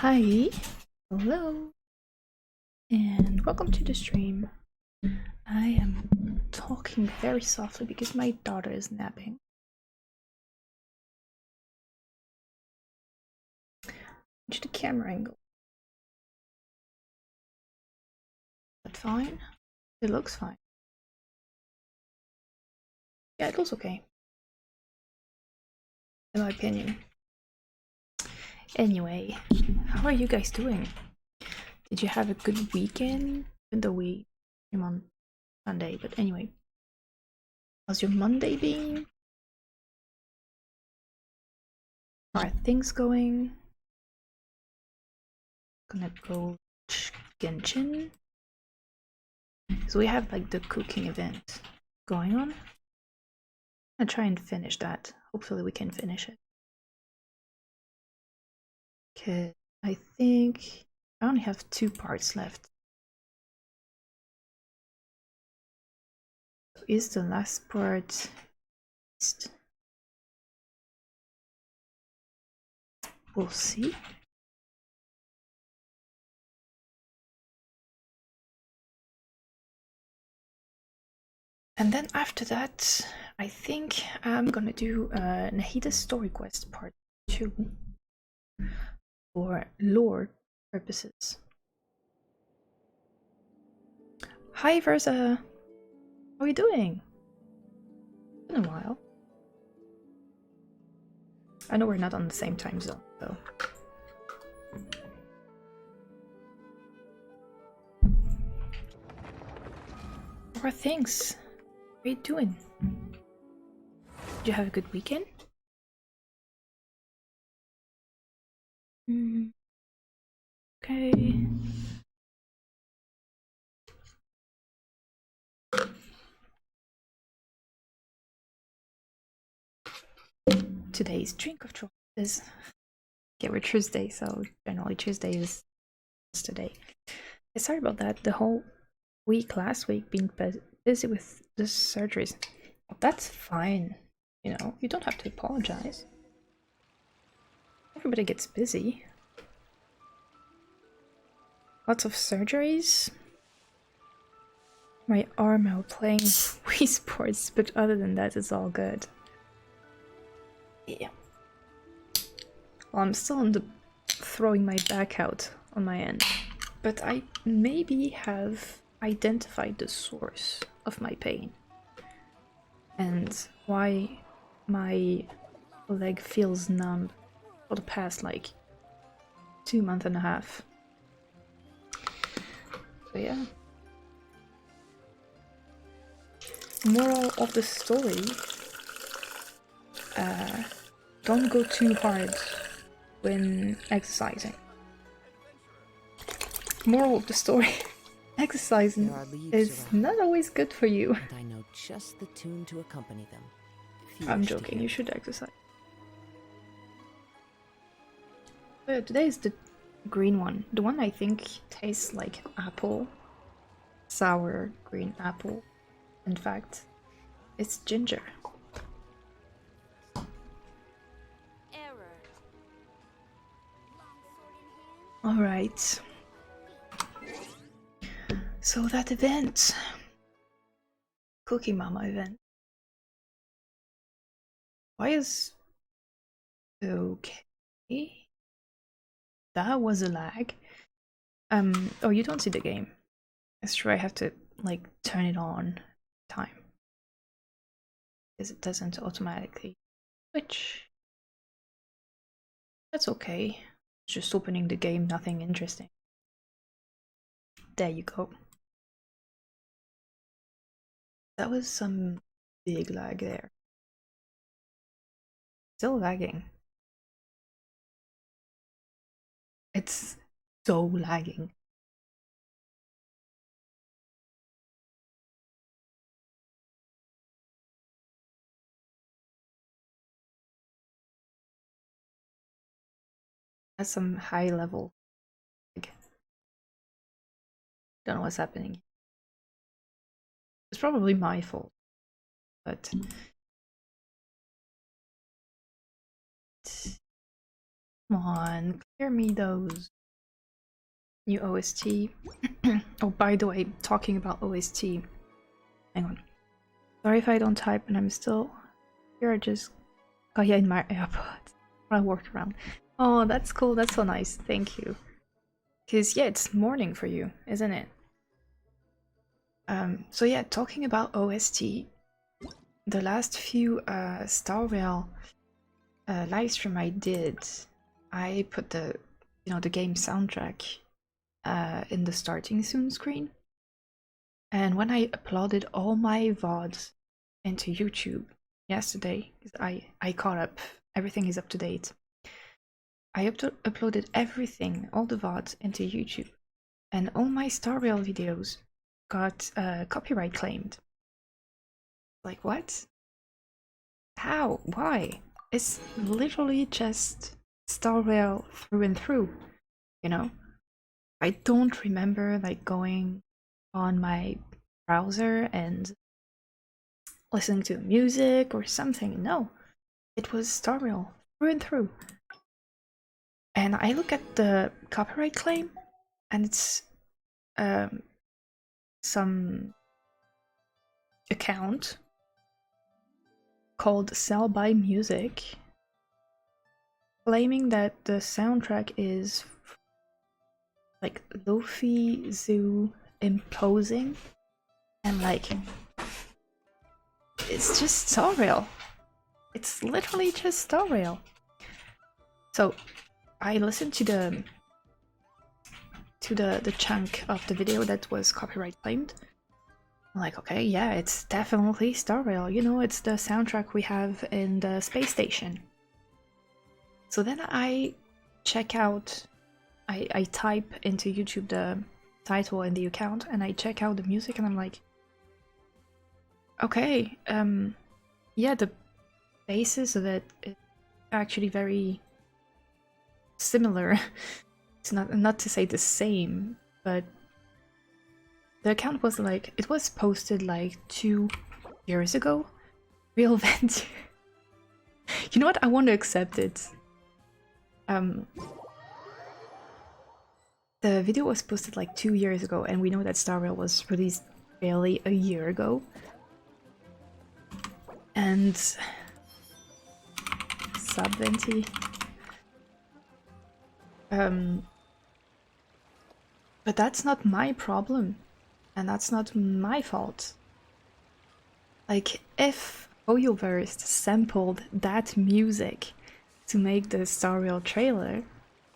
Hi, hello, and welcome to the stream. I am talking very softly because my daughter is napping. Change the camera angle. Is that fine? It looks fine. Yeah, it looks okay. In my opinion. Anyway, how are you guys doing? Did you have a good weekend? Even though we came on Sunday, but anyway. How's your Monday been? How are things going? Gonna go Genshin? So we have like the cooking event going on. I'm gonna try and finish that. Hopefully we can finish it. Okay, I think I only have 2 parts left. So is the last part we'll see. And then after that, I think I'm gonna do Nahida's story quest part 2 for lore purposes. Hi Versa! How are you doing? Been a while. I know we're not on the same time zone though. How are things? How are you doing? Did you have a good weekend? Okay. Today's drink of choice is we're Tuesday, so generally Tuesday is today. Sorry about that. The whole week last week being busy with the surgeries. That's fine. You know, you don't have to apologize. Everybody gets busy. Lots of surgeries. My arm out playing Wii Sports, but other than that, it's all good. Yeah. Well, I'm still on the throwing my back out on my end, but I maybe have identified the source of my pain and why my leg feels numb for the past like 2.5 months. So yeah. Moral of the story, don't go too hard when exercising. Moral of the story, exercising is not always good for you. And I know just the tune to accompany them. I'm joking, you should exercise. Today is the green one. The one I think tastes like apple. Sour green apple. In fact, it's ginger. Alright. So that event. Cookie Mama event. Why is... Okay. That was a lag. Oh, you don't see the game. It's true, I have to, like, turn it on time. Because it doesn't automatically switch. That's okay. It's just opening the game, nothing interesting. There you go. That was some big lag there. Still lagging. It's so lagging. That's some high level. Don't know what's happening. It's probably my fault, but come on, clear me those New OST. Oh, by the way, talking about OST. Hang on. Sorry if I don't type and I'm still here. I just got in my AirPods. I worked around. Oh, that's cool. That's so nice. Thank you. Because, yeah, it's morning for you, isn't it? So yeah, talking about OST, the last few Star Rail live stream I did, I put the the game soundtrack in the starting soon screen, and when I uploaded all my VODs into YouTube yesterday, because I caught up, everything is up to date. I uploaded everything, all the VODs into YouTube, and all my Star Rail videos got copyright claimed. Like, what? How? Why? It's literally just Star Rail through and through, you know? I don't remember like going on my browser and listening to music or something. No, it was Star Rail through and through. And I look at the copyright claim, and it's some account called Sell by Music, claiming that the soundtrack is like Lofi Zoo imposing, and like it's just Star Rail. It's literally just Star Rail. So I listened to the chunk of the video that was copyright claimed. I'm like, okay, yeah, it's definitely Star Rail. You know, it's the soundtrack we have in the space station. So then I check out, I type into YouTube the title and the account, and I check out the music, and I'm like, okay, yeah, the basis of it is actually very similar. It's not to say the same, but the account was like, it was posted like 2 years ago. Real venture. You know what? I want to accept it. The video was posted like 2 years ago, and we know that Star Rail was released barely a year ago. And sub venti. But that's not my problem, and that's not my fault. Like, if Hoyoverse sampled that music to make the Star Rail trailer,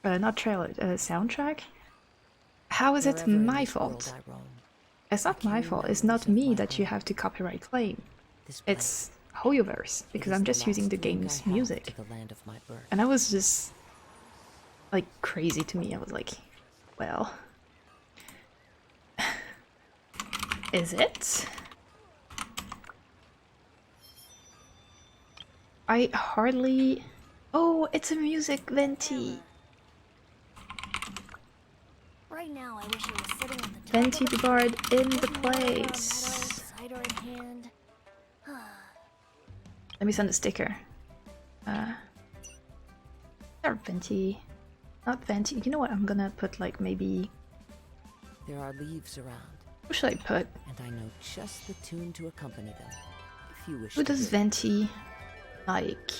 soundtrack, how is it my fault? It's not my fault. It's not me that you have to copyright claim. It's Hoyoverse, because I'm just using the game's music. And that was just like crazy to me. I was like, well, is it? I hardly... Oh, it's a music venti. Right now, I wish I was sitting on the Venti guard in the place. Let me send a sticker. Or venti. Not venti. You know what? I'm gonna put like maybe... There are leaves around. What should I put? And I know just the tune to accompany them. If you wish Who to does hear. venti like?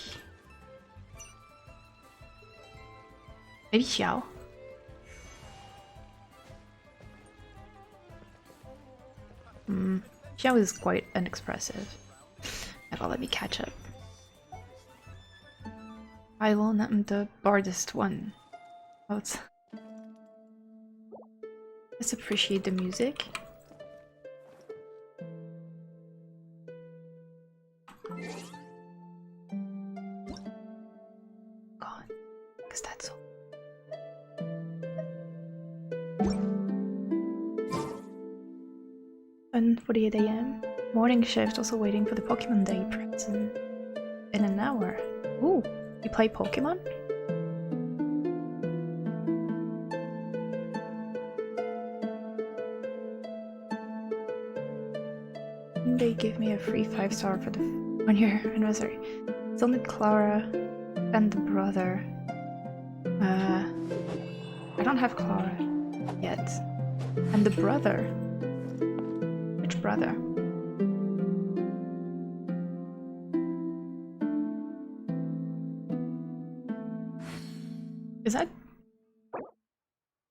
Maybe Xiao? Xiao is quite unexpressive. Now let me catch up. I will name the bardest one. Let's appreciate the music. God, because that's so. 10:48 AM. Morning shift, also waiting for the Pokemon Day present in an hour. Ooh, you play Pokemon? They give me a free 5-star for the 1-year anniversary. It's only Clara and the brother. I don't have Clara. yet. And the brother. Which brother?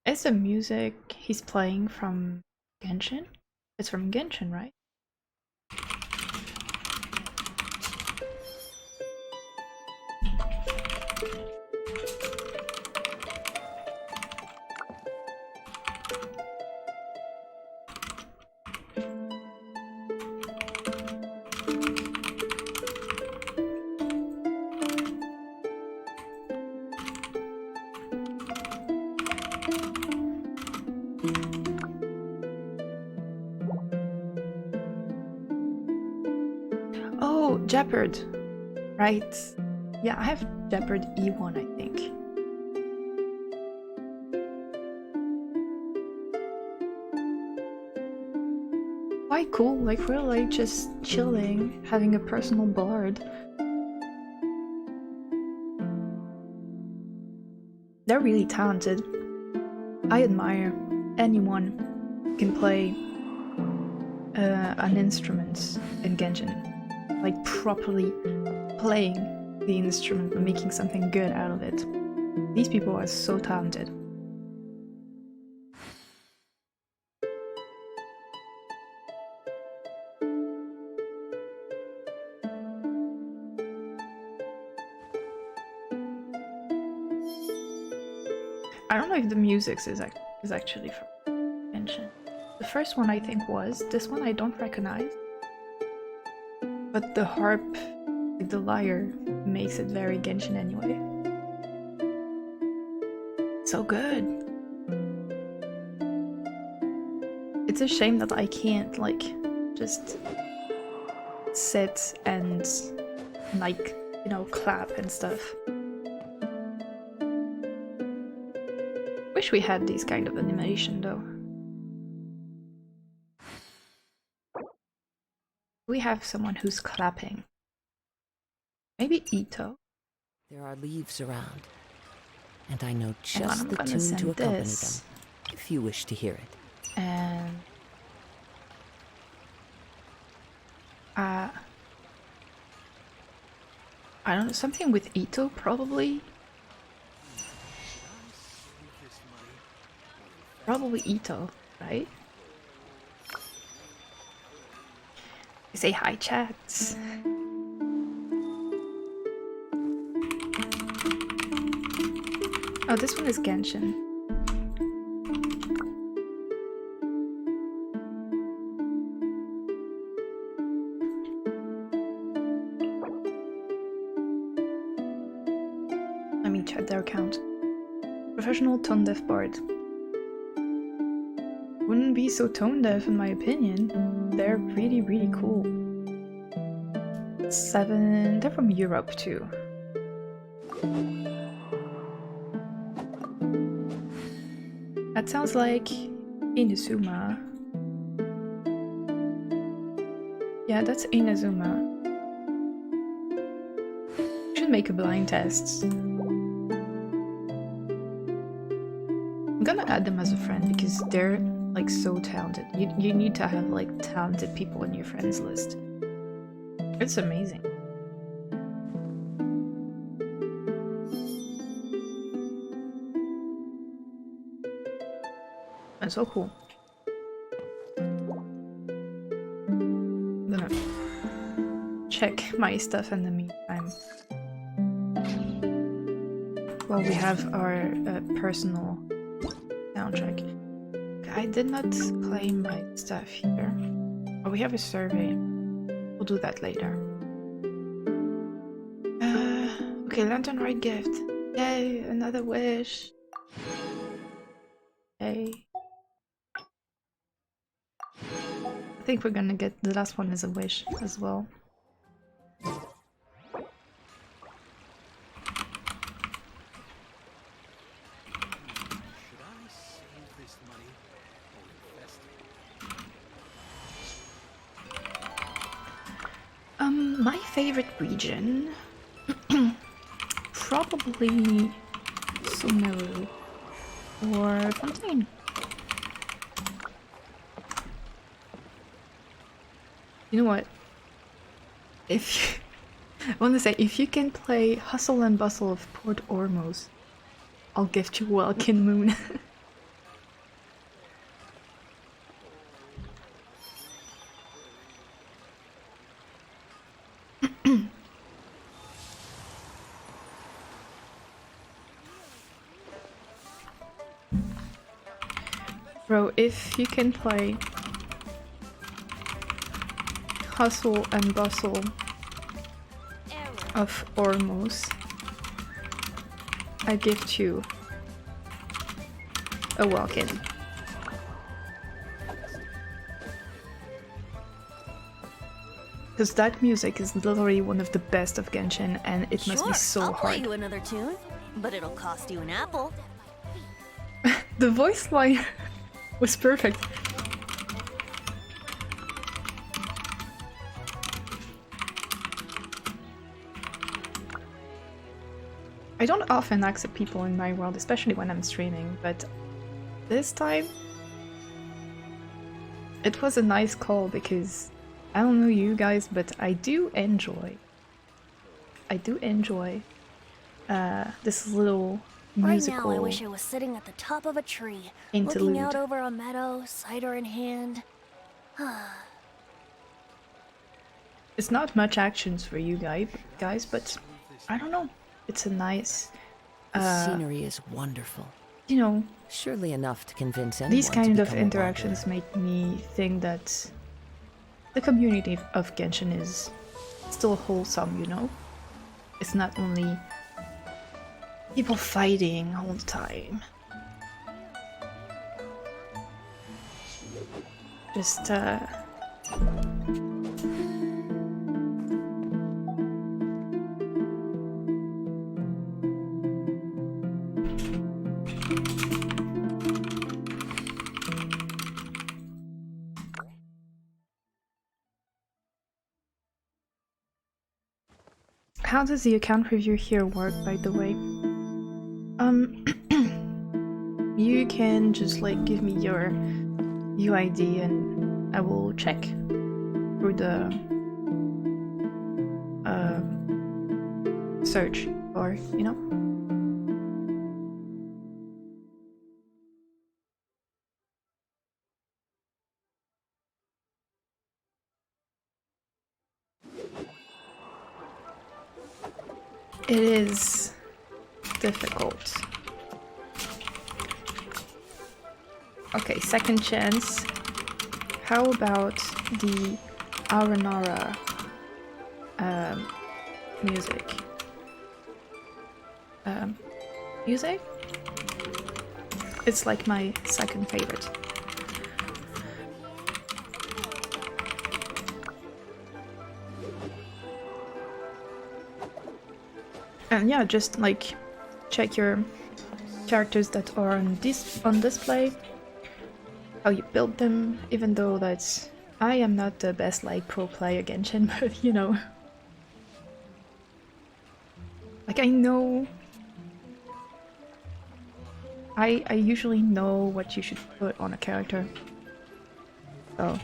Is the music he's playing from Genshin? It's from Genshin, right? Oh, Jeopard. Right. Yeah, I have Jeopard E1, I think. Quite cool, like really just chilling, having a personal bard. They're really talented. I admire anyone who can play an instrument in Genshin. Like properly playing the instrument and making something good out of it. These people are so talented. I don't know if the music is actually from Genshin. The first one I think was. This one I don't recognize. But the harp, the lyre, makes it very Genshin anyway. So good. It's a shame that I can't like just sit and like, you know, clap and stuff. Wish we had these kind of animation though. We have someone who's clapping. Maybe Ito. There are leaves around, and I know Hang on, just I'm the gonna tune send to accompany this. them, if you wish to hear it. And I don't know, something with Ito probably. Probably Ito, right? Say hi, chats. Oh, this one is Genshin. Let me check their account. Professional tone deaf bard. Wouldn't be so tone deaf in my opinion. They're really cool. 7, they're from Europe too. That sounds like Inazuma. Yeah, that's Inazuma. Should make a blind test. I'm gonna add them as a friend because they're like so talented. You need to have like talented people on your friends list. It's amazing. That's so cool. I'm gonna check my stuff in the meantime. While we have our personal soundtrack. I did not claim my stuff here. Oh, we have a survey. We'll do that later. Okay, Lantern Rite gift. Yay, another wish. Yay. I think we're gonna get the last one as a wish as well. My favorite region, probably Sumeru, or something in You know what? If I want to say, if you can play Hustle and Bustle of Port Ormuz, I'll gift you Welkin Moon. Bro, if you can play Hustle and Bustle of Ormuz, I gift you a Welkin. Because that music is literally one of the best of Genshin, and it must be so I'll hard. play you another tune, but it'll cost you an apple. The voice line was perfect. I don't often accept people in my world, especially when I'm streaming, but this time it was a nice call because I don't know you guys, but I do enjoy this little musical Right now, I wish I was sitting at the top of a tree, interlude. looking out over a meadow, cider in hand. It's not much actions for you guys, but I don't know. It's a nice, The scenery is wonderful. you know, Surely enough to convince anyone these to kind of become a interactions wanderer. make me think that the community of Genshin is still wholesome, you know? It's not only people fighting all the time. Just, how does the account review here work, by the way? You can just like give me your UID and I will check through the search bar, you know? It is difficult. Okay, second chance. How about the Aranara music? Music? It's like my second favorite. And yeah, just like check your characters that are on display, how you build them, even though that's I am not the best like pro player Genshin, but you know. Like I know I usually know what you should put on a character. So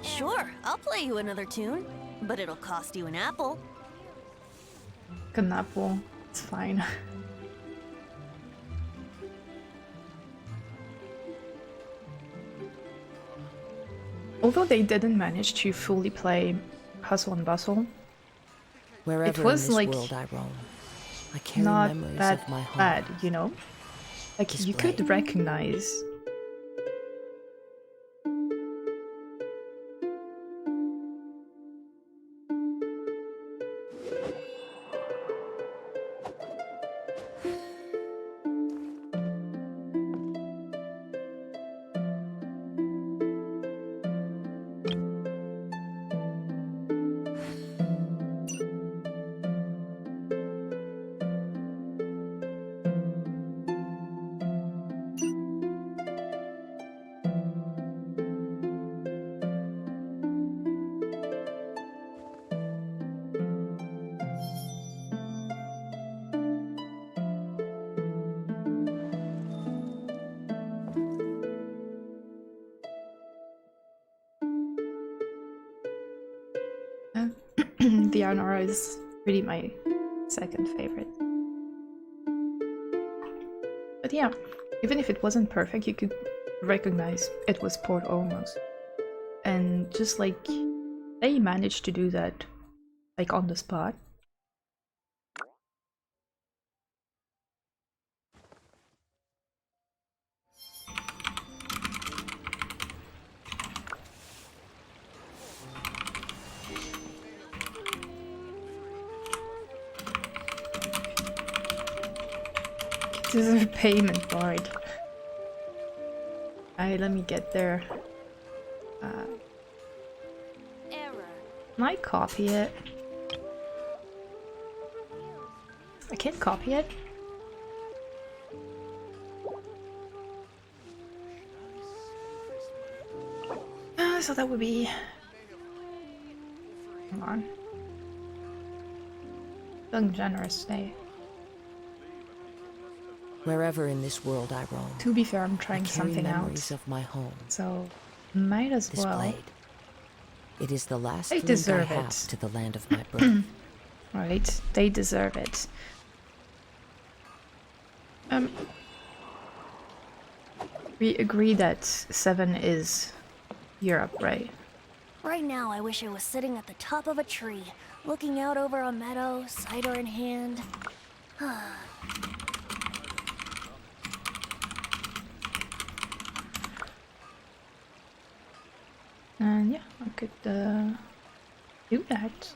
Sure, I'll play you another tune, but it'll cost you an apple. an apple, it's fine. Although they didn't manage to fully play Hustle and Bustle, Wherever it was in this like world I roam, I carry not memories that of my home. bad, you know? Like you could Displayed. recognize the Arnora is really my second favorite. But yeah, even if it wasn't perfect, you could recognize it was port almost. And just like they managed to do that, like on the spot. This is a payment board. Alright, let me get there. Error. Can I copy it? I can't copy it? So that would be... Come on. Feeling generous today. Wherever in this world I roam, To be fair, I'm trying I carry something memories out. of my home. So, might as This well. blade. It is the last They link I deserve have it. to the land of my birth. Right, they deserve it. We agree that 7 is Europe, right? Right now, I wish I was sitting at the top of a tree, looking out over a meadow, cider in hand. And yeah, I could do that.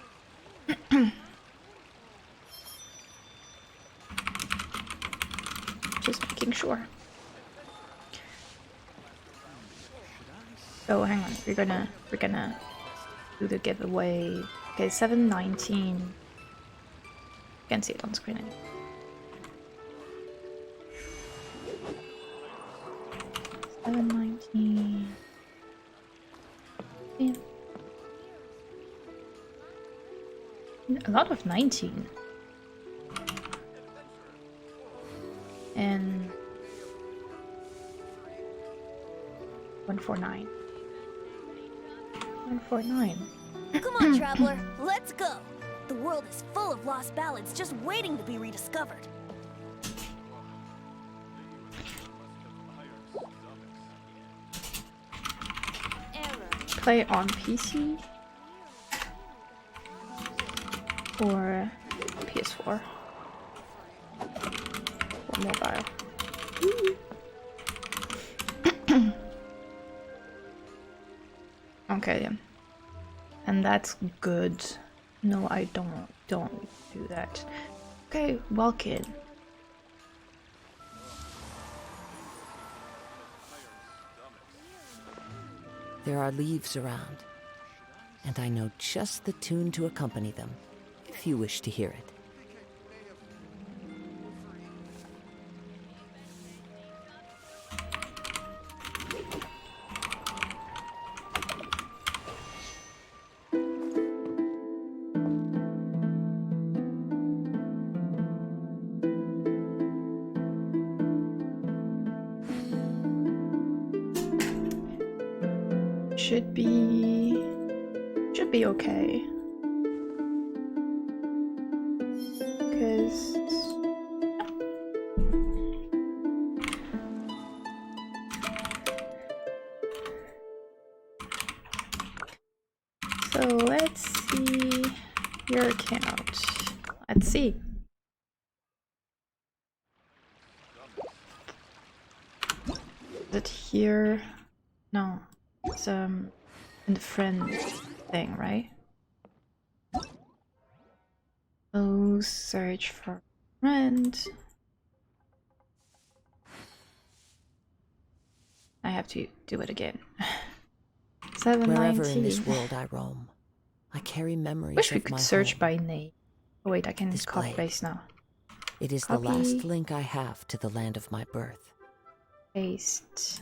Just making sure. So hang on, we're gonna do the giveaway. Okay, 719. Can't see it on screen anymore. 719. Yeah. A lot of 19. And 149. 149. Come on, traveler, let's go! The world is full of lost ballads just waiting to be rediscovered. Error. Play on PC or PS4 or mobile. Okay, yeah. And that's good. No, I don't do that. Okay, well, kid. There are leaves around, and I know just the tune to accompany them, if you wish to hear it. Should be okay. Because so let's see your account. Let's see. Is it here? No. It's in the friend thing, right? Oh, search for friend. I have to do it again. 719. Wherever in this world I roam, I carry memories Wish we of could my search home. by name. Oh wait, I can This copy blade. paste now. It is Copy. the last link I have to the land of my birth. Paste.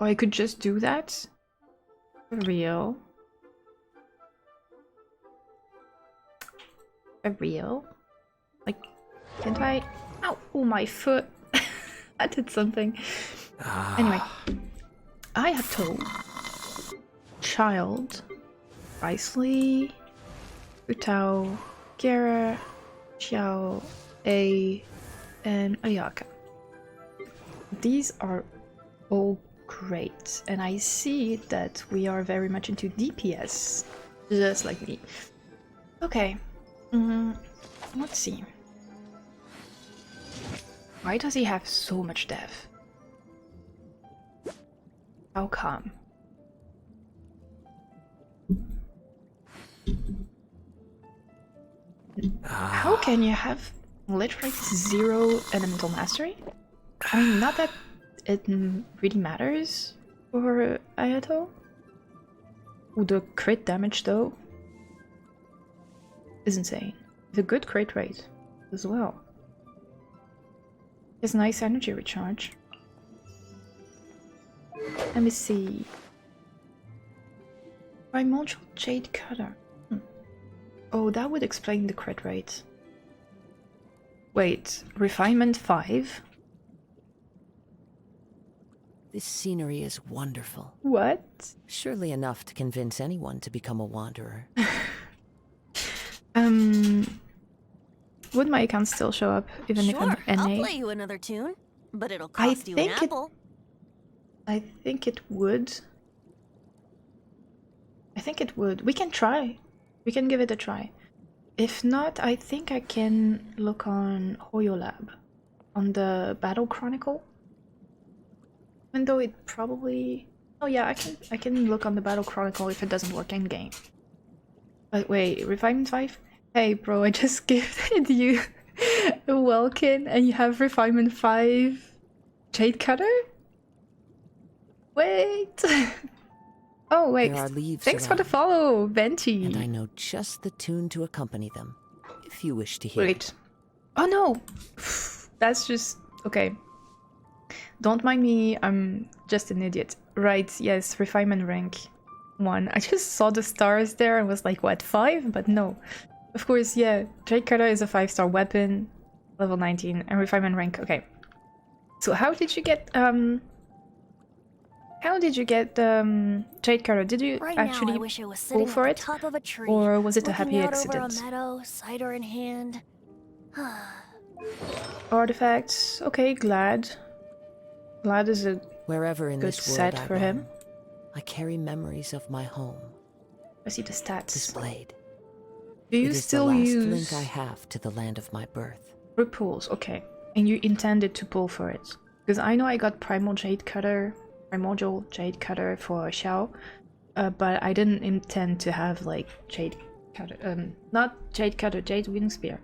Oh, I could just do that? For real? For real? Like, can't I? Ow! Oh, my foot! I did something. Anyway, I have told child wisely Utao, Gera, Xiao, A, and Ayaka. These are all great, and I see that we are very much into DPS, just like me. Okay, let's see. Why does he have so much death? How come? How can you have literally 0 elemental mastery? I mean, not that it really matters for Ayato. Ooh, the crit damage though is insane. It's a good crit rate as well. It's nice energy recharge. Let me see. Primordial Jade Cutter. Oh, that would explain the crit rate. Wait, Refinement 5? This scenery is wonderful. What? Surely enough to convince anyone to become a wanderer. Would my account still show up even if I'm NA? I'll play you another tune, but it'll cost you an apple. I think it would. I think it would. We can try. We can give it a try. If not, I think I can look on HoYoLab, on the Battle Chronicle. Even though it probably... Oh yeah, I can look on the Battle Chronicle if it doesn't work in game. But wait, Refinement 5? Hey bro, I just gifted you a Welkin and you have Refinement 5 Jade Cutter? Wait! Oh wait, There are leaves thanks for the around, follow, Venti! and I know just the tune to accompany them, if you wish to hear Wait. it. Oh no! That's just... okay. Don't mind me, I'm just an idiot. Right, yes, Refinement rank 1. I just saw the stars there and was like, what, 5? But no. Of course, yeah, Jade Cutter is a 5-star weapon, level 19, and Refinement rank, okay. So how did you get, Jade Cutter? Did you actually pull for it? Or was it a happy accident? Cider in hand. Artifacts, okay, glad. Glad is a Wherever in good this world set I for him. roam, I carry memories of my home, I see the stats. displayed. Do you It is still the last use link I have to the land of my birth. group pulls? Okay. And you intended to pull for it? Because I know I got Primordial Jade Cutter for Xiao, but I didn't intend to have like Jade Cutter, not Jade Cutter, Jade Windspear.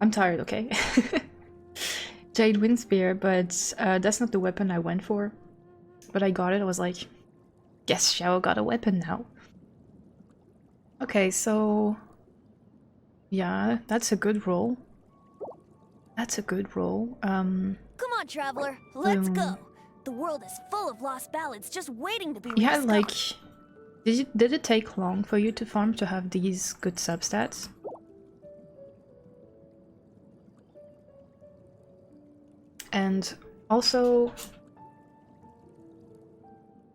I'm tired, okay? Jade Windspear, but that's not the weapon I went for. But I got it, I was like, yes, Xiao got a weapon now. Okay, so... yeah, that's a good roll. That's a good roll. Come on, traveler, let's go. The world is full of lost ballads just waiting to be Yeah, rediscovered. like, did it take long for you to farm to have these good substats? And also,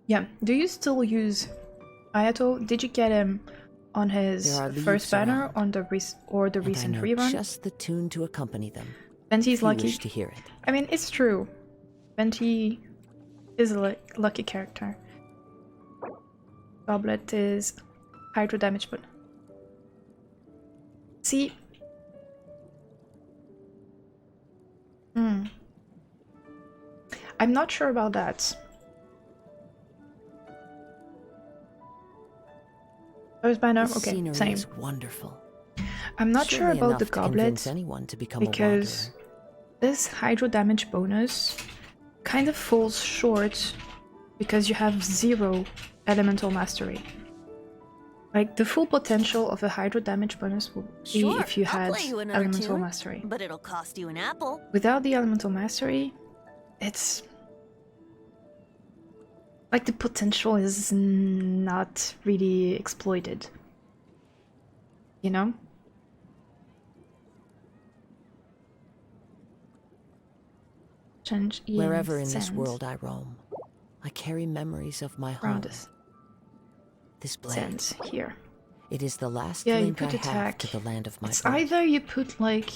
yeah, do you still use Ayato? Did you get him on his first banner on the recent and I know rerun? just the tune to accompany them. Venti's if you lucky. wish to hear it. I mean, it's true. Venti is a lucky character. Goblet is hydro damage, but see. I'm not sure about that. First banner, This okay, scenery same. is wonderful. I'm not sure Surely about the enough to convince goblet anyone to become because a wanderer. this hydro damage bonus kind of falls short because you have 0 elemental mastery. Like, the full potential of a hydro damage bonus would be if you had elemental mastery. But it'll cost you an apple. Without the elemental mastery, it's... like, the potential is not really exploited. You know? Wherever in this world I roam, I carry memories of my home. Around us. This blade, Sands here. It is the last Yeah, you link I put have attack. to the land of my It's birth. either you put like...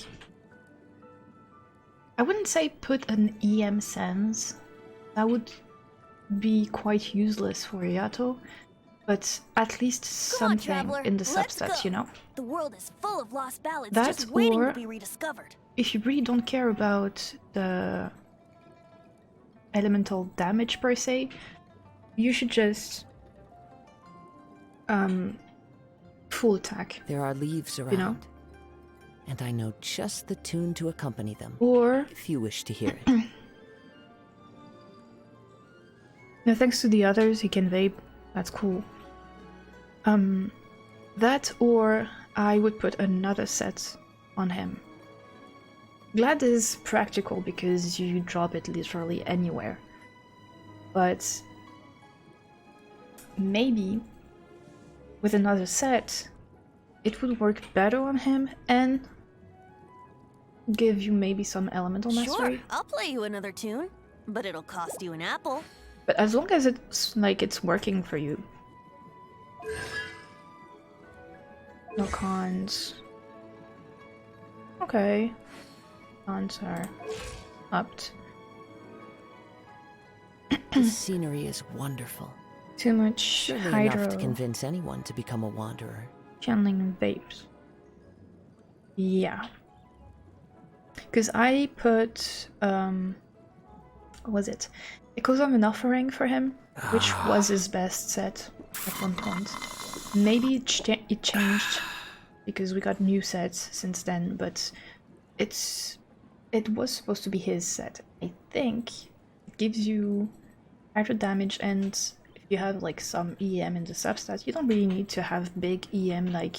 I wouldn't say put an EM sense. That would be quite useless for Yato. But at least Come on, something traveler. in the Let's substats, go. you know? The world is full of lost ballads That just waiting or- to be rediscovered. If you really don't care about the elemental damage per se, you should just full attack, There are leaves around, you know? and I know just the tune to accompany them, Or, if you wish to hear it. no, thanks to the others, he can vape. That's cool. That or I would put another set on him. Glad is practical because you drop it literally anywhere. But maybe with another set, it would work better on him and give you maybe some elemental Sure, mastery. I'll play you another tune, but it'll cost you an apple. But as long as it's like it's working for you. No cons. Okay. Cons are upped. The scenery is wonderful. Too much Surely hydro. enough to convince anyone to become a wanderer. Channeling and vapes. Yeah. Because I put what was it? Echoes of an Offering for him, which was his best set at one point. Maybe it changed because we got new sets since then, but it was supposed to be his set. I think it gives you hydro damage, and if you have like some EM in the substats, you don't really need to have big EM like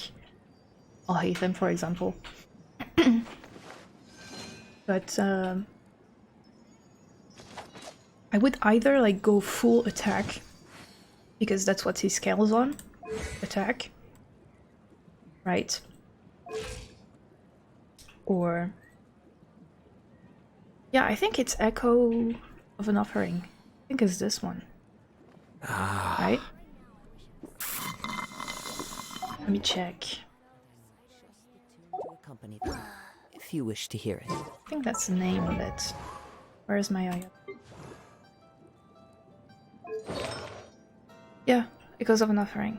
Alhaitham, for example. But I would either like go full attack, because that's what he scales on. Attack. Right. Or... yeah, I think it's Echo of an Offering. I think it's this one. Right? Let me check. To accompany them, if you wish to hear it. I think that's the name of it. Where's my eye? Yeah, Echoes of an Offering.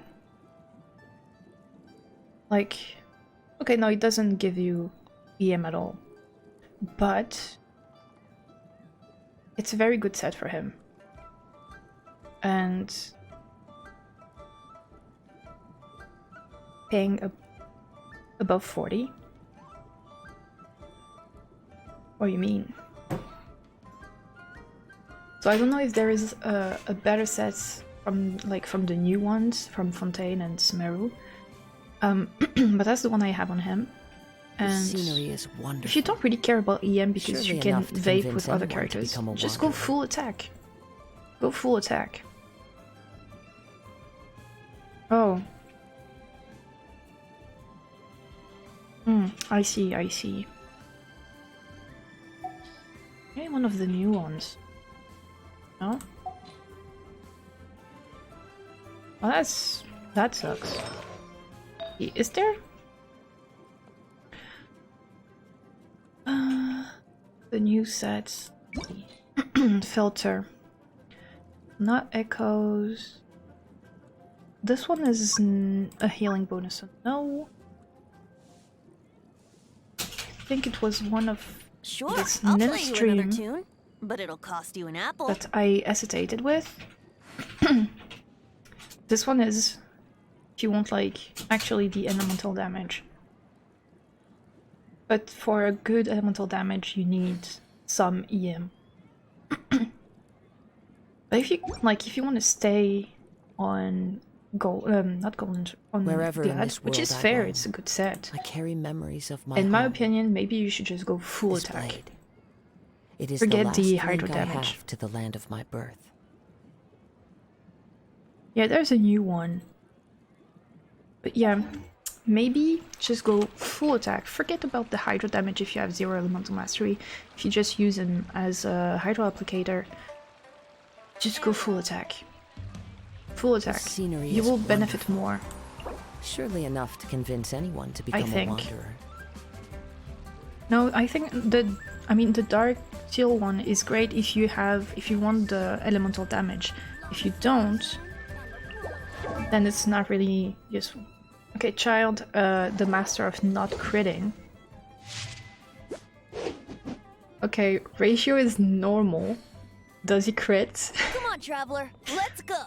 Like, okay, no, it doesn't give you EM at all, but it's a very good set for him. And paying above 40? What do you mean? So I don't know if there is a better set from the new ones, from Fontaine and Smeru. But that's the one I have on him. The And scenery is wonderful. if you don't really care about EM because Surely you can enough to vape convince with other anyone to characters, become a just go wanderer. full attack. Go full attack. Oh. I see, I see. Maybe one of the new ones. No? Well, that sucks. Is there? The new sets. Filter. Not echoes. This one is a healing bonus, so no. I think it was one of Sure, this I'll Nin play you stream another tune, but it'll cost you an apple. that I hesitated with. This one is, if you want like actually the elemental damage. But for a good elemental damage you need some EM. But if you want to stay on gold, not gold, on Wherever in Glad, this which is world I fair, roam, it's a good set. I carry memories of my In my home, opinion, maybe you should just go full this attack. blade. It is Forget the the last hydro link I damage. have to the land of my birth. Yeah, there's a new one. But yeah, maybe just go full attack. Forget about the hydro damage if you have 0 elemental mastery. If you just use him as a hydro applicator, just go full attack. Full attack. scenery You is will benefit more. Surely enough to convince anyone to become a think. wanderer. No, I think the dark teal one is great if you want the elemental damage. If you don't, then it's not really useful. Okay, child, the master of not critting. Okay, ratio is normal. Does he crit? Come on, traveler, let's go.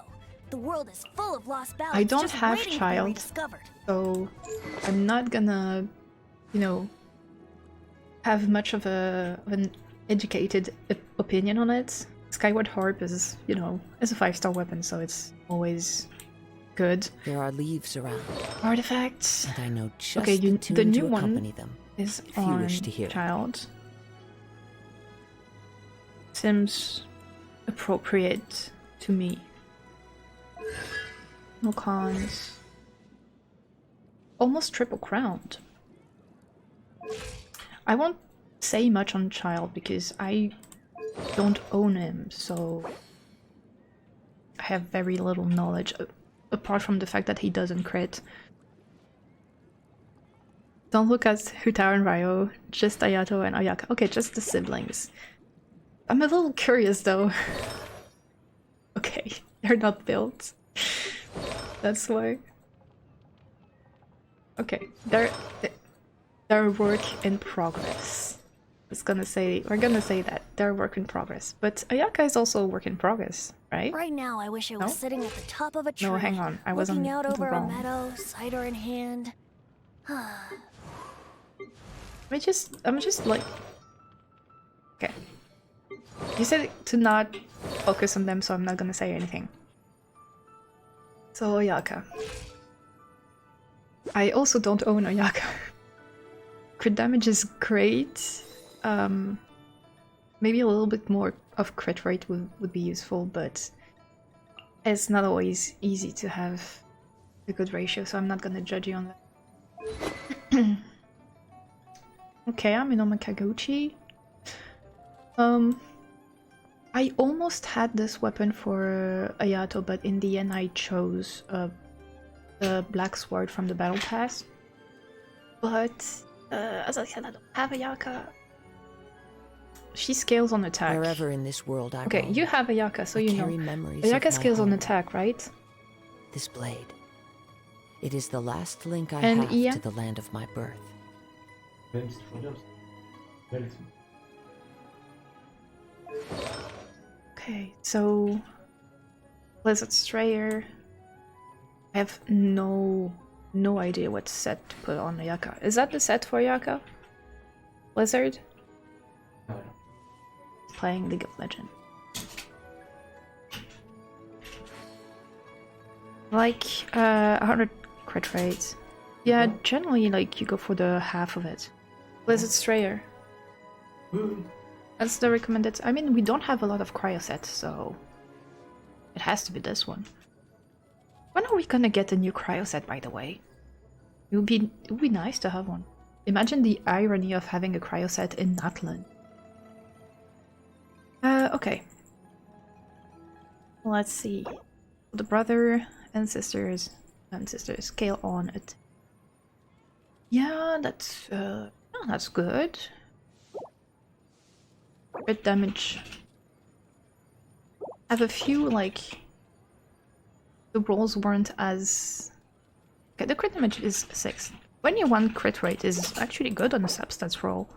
The world is full of lost ballads. I don't just have waiting to be child, rediscovered. so I'm not gonna, you know, have much of an educated opinion on it. Skyward Harp is, you know, is a 5-star weapon, so it's always good. There are leaves around, Artifacts and I know just Okay, the the tune new to one accompany them. is if you on wish to hear it. child. Seems appropriate to me. No cons. Almost triple crowned. I won't say much on child because I don't own him, so I have very little knowledge apart from the fact that he doesn't crit. Don't look at Hutaro and Ryo, just Ayato and Ayaka. Okay, just the siblings. I'm a little curious though. Okay, they're not built. That's why. Okay, they're a work in progress. We're gonna say that they're a work in progress. But Ayaka is also a work in progress, right? Right now, I wish I was No? sitting at the top of a tree. No, hang on. I was looking on out the over wrong. a meadow, cider in hand. I'm just like... Okay. You said to not focus on them, so I'm not gonna say anything. So, Ayaka. I also don't own Ayaka. Crit damage is great. Maybe a little bit more of crit rate would be useful, but it's not always easy to have a good ratio, so I'm not gonna judge you on that. Okay, I'm in Omakaguchi. I almost had this weapon for Ayato, but in the end I chose the black sword from the battle pass. But as I said, I don't have Ayaka. She scales on attack. Wherever in this world I Okay, roam, you have Ayaka, so I you carry know. memories of Ayaka my scales on home. attack, right? This blade. It is the last link I And have Ian? to the land of my birth. Okay, so Blizzard Strayer. I have no idea what set to put on Ayaka. Is that the set for Ayaka? Blizzard? Playing League of Legends. Like 100 crit rate. Yeah, generally like you go for the half of it. Blizzard Strayer. That's the recommended. I mean, we don't have a lot of cryo sets, so it has to be this one. When are we gonna get a new cryo set, by the way? It would be nice to have one. Imagine the irony of having a cryo set in Natlan. Okay. Let's see. The brother and sisters scale on it. Yeah, that's good. Crit damage. I have a few, like, the rolls weren't as... Okay, the crit damage is 6. 21 crit rate is actually good on a substats roll.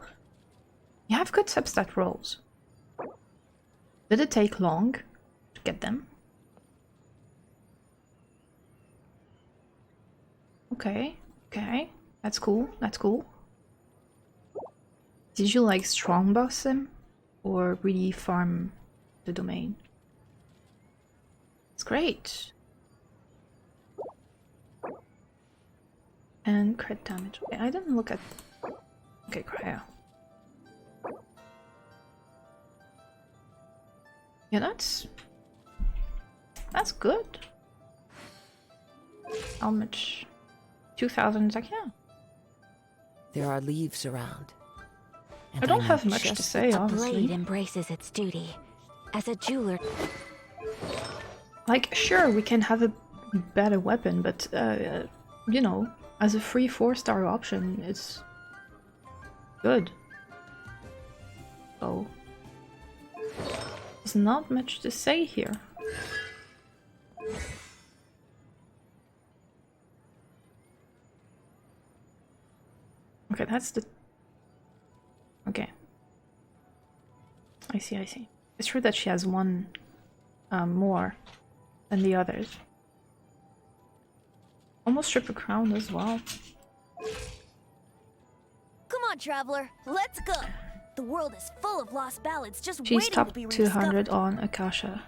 You have good substat rolls. Did it take long to get them? Okay, that's cool, Did you like strong boss him? Or really farm the domain? It's great. And crit damage. Okay, I didn't look at... Okay, cryo. Yeah, that's good. How much? 2,000 Zakia? There are leaves around. And I don't know have much to just say, A honestly. blade embraces its duty. As a jeweler, Like, sure, we can have a better weapon, but you know, as a free 4-star option, it's good. So there's not much to say here. Okay, that's the... Okay. I see, I see. It's true that she has one more than the others. Almost triple crown as well. Come on, traveler, let's go. The world is full of lost ballads just She's waiting top to be 200 rediscovered. on Akasha.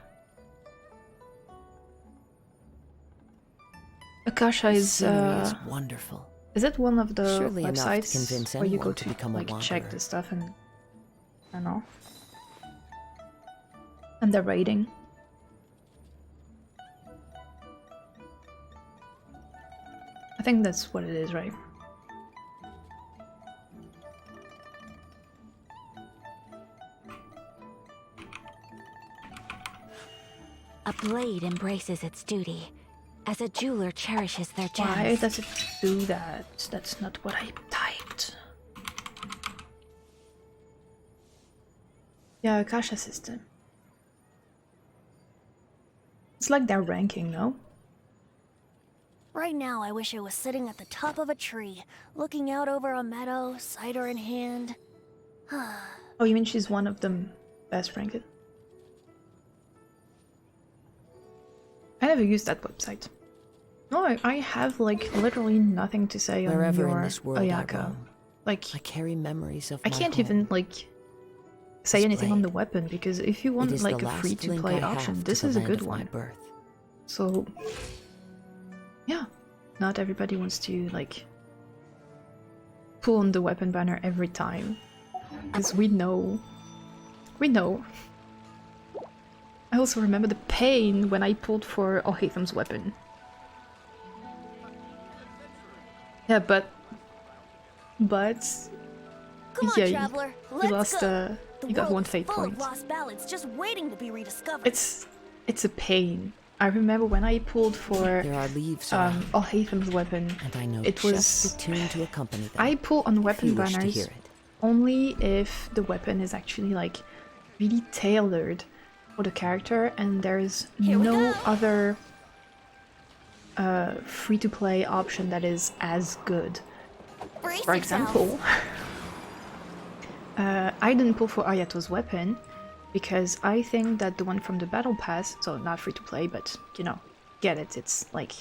Akasha The is scenery is wonderful. is it one of the Surely enough to websites convince where you go anyone to to become a like check wanderer. the stuff and I don't know. And the rating. I think that's what it is, right? A blade embraces its duty, as a jeweler cherishes their gems. Why does it do that? That's not what I typed. Yeah, Akasha system. It's like their ranking, no? Right now, I wish I was sitting at the top of a tree, looking out over a meadow, cider in hand. Oh, you mean she's one of them best ranked? I never used that website. No, I have like literally nothing to say on Wherever your in this world I Ayaka. roam, Like, I carry memories of I my can't home. even like say This anything on the blade. weapon because if you It want is like the a last free-to-play link I option, have this to the is a land good of my one. birth. So, yeah, not everybody wants to like pull on the weapon banner every time because we know. I also remember the pain when I pulled for Alhatham's weapon. Yeah, but Come on, yeah, traveler, you let's lost go. The you got world one is fate full point. of lost ballads just waiting to be rediscovered. It's a pain. I remember when I pulled for There are leaves around, Alhatham's weapon. and I know It just was the tune to accompany them. I pull on if weapon you wish to banners hear it. only if the weapon is actually like really tailored for the character and there's Here we no go. other free-to-play option that is as good. Brace For yourself. example, I didn't pull for Ayato's weapon because I think that the one from the battle pass, so not free-to-play, but you know, get it, it's like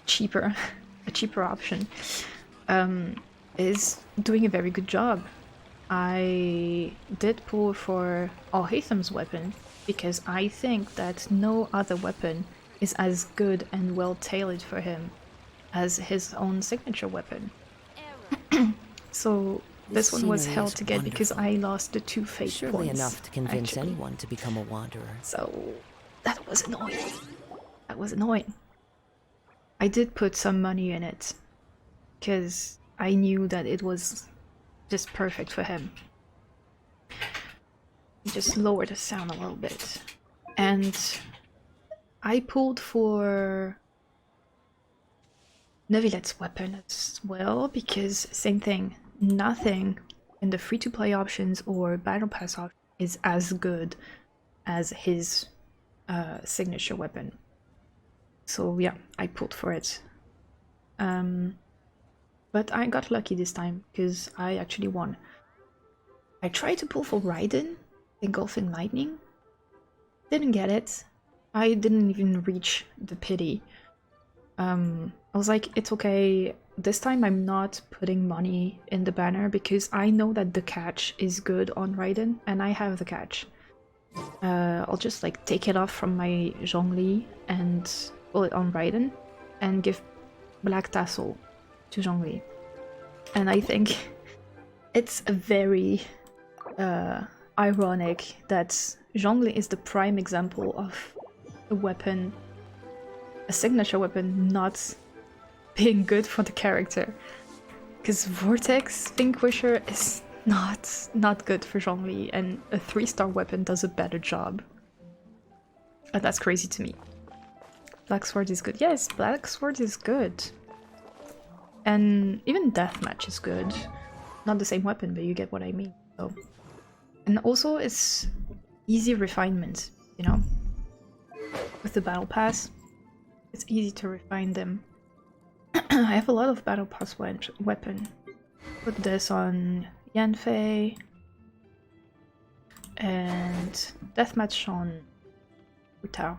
cheaper, a cheaper option, is doing a very good job. I did pull for Alhatham's weapon because I think that no other weapon is as good and well tailored for him as his own signature weapon. So this one was scenery hell is to get because wonderful. I lost the 2 fate Surely points. enough to convince actually. anyone to become a wanderer. So that was annoying. That was annoying. I did put some money in it because I knew that it was just perfect for him. Just lower the sound a little bit. And I pulled for Nevilet's weapon as well because same thing. Nothing in the free-to-play options or battle pass option is as good as his signature weapon. So yeah, I pulled for it. But I got lucky this time because I actually won. I tried to pull for Raiden, Engulfing Lightning. Didn't get it. I didn't even reach the pity. I was like, it's okay. This time I'm not putting money in the banner because I know that the catch is good on Raiden and I have the catch. I'll just like take it off from my Zhongli and pull it on Raiden and give Black Tassel to Zhongli. And I think it's very ironic that Zhongli is the prime example of a weapon, a signature weapon, not being good for the character. Because Vortex Vanquisher is not good for Zhongli, and a 3-star weapon does a better job. And that's crazy to me. Black Sword is good. Yes, Black Sword is good. And even deathmatch is good. Not the same weapon, but you get what I mean. So. And also it's easy refinement, you know? With the battle pass, it's easy to refine them. I have a lot of battle pass weapon. Put this on Yanfei. And deathmatch on Utao.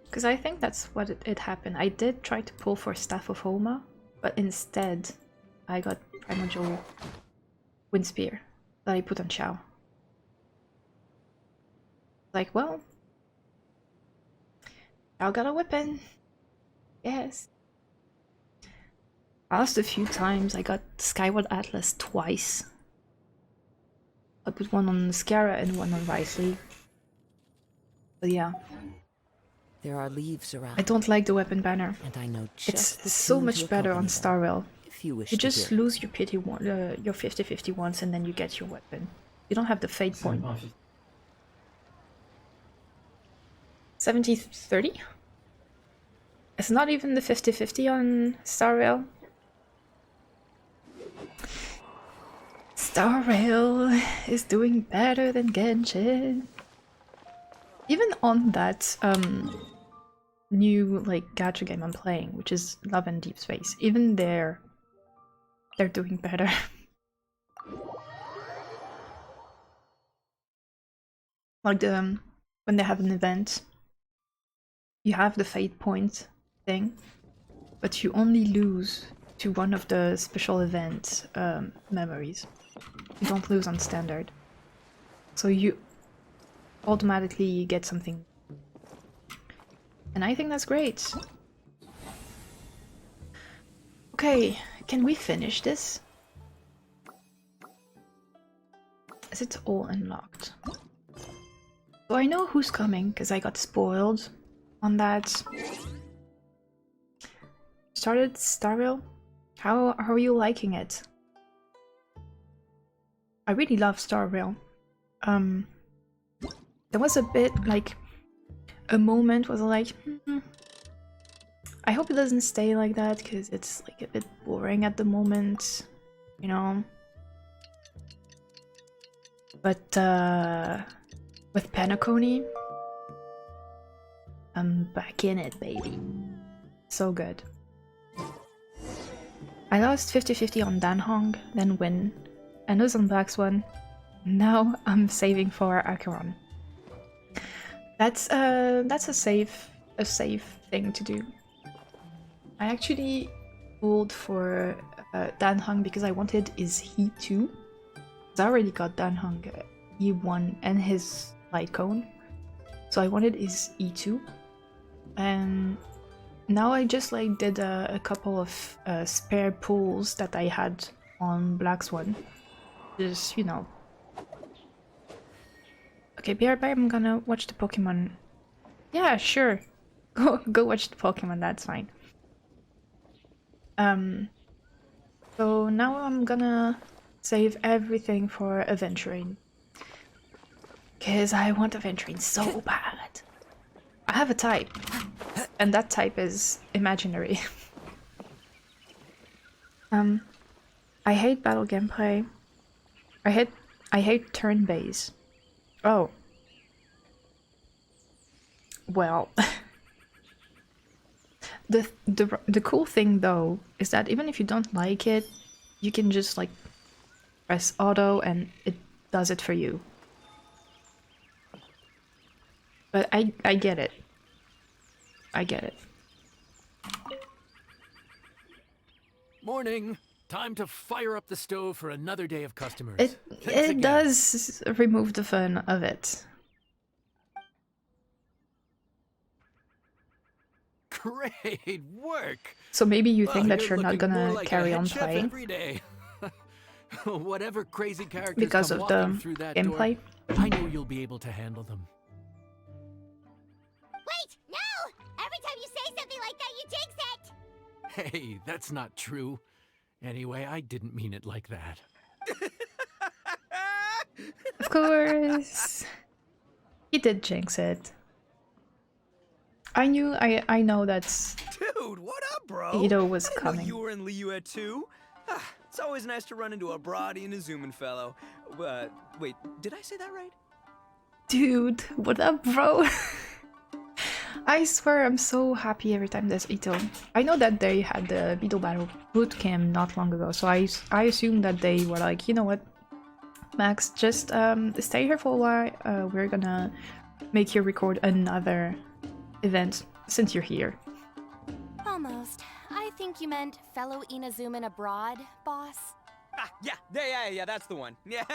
Because I think that's what it happened. I did try to pull for Staff of Homa, but instead I got Primordial Wind Spear that I put on Xiao. Like, well, Xiao got a weapon. Yes. I lost a few times. I got Skyward Atlas twice. I put one on Scara and one on Risley. But yeah. There are leaves around. I don't like the weapon banner. And I know just It's so much better on Star Rail. If you wish You to just hear. lose your pity one, your 50-50 once, and then you get your weapon. You don't have the fate point. 70-30? It's not even the 50-50 on Star Rail. Star Rail is doing better than Genshin. Even on that new like gacha game I'm playing, which is Love and Deep Space, even they're doing better. Like when they have an event, you have the fate point thing, but you only lose to one of the special event memories. You don't lose on standard. So you automatically get something. And I think that's great. Okay, can we finish this? Is it all unlocked? So I know who's coming, because I got spoiled on that. Started Star Rail? How are you liking it? I really love Star Rail. There was a bit like a moment was like, I hope it doesn't stay like that because it's like a bit boring at the moment, you know. But with Penacony, I'm back in it, baby. So good. I lost 50-50 on Danhong, then win, and lose on Black Swan. Now I'm saving for Acheron. That's a safe thing to do. I actually pulled for Danhong because I wanted his He 2. I already got Danhong E1 and his light cone, so I wanted his E2. And now I just like did a couple of spare pulls that I had on Black Swan. Just, you know. Okay, be right back. I'm gonna watch the Pokemon. Yeah, sure. Go watch the Pokemon, that's fine. So now I'm gonna save everything for Aventurine. Cause I want Aventurine so bad. I have a type. And that type is imaginary. I hate battle gameplay. I hate turn-based. Oh. Well. The cool thing though is that even if you don't like it, you can just like press auto and it does it for you. But I get it. I get it. Morning. Time to fire up the stove for another day of customers. It does remove the fun of it. Great work. So maybe you think that you're not looking more gonna like a carry head on chef playing every day. Whatever crazy characters because come of walking the through that gameplay. door, I know you'll be able to handle them. Wait, no! Every time you say something like that, you jinx it! Hey, that's not true. Anyway, I didn't mean it like that. Of course. He did jinx it. I know that Dude, what up, bro? Ito was I didn't coming. know you were in Liyue too. It's always nice to run into a Brody and a Zoomin fellow. Wait, did I say that right? Dude, what up, bro? I swear I'm so happy every time there's Ito. I know that they had the Beetle Battle bootcamp not long ago, so I assume that they were like, you know what, Max, just stay here for a while. We're gonna make you record another event since you're here. Almost. I think you meant fellow Inazuman abroad, boss. Yeah, that's the one. Yeah,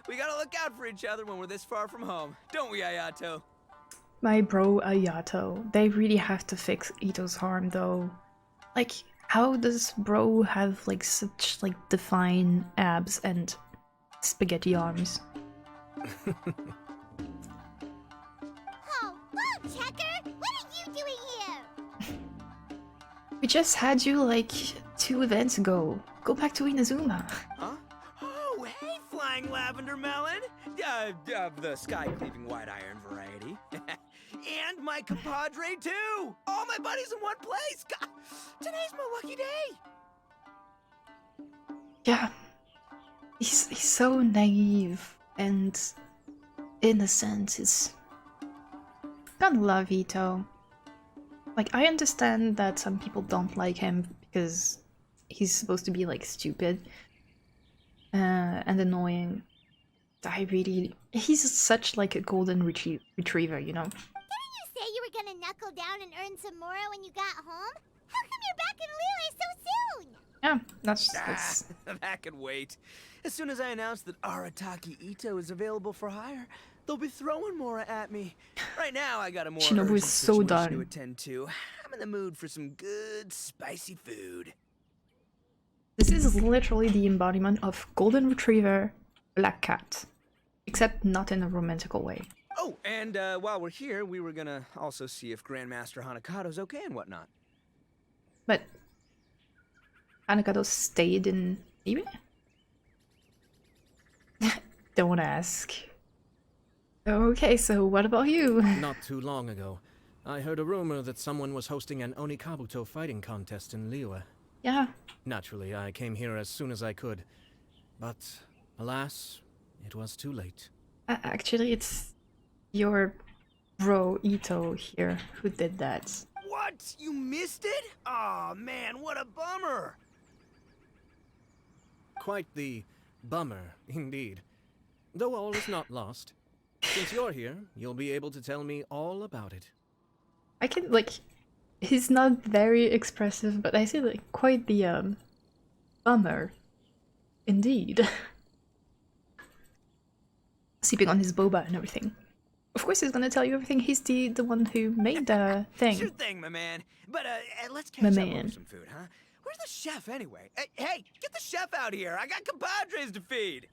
we gotta look out for each other when we're this far from home, don't we, Ayato? My bro Ayato, they really have to fix Ito's harm though. Like, how does bro have like such like defined abs and spaghetti arms? Oh, whoa, Checker! What are you doing here? We just had you like 2 events ago. Go back to Inazuma. Huh? Oh, hey, Flying Lavender Melon! The sky-cleaving white iron variety. And my compadre, too! All my buddies in one place! God, today's my lucky day! Yeah. He's so naive and innocent. It's gotta love Ito. Like, I understand that some people don't like him because he's supposed to be like stupid and annoying. He's such like a golden retriever, you know? Didn't you say you were gonna knuckle down and earn some more when you got home? How come you're back in Liyue so soon? Yeah, that's That could wait. As soon as I announce that Arataki Ito is available for hire, they'll be throwing Mora at me. Right now, I got a more Shinobu urgent is so situation done. to attend to. I'm in the mood for some good, spicy food. This is literally the embodiment of golden retriever, black cat. Except not in a romantical way. Oh, and while we're here, we were gonna also see if Grandmaster Hanakado's okay and whatnot. But Hanakado stayed in Ibe? Don't ask. Okay, so what about you? Not too long ago, I heard a rumor that someone was hosting an Onikabuto fighting contest in Liyue. Yeah. Naturally, I came here as soon as I could. But, alas, it was too late. Actually, it's your bro Ito here who did that. What? You missed it? Aw, man, what a bummer! Quite the bummer, indeed. Though all is not lost. Since you're here, you'll be able to tell me all about it. I can, like, he's not very expressive, but I see, like, quite the, bummer. Indeed. Sleeping on his boba and everything. Of course he's gonna tell you everything, he's the one who made the thing. Sure thing, my man. But, let's catch My up man. over some food, huh? Where's the chef, anyway? Hey, get the chef out here! I got compadres to feed!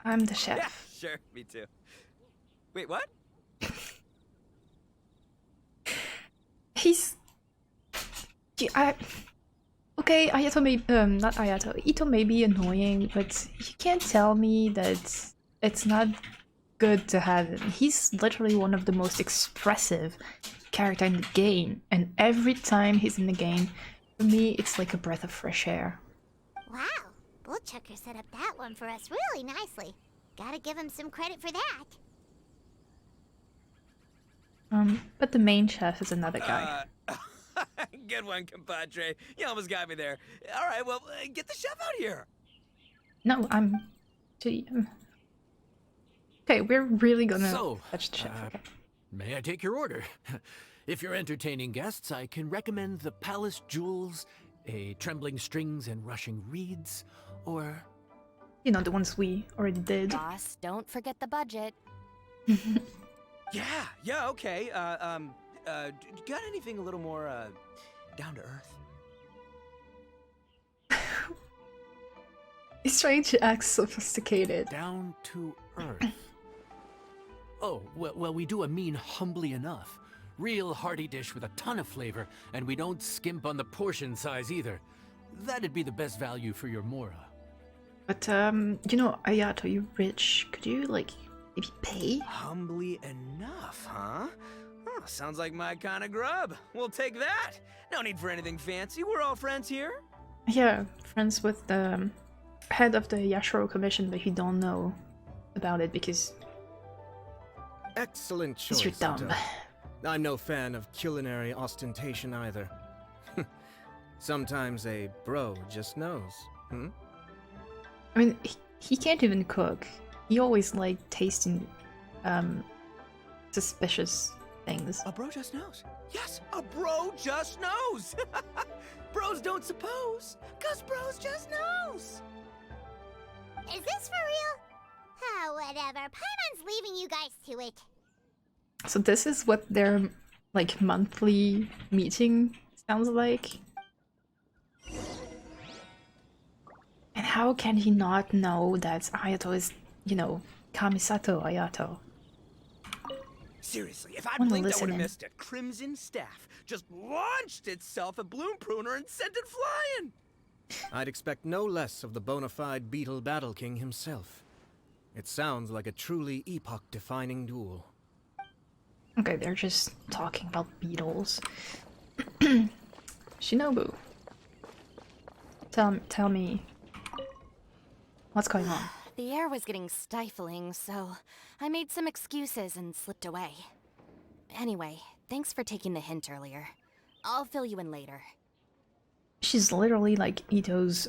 I'm the chef. Yeah, sure, me too. Wait, what? He's... Okay, Ayato may... not Ayato. Ito may be annoying, but you can't tell me that it's not good to have him. He's literally one of the most expressive character in the game, and every time he's in the game, for me, it's like a breath of fresh air. Wow, Bullchucker set up that one for us really nicely. Gotta give him some credit for that. But the main chef is another guy. Good one, compadre. You almost got me there. All right, well, get the chef out here. No, I'm... Okay, we're really gonna So, touch the chef, okay. May I take your order? If you're entertaining guests, I can recommend the Palace Jewels, a Trembling Strings and Rushing Reeds, or... You know, the ones we already did. Boss, don't forget the budget. Yeah, okay. Got anything a little more, down to earth? He's trying to act sophisticated. Down to earth. Oh, well, we do a mean humbly enough. Real hearty dish with a ton of flavor, and we don't skimp on the portion size either. That'd be the best value for your Mora. But, you know, Ayato, you're rich. Could you, like, maybe pay? Humbly enough, huh? Oh, sounds like my kind of grub. We'll take that. No need for anything fancy. We're all friends here. Yeah, friends with the head of the Yashiro Commission, but you don't know about it because Excellent choice. you're dumb. Ito. I'm no fan of culinary ostentation either. Sometimes a bro just knows. Hmm? I mean, he can't even cook. He always like tasting suspicious things. A bro just knows. Yes, a bro just knows. Bros don't suppose, 'cause bros just knows. Is this for real? Ah, whatever. Paimon's leaving you guys to it. So this is what their like monthly meeting sounds like. And how can he not know that Ayato is, you know, Kamisato Ayato? Seriously, if I Wanna blinked, I listen would have in. missed it. Crimson Staff just launched itself at Bloom Pruner and sent it flying. I'd expect no less of the bona fide Beetle Battle King himself. It sounds like a truly epoch-defining duel. Okay, they're just talking about beetles. Shinobu, tell me what's going on. The air was getting stifling, so I made some excuses and slipped away. Anyway, thanks for taking the hint earlier. I'll fill you in later. She's literally like Ito's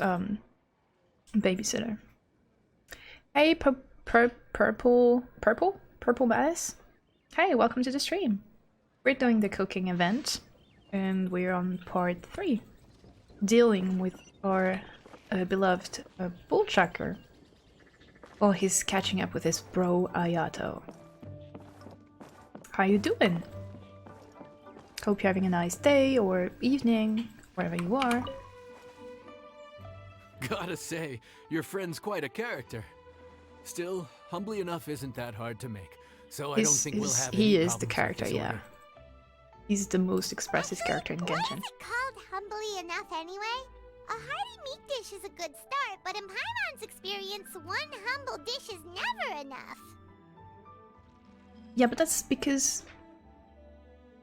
babysitter. Hey, purple bass. Hey, welcome to the stream. We're doing the cooking event, and we're on part 3, dealing with our beloved bullchucker while he's catching up with his bro Ayato. How you doing? Hope you're having a nice day or evening, wherever you are. Gotta say, your friend's quite a character. Still, humbly enough isn't that hard to make, so I don't think we'll have he any is the problems with character, this yeah. order. He's the most expressive character in Why Genshin. is it called humbly enough anyway? A hearty meat dish is a good start, but in Paimon's experience, one humble dish is never enough. Yeah, but that's because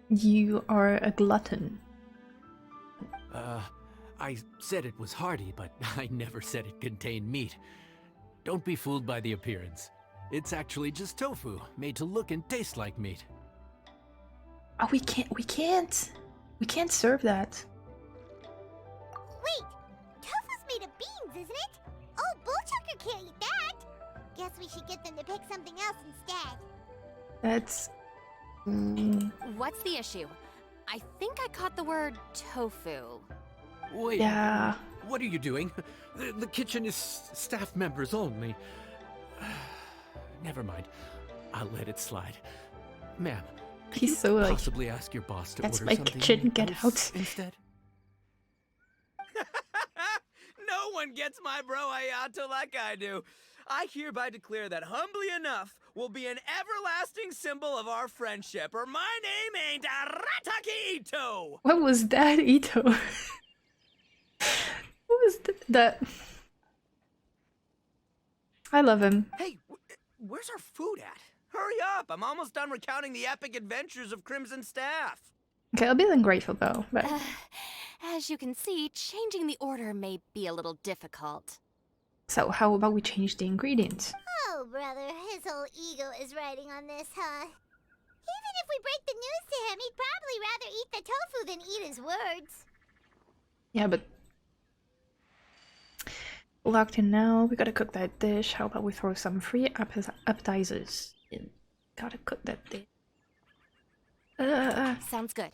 you are a glutton. I said it was hearty, but I never said it contained meat. Don't be fooled by the appearance. It's actually just tofu, made to look and taste like meat. Oh, we can't serve that. Wait, tofu's made of beans, isn't it? Oh, Bullchucker can't eat that. Guess we should get them to pick something else instead. That's... What's the issue? I think I caught the word tofu. Wait, yeah. what are you doing? The kitchen is staff members only. Never mind. I'll let it slide. Ma'am, could He's you so like, possibly ask your boss to that's order my something kitchen, get else out. instead? No one gets my bro Ayato like I do. I hereby declare that humbly enough will be an everlasting symbol of our friendship, or my name ain't Arataki Ito! What was that, Ito? What was that? I love him. Hey, where's our food at? Hurry up! I'm almost done recounting the epic adventures of Crimson Staff. Okay, I'll be ungrateful though, but... As you can see, changing the order may be a little difficult. So how about we change the ingredients? Oh, brother, his whole ego is riding on this, huh? Even if we break the news to him, he'd probably rather eat the tofu than eat his words. Yeah, but... Locked in now, we gotta cook that dish. How about we throw some free appetizers in? Gotta cook that dish. Sounds good.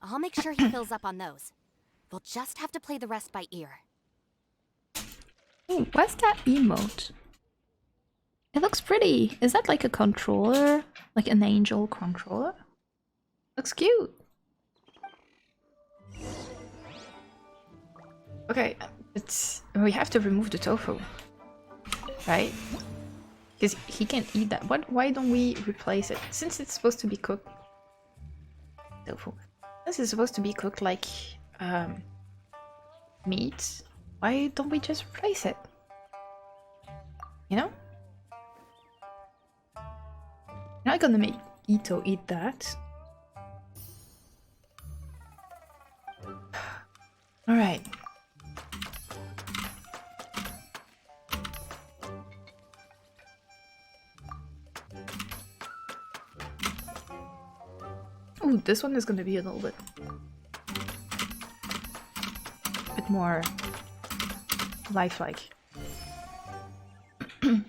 I'll make sure he fills up on those. We'll just have to play the rest by ear. Ooh, what's that emote? It looks pretty. Is that like a controller? Like an angel controller? Looks cute. Okay, we have to remove the tofu, right? Because he can't eat that. Why don't we replace it? Since it's supposed to be cooked tofu. This is supposed to be cooked like meat. Why don't we just replace it? You know? You're not gonna make Ito eat that. All right. Ooh, this one is going to be a little bit more lifelike. I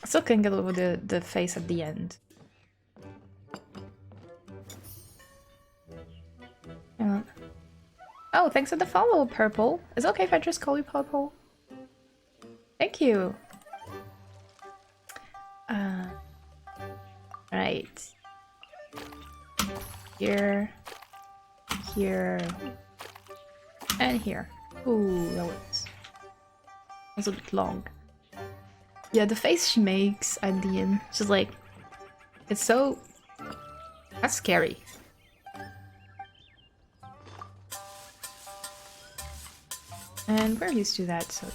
still can't get over the face at the end. Oh, thanks for the follow, Purple. Is it okay if I just call you Purple? Thank you. Right. Here. Here. And here. Ooh, that's a bit long. Yeah, the face she makes at the end, she's like, it's so... That's scary. And we're used to that, so...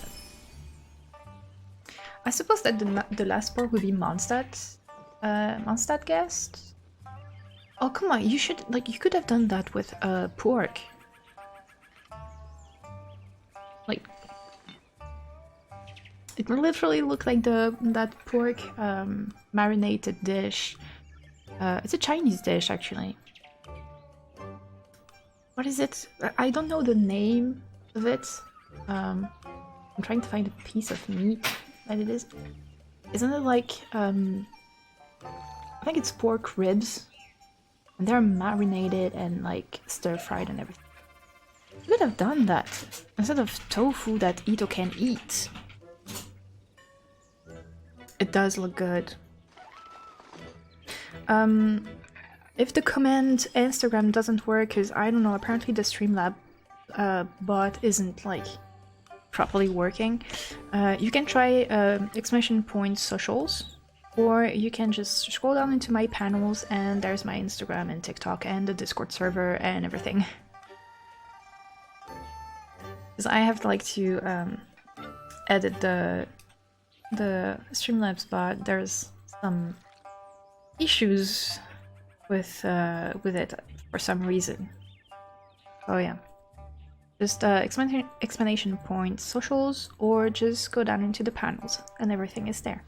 I suppose that the last part would be Mondstadt. Mondstadt guest? Oh, come on, you should... Like, you could have done that with pork. Like... It literally looked like that pork marinated dish. It's a Chinese dish, actually. What is it? I don't know the name of it. I'm trying to find a piece of meat that it is. Isn't it like, I think it's pork ribs. And they're marinated and like stir-fried and everything. You could have done that instead of tofu that Ito can eat. It does look good. If the command Instagram doesn't work, because I don't know, apparently the Streamlab bot isn't like properly working, you can try ! socials, or you can just scroll down into my panels and there's my Instagram and TikTok and the Discord server and everything. Because I have like to edit the Streamlabs bot. There's some issues with it for some reason. Oh yeah. Just ! socials, or just go down into the panels and everything is there.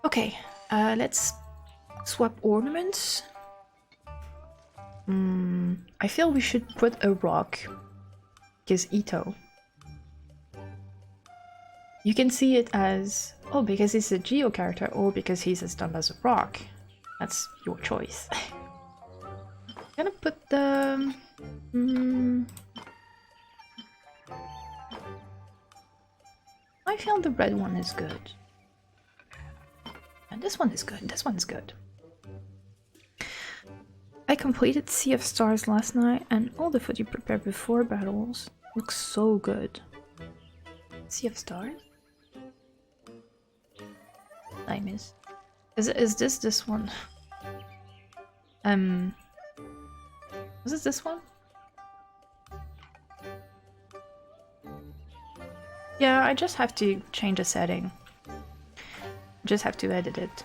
Okay, let's swap ornaments. I feel we should put a rock, because Ito. You can see it as, oh, because he's a Geo character, or because he's as dumb as a rock. That's your choice. I'm gonna put the... I feel the red one is good. And this one is good, this one is good. I completed Sea of Stars last night, and all the food you prepare before battles looks so good. Sea of Stars? I miss. Is this one? Was this one? Yeah, I just have to change a setting. Just have to edit it.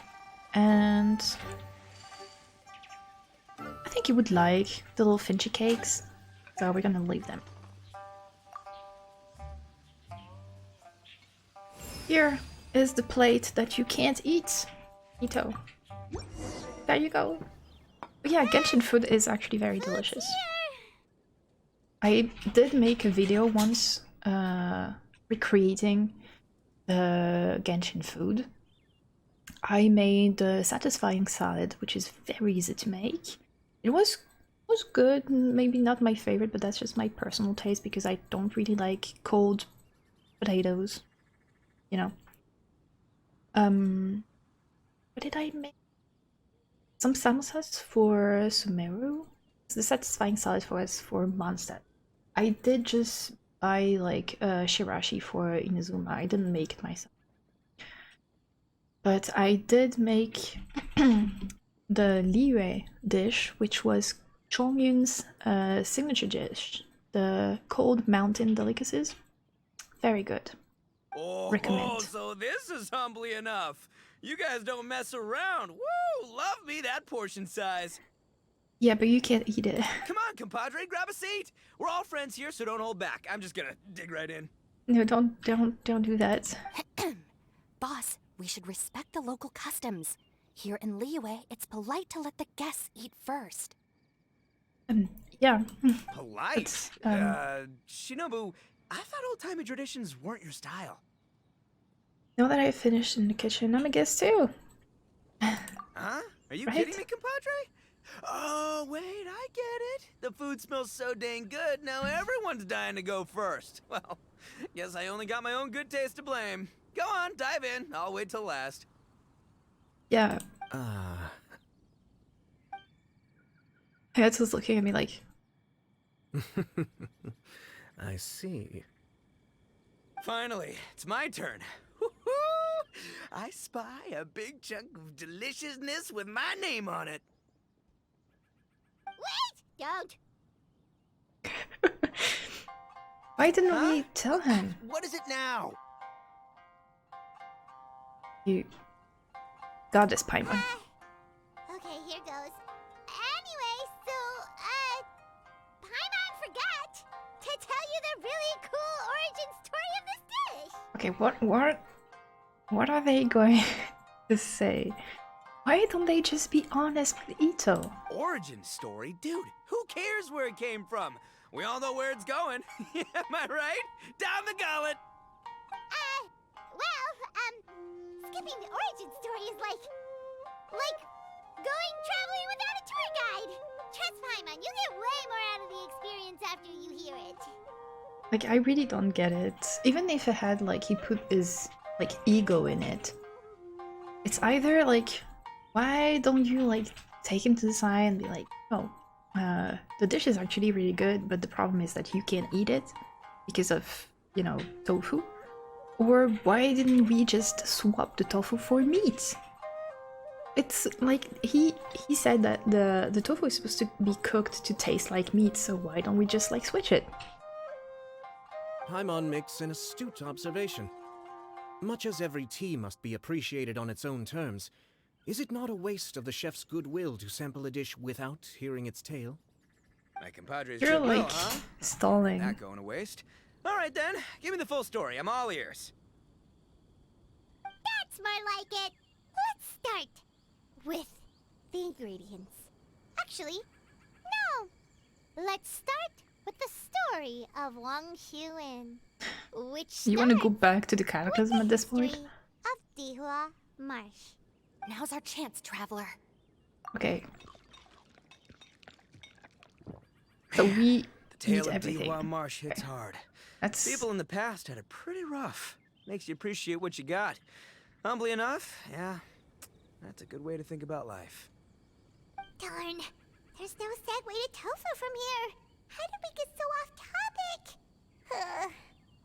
And I think you would like the little Finchy cakes, so we're gonna leave them. Here is the plate that you can't eat, Ito. There you go. But yeah, Genshin food is actually very delicious. I did make a video once recreating the Genshin food. I made the satisfying salad, which is very easy to make. It was good, maybe not my favorite, but that's just my personal taste because I don't really like cold potatoes, you know. What did I make? Some samosas for Sumeru. The satisfying salad for Mondstadt. I did just buy like shirashi for Inazuma. I didn't make it myself. But I did make the Liyue dish, which was Chongyun's signature dish, the cold mountain delicacies. Very good. Recommend. Oh, so this is humbly enough. You guys don't mess around. Woo! Love me that portion size. Yeah, but you can't eat it. Come on, compadre, grab a seat. We're all friends here, so don't hold back. I'm just gonna dig right in. No, don't do that. Boss, we should respect the local customs. Here in Liyue, it's polite to let the guests eat first. Yeah. Polite? It's, Shinobu, I thought old-timey traditions weren't your style. Now that I finished in the kitchen, I'm a guest too. Huh? Are you Right? kidding me, compadre? Oh, wait, I get it. The food smells so dang good, now everyone's dying to go first. Well, guess I only got my own good taste to blame. Go on, dive in. I'll wait till last. Yeah. Ah. Hayat was looking at me like, I see. Finally, it's my turn. Woo-hoo! I spy a big chunk of deliciousness with my name on it. Wait! Don't! why didn't we tell him? What is it now? You got this, Paimon. Okay, here goes. Anyway, so, Paimon forgot to tell you the really cool origin story of this dish. Okay, what are they going to say? Why don't they just be honest with Ito? Origin story? Dude, who cares where it came from? We all know where it's going. Am I right? Down the gullet! Skipping the origin story is like going traveling without a tour guide. Trust Paimon, you get way more out of the experience after you hear it. Like, I really don't get it. Even if it had, like, he put his, like, ego in it. It's either, like, why don't you, like, take him to the side and be like, oh, the dish is actually really good, but the problem is that you can't eat it because of, you know, tofu? Or why didn't we just swap the tofu for meat? It's like, he said that the tofu is supposed to be cooked to taste like meat, so why don't we just, like, switch it? Paimon makes an astute observation. Much as every tea must be appreciated on its own terms, is it not a waste of the chef's goodwill to sample a dish without hearing its tale? My compadre's You're, sure will, like, huh? stalling. Not going to waste. All right then, give me the full story. I'm all ears. That's more like it. Let's start with the ingredients. Actually, no. Let's start with the story of Wang Xuan, which You want to go starts back to the with cataclysm the at this point? history of Dihua Marsh. Now's our chance, traveler. Okay. So we The tale eat of everything. Dihua Marsh hits hard. That's People in the past had it pretty rough. Makes you appreciate what you got. Humbly enough, yeah, that's a good way to think about life. Darn, there's no segue to tofu from here. How did we get so off topic?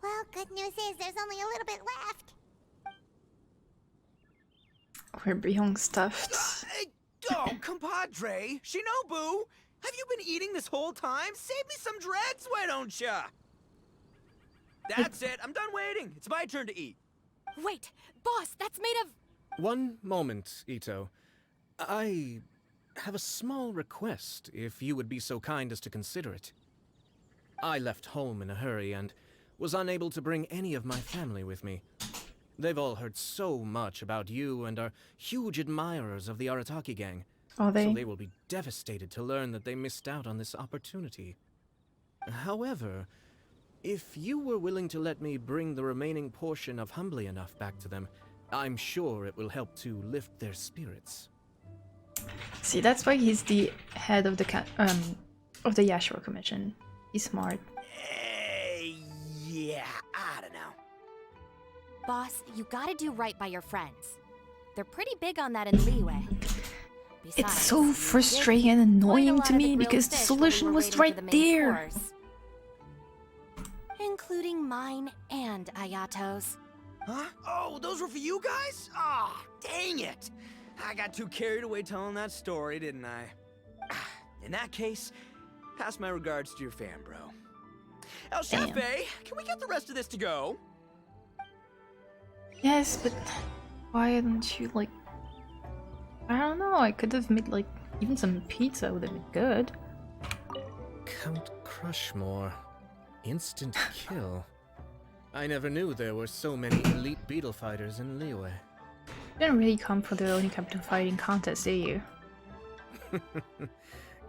Well, good news is there's only a little bit left. we're beyond stuffed. Hey, oh, compadre, Shinobu, have you been eating this whole time? Save me some dregs, why don't ya? That's it, I'm done waiting. It's my turn to eat. Wait, boss, that's made of... One moment, Ito. I have a small request, if you would be so kind as to consider it. I left home in a hurry and was unable to bring any of my family with me. They've all heard so much about you and are huge admirers of the Arataki gang. Are they? So they will be devastated to learn that they missed out on this opportunity. However, if you were willing to let me bring the remaining portion of Humbly Enough back to them, I'm sure it will help to lift their spirits. See, that's why he's the head of the of the Yashiro Commission. He's smart. Yeah, I don't know. Boss, you gotta do right by your friends. They're pretty big on that in Liyue. It's Besides, so you did frustrating and quite a annoying lot to of the me grilled because the fish when we solution were was raiding right for the main there. course. Including mine and Ayato's. Huh? Oh, those were for you guys? Ah, dang it! I got too carried away telling that story, didn't I? In that case, pass my regards to your fan, bro. El Damn. Chefe, can we get the rest of this to go? Yes, but why didn't you, like... I don't know, I could have made, like, Even some pizza would have been good. Count Crushmore. Instant kill. I never knew there were so many elite beetle fighters in Liyue. You didn't really come for the only capital fighting contest, do you?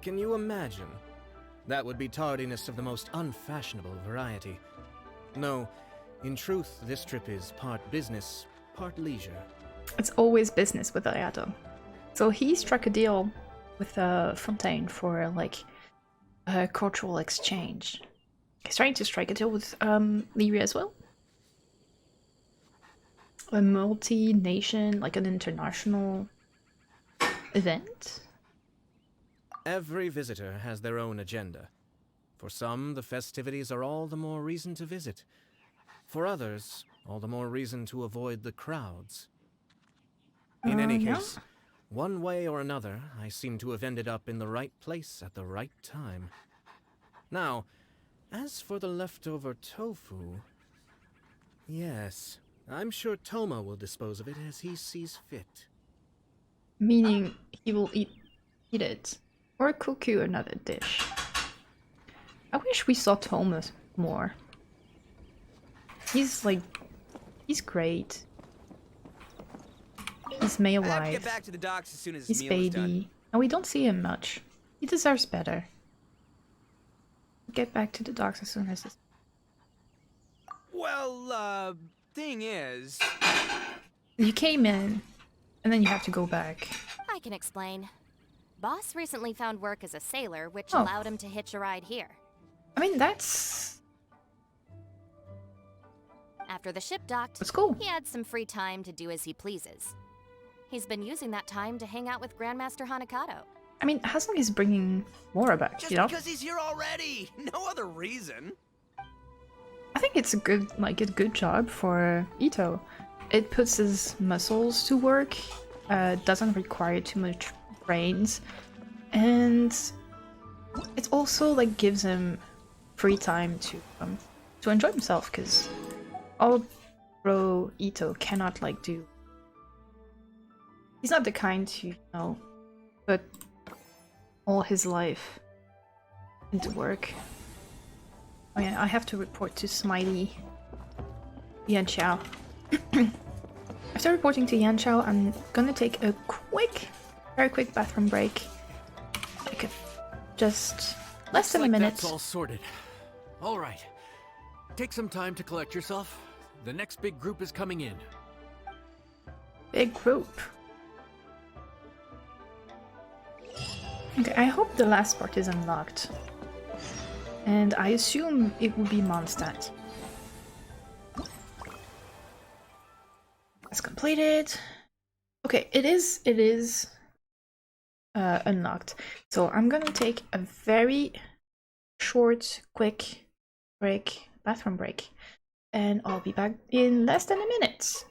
Can you imagine? That would be tardiness of the most unfashionable variety. No, in truth, this trip is part business, part leisure. It's always business with Ayato. So he struck a deal with Fontaine for like a cultural exchange. He's trying to strike a deal with Lyria as well. A multi-nation, like an international event. Every visitor has their own agenda. For some, the festivities are all the more reason to visit. For others, all the more reason to avoid the crowds. In any Yeah. case, one way or another, I seem to have ended up in the right place at the right time. Now, as for the leftover tofu... Yes, I'm sure Toma will dispose of it as he sees fit. Meaning he will eat it. Or cook you another dish. I wish we saw Thomas more. He's great. He's male I have to get life. back to the docks as soon as He's this meal is done. baby. And we don't see him much. He deserves better. Get back to the docks as soon as this. Well, thing is... You came in, and then you have to go back. I can explain. Boss recently found work as a sailor, which Oh. allowed him to hitch a ride here. I mean, that's After the ship docked, cool. he had some free time to do as he pleases. He's been using that time to hang out with Grandmaster Hanakato. I mean, as long as he's bringing Mora back, Just you know? because he's here already! No other reason! I think it's a good job for Ito. It puts his muscles to work, doesn't require too much brains, and it also like gives him free time to enjoy himself, because all bro Ito cannot like do. He's not the kind to, you know, put all his life into work. Oh yeah, I have to report to Smiley Yanxiao. After reporting to Yanxiao, I'm gonna take a very quick bathroom break. Like just less than a minute. That's all sorted. All right. Take some time to collect yourself. The next big group is coming in. Big group. Okay, I hope the last part is unlocked. And I assume it will be Mondstadt. It's completed. Okay, it is unlocked. So I'm gonna take a very short, quick bathroom break. And I'll be back in less than a minute.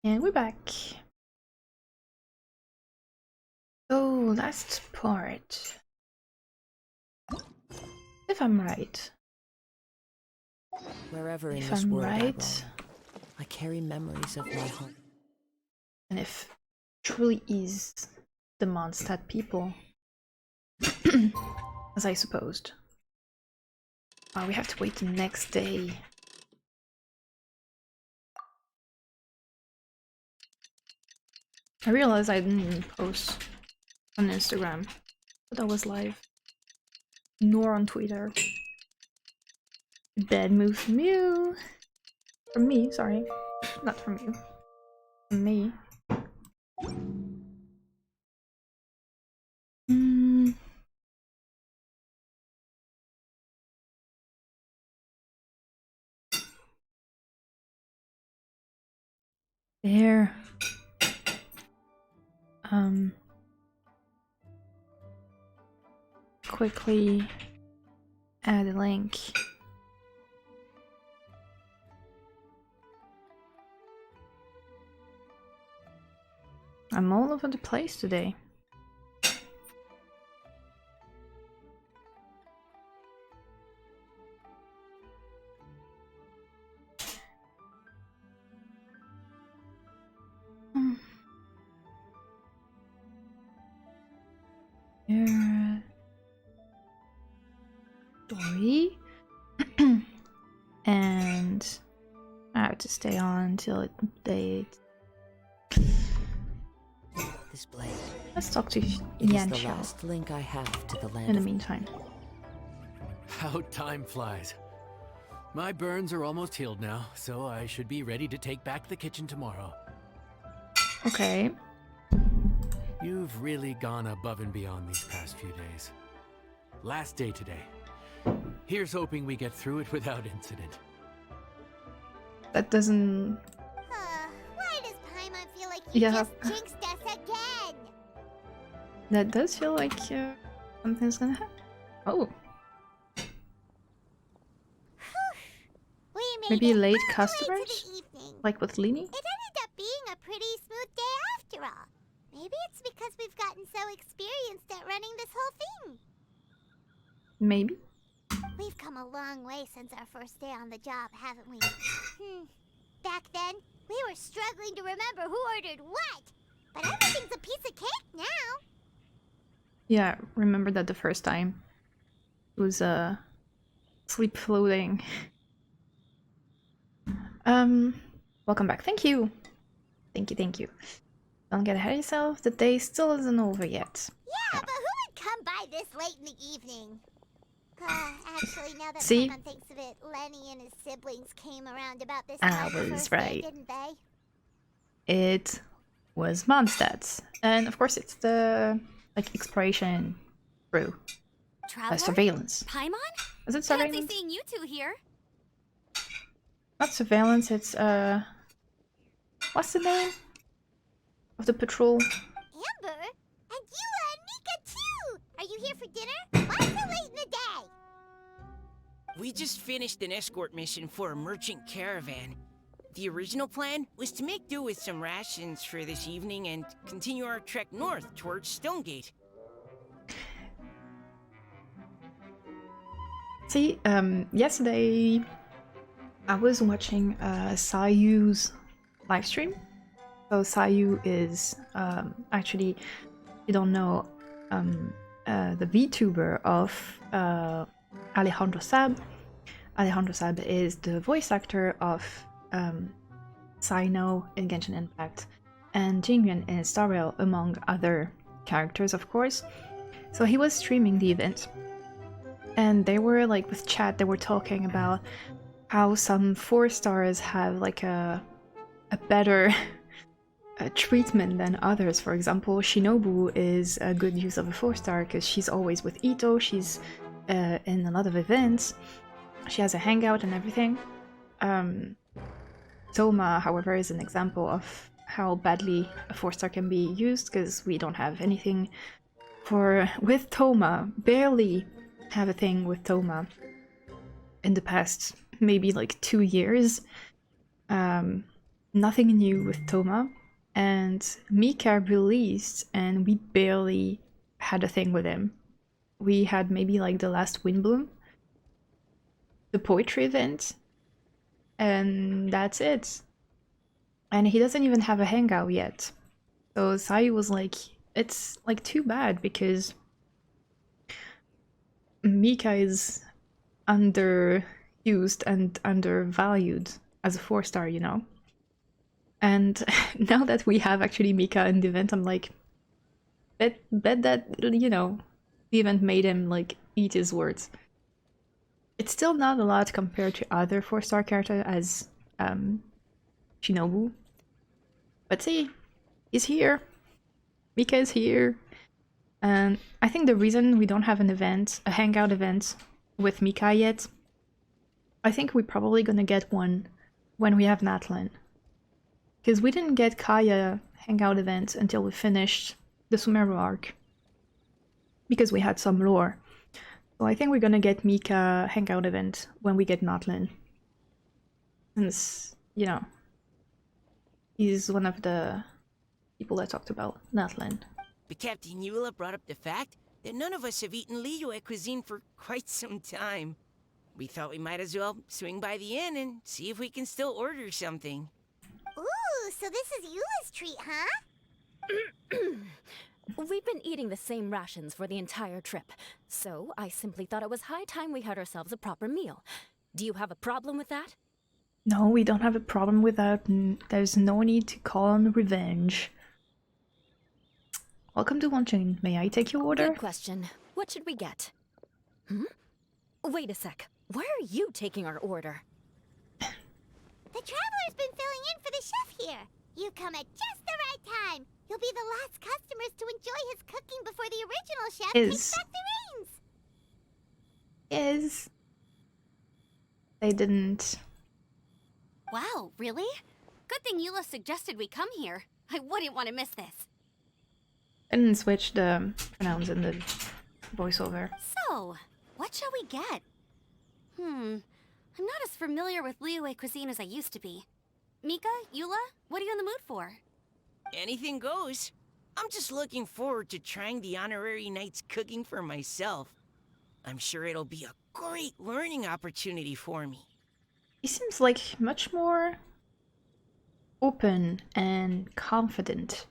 And we're back. So, last part. If I'm right. Wherever in If this I'm world I right. roam, I carry memories of my home. And if truly is the Mondstadt people, as I supposed. We have to wait the next day. I realized I didn't even post on Instagram, but I was live. Nor on Twitter. Bad move from you. From me, sorry. Not from you. From me. There. Quickly add a link. I'm all over the place today. Here. Story. And I have to stay on until it updates. This blade. Let's talk to It is the Genshin last link I have to the land in the of meantime. How time flies. My burns are almost healed now, so I should be ready to take back the kitchen tomorrow. Okay. You've really gone above and beyond these past few days. Last day today. Here's hoping we get through it without incident. That doesn't... Why does Paimon feel like you just jinxed us again? That does feel like something's gonna happen. Oh. We made Maybe it late all the way to customers? the evening. Like with Lini? It ended up being a pretty smooth day after all. Maybe it's because we've gotten so experienced at running this whole thing. Maybe. We've come a long way since our first day on the job, haven't we? Back then, we were struggling to remember who ordered what. But everything's a piece of cake now. Yeah, remember that the first time. It was sleep floating. Welcome back. Thank you. Thank you. Don't get ahead of yourself. The day still isn't over yet. Yeah, but who would come by this late in the evening? Actually, now that See? Paimon thinks of it, Lenny and his siblings came around about this time I the was first right. day, didn't they? It was Mondstadt. And of course it's the exploration crew. Traveler? Surveillance. Paimon? Is it Fancy surveillance? seeing you two here. Not surveillance, it's what's the name of the patrol? Amber? And Eula and Mika too! Are you here for dinner? Why so late in the day? We just finished an escort mission for a merchant caravan. The original plan was to make do with some rations for this evening and continue our trek north towards Stonegate. See, yesterday I was watching Sayu's live stream. So Sayu is actually, you don't know, the VTuber of Alejandro Sab. Alejandro Sab is the voice actor of Cyno in Genshin Impact and Jingyun in Star Rail, among other characters, of course. So he was streaming the event. And they were with chat, they were talking about how some 4 stars have a better treatment than others. For example, Shinobu is a good use of a 4-star because she's always with Ito, she's in a lot of events, she has a hangout and everything. Toma, however, is an example of how badly a 4-star can be used because we don't have anything with Toma, barely have a thing with Toma in the past maybe 2 years. nothing new with Toma, and Mika released, and we barely had a thing with him. We had maybe like the last Windbloom, the poetry event, and that's it. And he doesn't even have a hangout yet. So Sai was like, it's like too bad because Mika is underused and undervalued as a 4-star, you know? And now that we have actually Mika in the event, I'm like, bet that, you know, the event made him like eat his words. It's still not a lot compared to other 4-star characters as Shinobu. But see, he's here. Mika is here. And I think the reason we don't have an event, a hangout event with Mika yet, I think we're probably gonna get one when we have Natlan. Because we didn't get Kaya hangout event until we finished the Sumeru arc. Because we had some lore. So I think we're gonna get Mika hangout event when we get Natlan. Since, you know, he's one of the people I talked about, Natlan. But Captain Eula brought up the fact that none of us have eaten Liyue cuisine for quite some time. We thought we might as well swing by the inn and see if we can still order something. Ooh, so this is Eula's treat, huh? We've been eating the same rations for the entire trip, so I simply thought it was high time we had ourselves a proper meal. Do you have a problem with that? No, we don't have a problem with that. There's no need to call on revenge. Welcome to luncheon. May I take your order? Good question. What should we get? Wait a sec. Why are you taking our order? The Traveler's been filling in for the chef here. You come at just the right time. You'll be the last customers to enjoy his cooking before the original chef takes back the reins. They didn't. Wow, really? Good thing Eula suggested we come here. I wouldn't want to miss this. I didn't switch the pronouns in the voiceover. So, what shall we get? I'm not as familiar with Liyue cuisine as I used to be. Mika, Eula, what are you in the mood for? Anything goes. I'm just looking forward to trying the honorary knight's cooking for myself. I'm sure it'll be a great learning opportunity for me. He seems like much more open and confident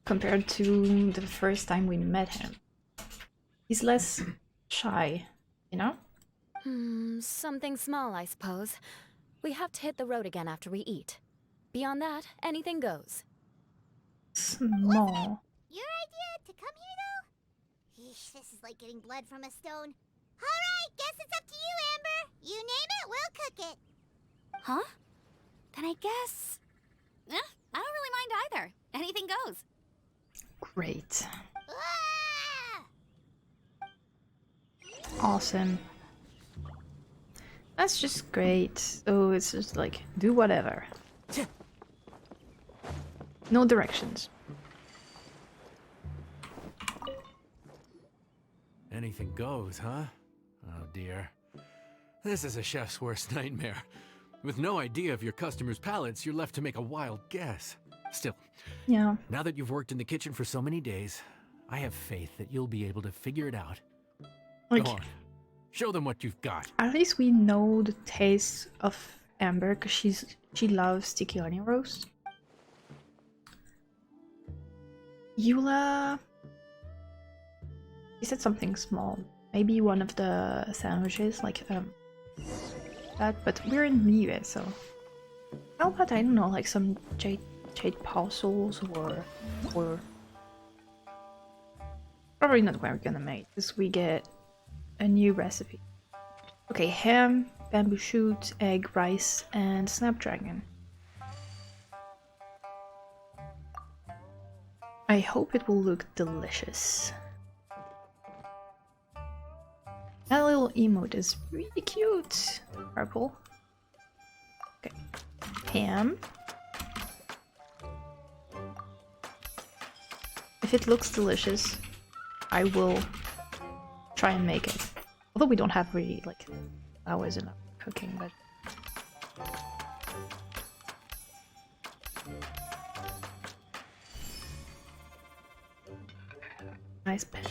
compared to the first time we met him. He's less shy, you know? Something small, I suppose. We have to hit the road again after we eat. Beyond that, anything goes. Small. Your idea to come here, though? Yeesh, this is like getting blood from a stone. Alright, guess it's up to you, Amber. You name it, we'll cook it. Huh? Then I guess... I don't really mind either. Anything goes. Great. Ah! Awesome. That's just great. So it's just like, do whatever. No directions. Anything goes, huh? Oh dear. This is a chef's worst nightmare. With no idea of your customers' palates, you're left to make a wild guess. Still, Yeah. now that you've worked in the kitchen for so many days, I have faith that you'll be able to figure it out. Like, Go on. Show them what you've got. at least we know the taste of Amber because she loves sticky onion roast. Eula, he said something small. Maybe one of the sandwiches, like that. But we're in Liyue, so how about, I don't know, like some jade parcels or probably not what we're gonna make because we get a new recipe. Okay, ham, bamboo shoot, egg, rice, and snapdragon. I hope it will look delicious. That little emote is really cute. Purple. Okay. Ham. If it looks delicious, I will try and make it. Although we don't have really like hours enough cooking, but Nice bed.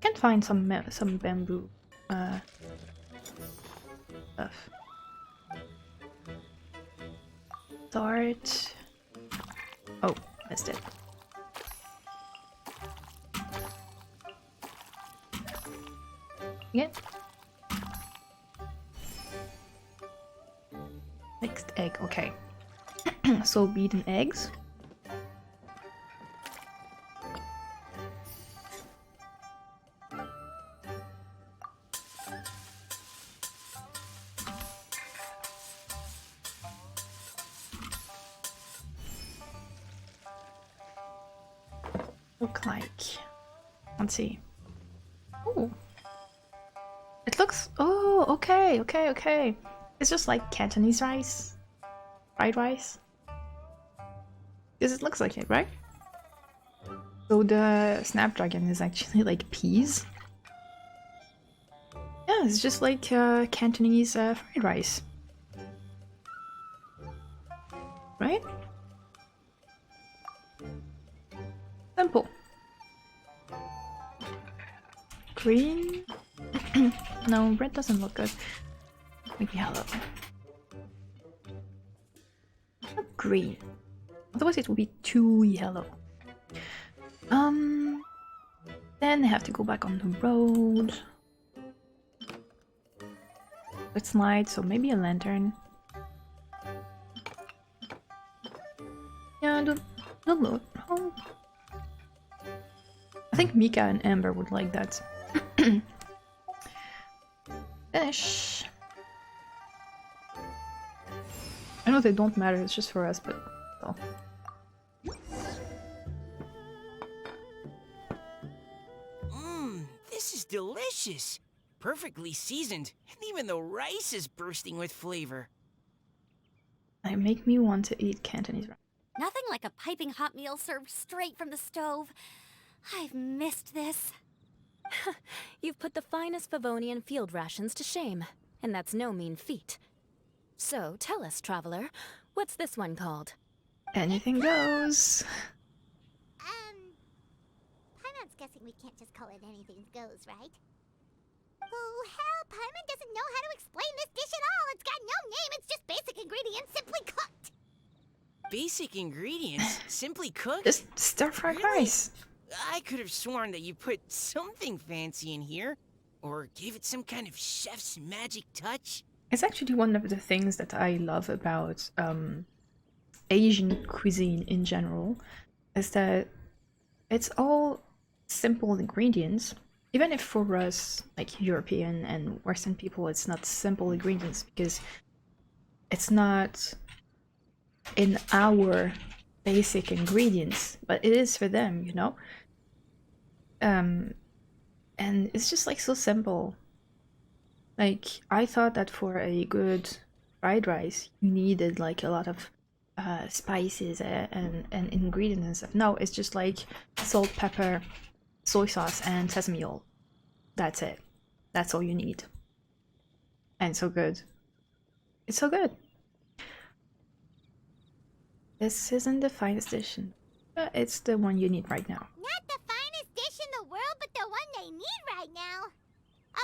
Can't find some bamboo stuff. Start. Oh, missed it. Yeah. Mixed egg. Okay. So beaten eggs. Look like. Let's see. Oh, it looks. Oh, okay, okay, okay. It's just like Cantonese rice, fried rice. Because it looks like it, right? So the snapdragon is actually like peas. Yeah, it's just like Cantonese fried rice, right? Simple. Green? No, red doesn't look good. Maybe yellow. Not green. Otherwise it would be too yellow. Then I have to go back on the road. It's night, so maybe a lantern. Yeah, don't look. Oh. I think Mika and Amber would like that. Finish. I know they don't matter, it's just for us, but well. This is delicious. Perfectly seasoned, and even the rice is bursting with flavor. They make me want to eat Cantonese rice. Nothing like a piping hot meal served straight from the stove. I've missed this. You've put the finest Favonian field rations to shame, and that's no mean feat. So tell us, traveler, what's this one called? Anything goes. Paimon's guessing we can't just call it anything goes, right? Oh, hell, Paimon doesn't know how to explain this dish at all. It's got no name, it's just basic ingredients simply cooked. Basic ingredients, simply cooked? Just stir-fried rice. I could have sworn that you put something fancy in here, or gave it some kind of chef's magic touch. It's actually one of the things that I love about Asian cuisine in general, is that it's all simple ingredients. Even if for us, like European and Western people, it's not simple ingredients because it's not in our basic ingredients, but it is for them, you know? And it's just like so simple. Like, I thought that for a good fried rice, you needed like a lot of spices and ingredients and stuff. No, it's just like salt, pepper, soy sauce, and sesame oil. That's it. That's all you need. And so good. It's so good. This isn't the finest dish, but it's the one you need right now. Not the finest dish in the world, but the one they need right now.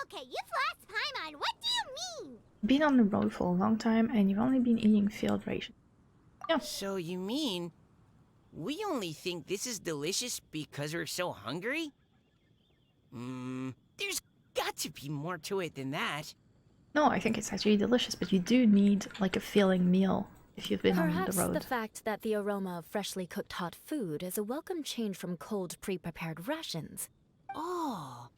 Okay, you've lost Paimon. What do you mean? Been on the road for a long time, and you've only been eating field rations. Yeah. So you mean we only think this is delicious because we're so hungry? There's got to be more to it than that. No, I think it's actually delicious, but you do need like a filling meal if you've been on the Perhaps road. the fact that the aroma of freshly cooked hot food is a welcome change from cold, pre-prepared rations. Oh,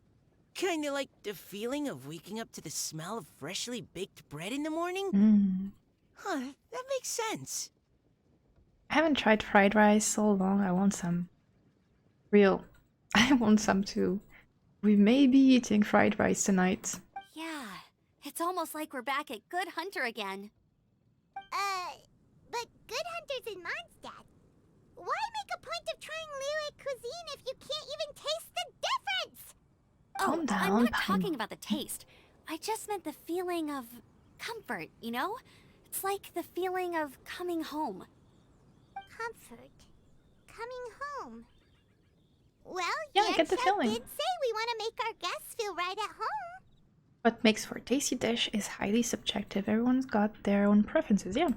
kinda like the feeling of waking up to the smell of freshly baked bread in the morning? Huh, that makes sense. I haven't tried fried rice so long. I want some. Real. I want some too. We may be eating fried rice tonight. Yeah, it's almost like we're back at Good Hunter again. But Good Hunter's in Mondstadt. Why make a point of trying Liyue cuisine if you can't even taste the difference? Calm down, I'm not Paimon. talking about the taste. I just meant the feeling of comfort, you know? It's like the feeling of coming home. Comfort. Coming home. Well, Yeah, I get the Yancha feeling. did say we want to make our guests feel right at home. What makes for a tasty dish is highly subjective. Everyone's got their own preferences, yeah.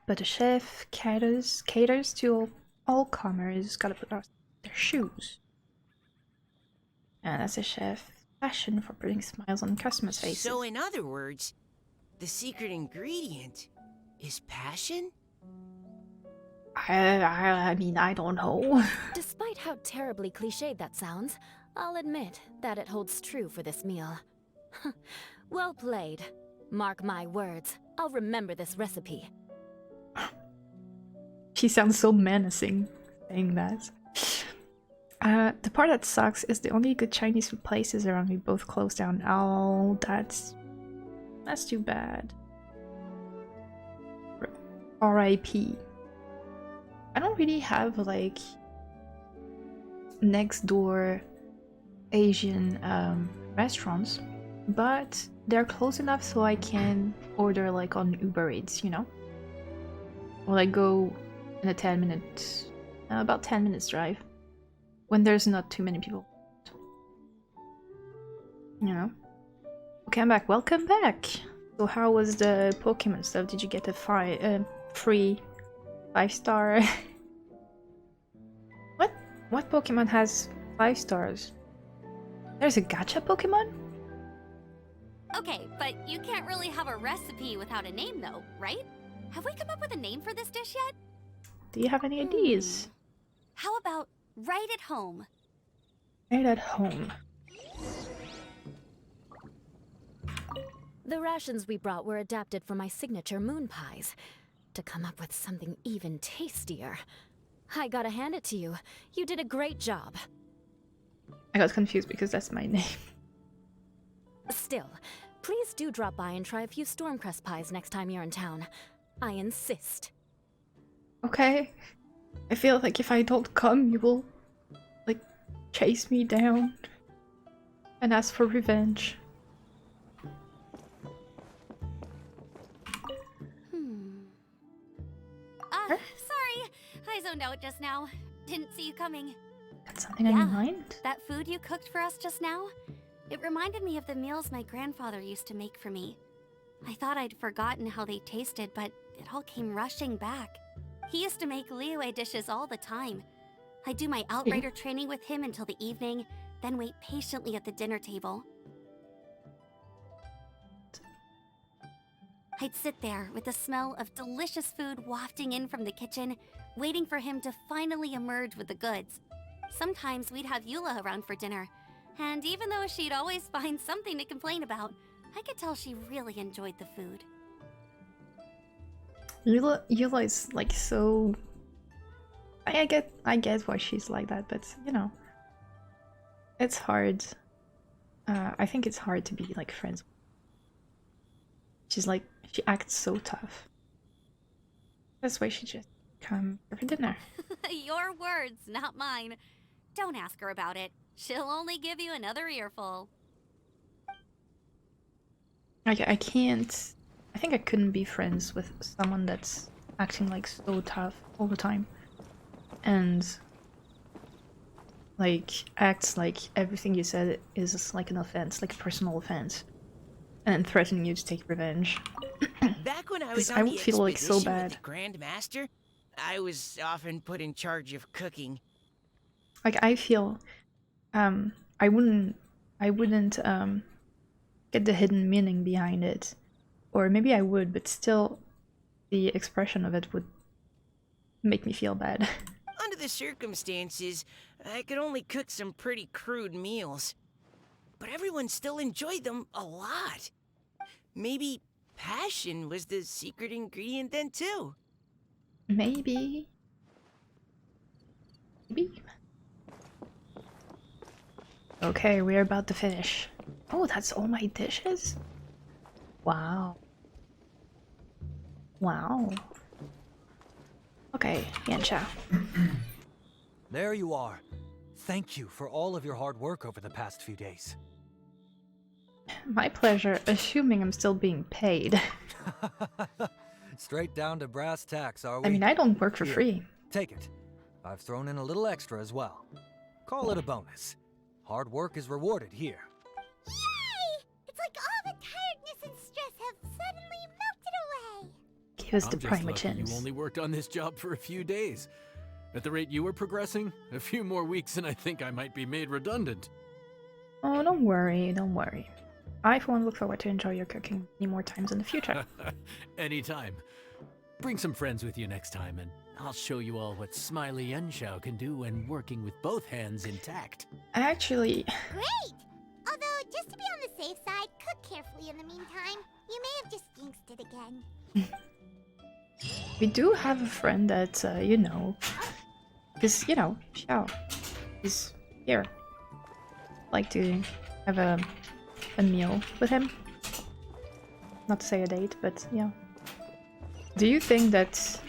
But the chef caters to all comers. Gotta put on their shoes. And that's a chef's passion for putting smiles on customers' faces. So in other words, the secret ingredient is passion? I mean, I don't know. Despite how terribly cliched that sounds, I'll admit that it holds true for this meal. Well played. Mark my words, I'll remember this recipe. She sounds so menacing saying that. The part that sucks is the only good Chinese food places around me both closed down. Oh, that's too bad. R.I.P. I don't really have like next door Asian restaurants, but they're close enough so I can order like on Uber Eats, you know? Or like go in a 10-minute, about 10 minutes drive when there's not too many people. You know? Okay, I'm back. Welcome back! So how was the Pokemon stuff? Did you get a free 5-star? What Pokemon has 5 stars? There's a gacha Pokemon? Okay, but you can't really have a recipe without a name though, right? Have we come up with a name for this dish yet? Do you have any ideas? How about right at home? Right at home. The rations we brought were adapted from my signature moon pies. To come up with something even tastier. I gotta hand it to you. You did a great job. I got confused because that's my name. Still, please do drop by and try a few Stormcrest pies next time you're in town. I insist. Okay. I feel like if I don't come, you will, like, chase me down and ask for revenge. Sorry. I zoned out just now. Didn't see you coming. Got something on your mind? That food you cooked for us just now? It reminded me of the meals my grandfather used to make for me. I thought I'd forgotten how they tasted, but it all came rushing back. He used to make Liyue dishes all the time. I'd do my outrider training with him until the evening, then wait patiently at the dinner table. I'd sit there with the smell of delicious food wafting in from the kitchen, waiting for him to finally emerge with the goods. Sometimes we'd have Eula around for dinner, and even though she'd always find something to complain about, I could tell she really enjoyed the food. Eula is like so... I get why she's like that, but you know, it's hard. I think it's hard to be like friends. She's like, she acts so tough. That's why she just come for dinner. Your words, not mine. Don't ask her about it. She'll only give you another earful. I can't... I think I couldn't be friends with someone that's acting like so tough all the time. And like acts like everything you said is just like an offense, like a personal offense. And then threatening you to take revenge. Back when I was I on would the feel like so expedition bad. with the Grand Master, I was often put in charge of cooking. Like I feel I wouldn't get the hidden meaning behind it. Or maybe I would, but still the expression of it would make me feel bad. Under the circumstances, I could only cook some pretty crude meals. But everyone still enjoyed them a lot. Maybe passion was the secret ingredient then too. Maybe. Maybe. Okay, we're about to finish. Oh, that's all my dishes? Wow. Wow. Okay, Yancha. There you are. Thank you for all of your hard work over the past few days. My pleasure, assuming I'm still being paid. Straight down to brass tacks, are we? I mean, I don't work for Here, free. Take it. I've thrown in a little extra as well. Call it a bonus. Hard work is rewarded here. Yay! It's like all the tiredness and stress have suddenly melted away. Give us I'm the just prime lucky you chance. only worked on this job for a few days. At the rate you were progressing, a few more weeks and I think I might be made redundant. Oh, don't worry, don't worry. I, for one, look forward to enjoy your cooking many more times in the future. Anytime. Bring some friends with you next time, and I'll show you all what Smiley Yenshao can do when working with both hands intact. Actually, Great! Although, just to be on the safe side, cook carefully in the meantime. You may have just jinxed it again. we do have a friend that, you know, because, you know, Xiao is here. Like to have a meal with him. Not to say a date, but yeah. Do you think that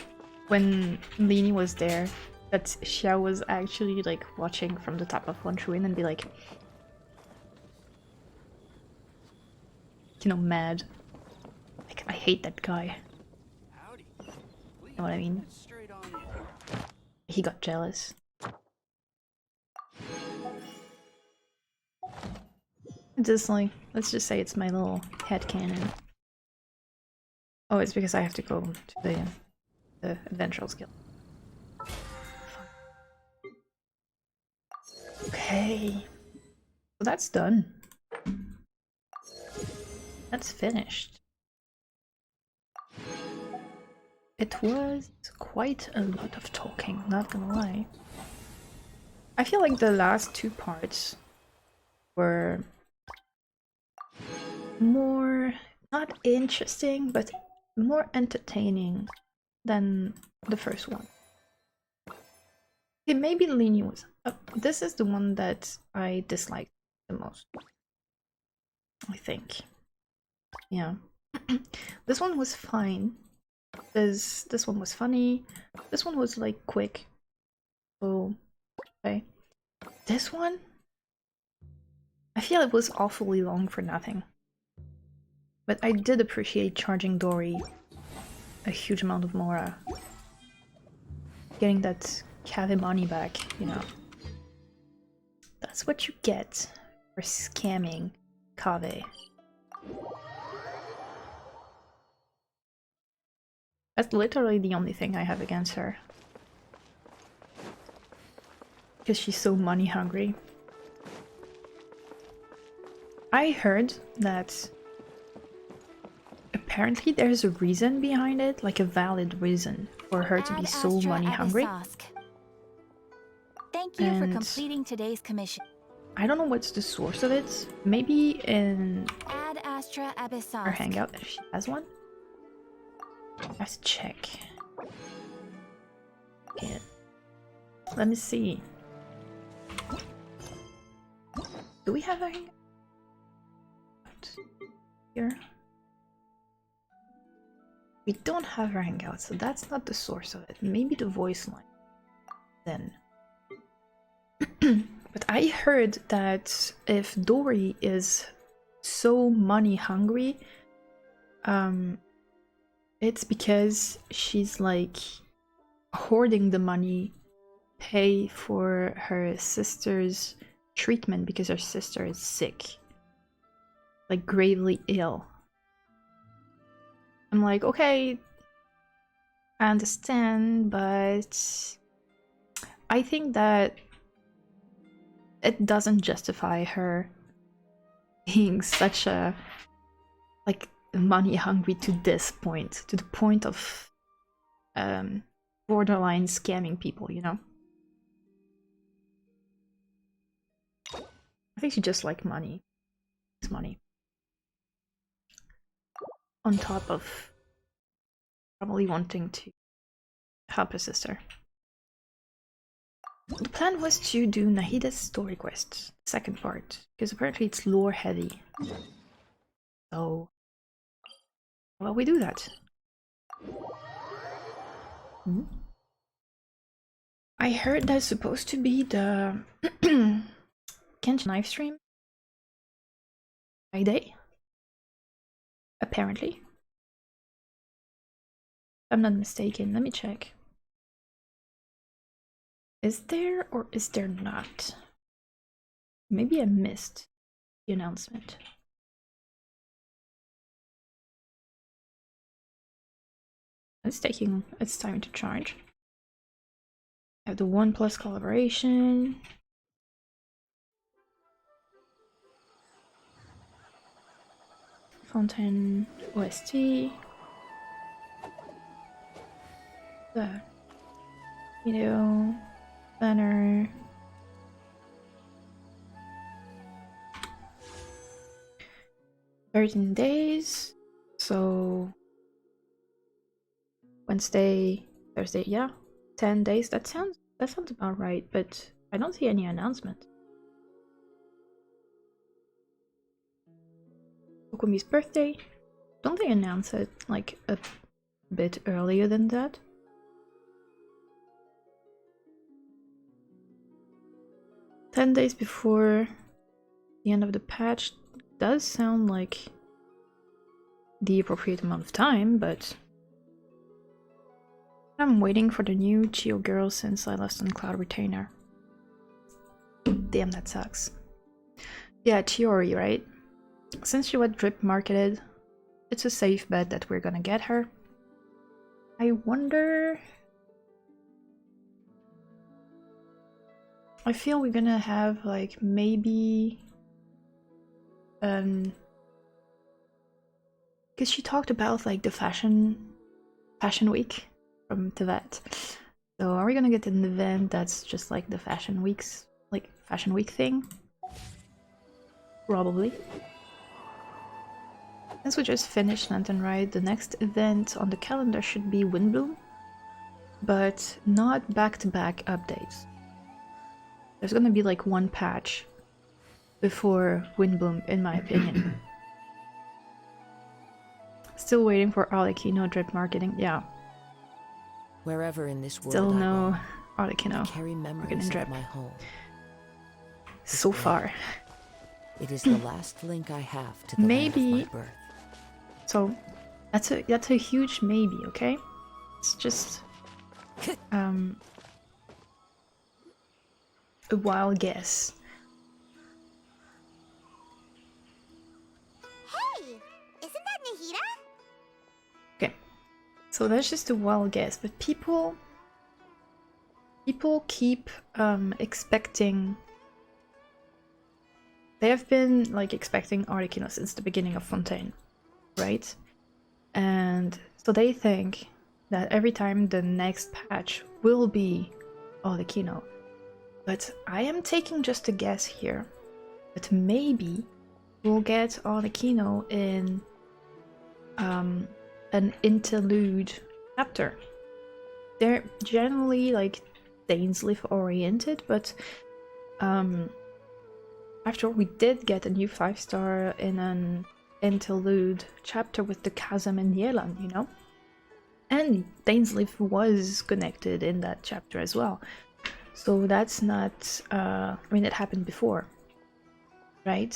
when Lini was there, that Xiao was actually like watching from the top of One Shuin and be like, you know, mad? Like, I hate that guy. You know what I mean? He got jealous. Just like, let's just say it's my little headcanon. Oh, it's because I have to go to the Adventurers Guild. Okay. So that's done. That's finished. It was quite a lot of talking, not gonna lie. I feel like the last two parts were more, not interesting, but more entertaining than the first one. Okay, maybe Lini was... this is the one that I disliked the most, I think. Yeah. This one was fine. This one was funny. This one was like quick. So, okay. This one? I feel it was awfully long for nothing. But I did appreciate charging Dory a huge amount of Mora. Getting that Kave money back, you know. That's what you get for scamming Kave. That's literally the only thing I have against her. Because she's so money hungry. I heard that apparently there's a reason behind it, like a valid reason for her to be so money hungry. Thank you for completing today's commission. I don't know what's the source of it. Maybe in Ad Astra Abyssosque. her hangout if she has one. Let's check. Yeah. Let me see. Do we have a hangout? Here. We don't have her hangout, so that's not the source of it. Maybe the voice line. Then. But I heard that if Dory is so money hungry, it's because she's like hoarding the money, pay for her sister's treatment because her sister is sick. Like gravely ill. I'm like, okay, I understand, but I think that it doesn't justify her being such a like money hungry to this point, to the point of borderline scamming people, you know? I think she just like money. It's money. On top of probably wanting to help her sister. The plan was to do Nahida's story quest, the second part, because apparently it's lore heavy. So, how about we do that? Hmm? I heard there's supposed to be the Genshin live stream Friday. Apparently. If I'm not mistaken, let me check. Is there or is there not? Maybe I missed the announcement. It's taking its time to charge. I have the OnePlus collaboration. Fontaine OST. The video banner. "13 days, so Wednesday, Thursday, yeah, 10 days. That sounds about right, but I don't see any announcement. Okumi's birthday. Don't they announce it like a bit earlier than that? "10 days before the end of the patch" does sound like the appropriate amount of time, but I'm waiting for the new Chio girl since I lost on Cloud Retainer. Damn, that sucks. Yeah, Chiori, right? Since she was drip marketed, it's a safe bet that we're gonna get her. I wonder... I feel we're gonna have like maybe... because she talked about like the fashion week from Tibet. So are we gonna get an event that's just like the fashion week thing? Probably. Since we just finished Lantern Ride, the next event on the calendar should be Windbloom, but not back-to-back updates. There's gonna be like one patch before Windbloom, in my opinion. Still waiting for Arlecchino drip marketing, yeah. Wherever in this world Still I no roam, Arlecchino I carry memories marketing of drip. my home. So far. It is the last link I have to the Maybe. land of my birth. So that's a huge maybe, okay? It's just a wild guess. Hey, isn't that Nahida? Okay, so that's just a wild guess, but people keep expecting. They have been like expecting Arlecchino since the beginning of Fontaine, right? And so they think that every time the next patch will be Arlecchino. But I am taking just a guess here that maybe we'll get Arlecchino in an interlude chapter. They're generally like Dainsleif oriented, but after all, we did get a new 5-star in an interlude chapter with the chasm and Yelan, you know? And Dainsleif was connected in that chapter as well. So that's not, I mean, it happened before, right?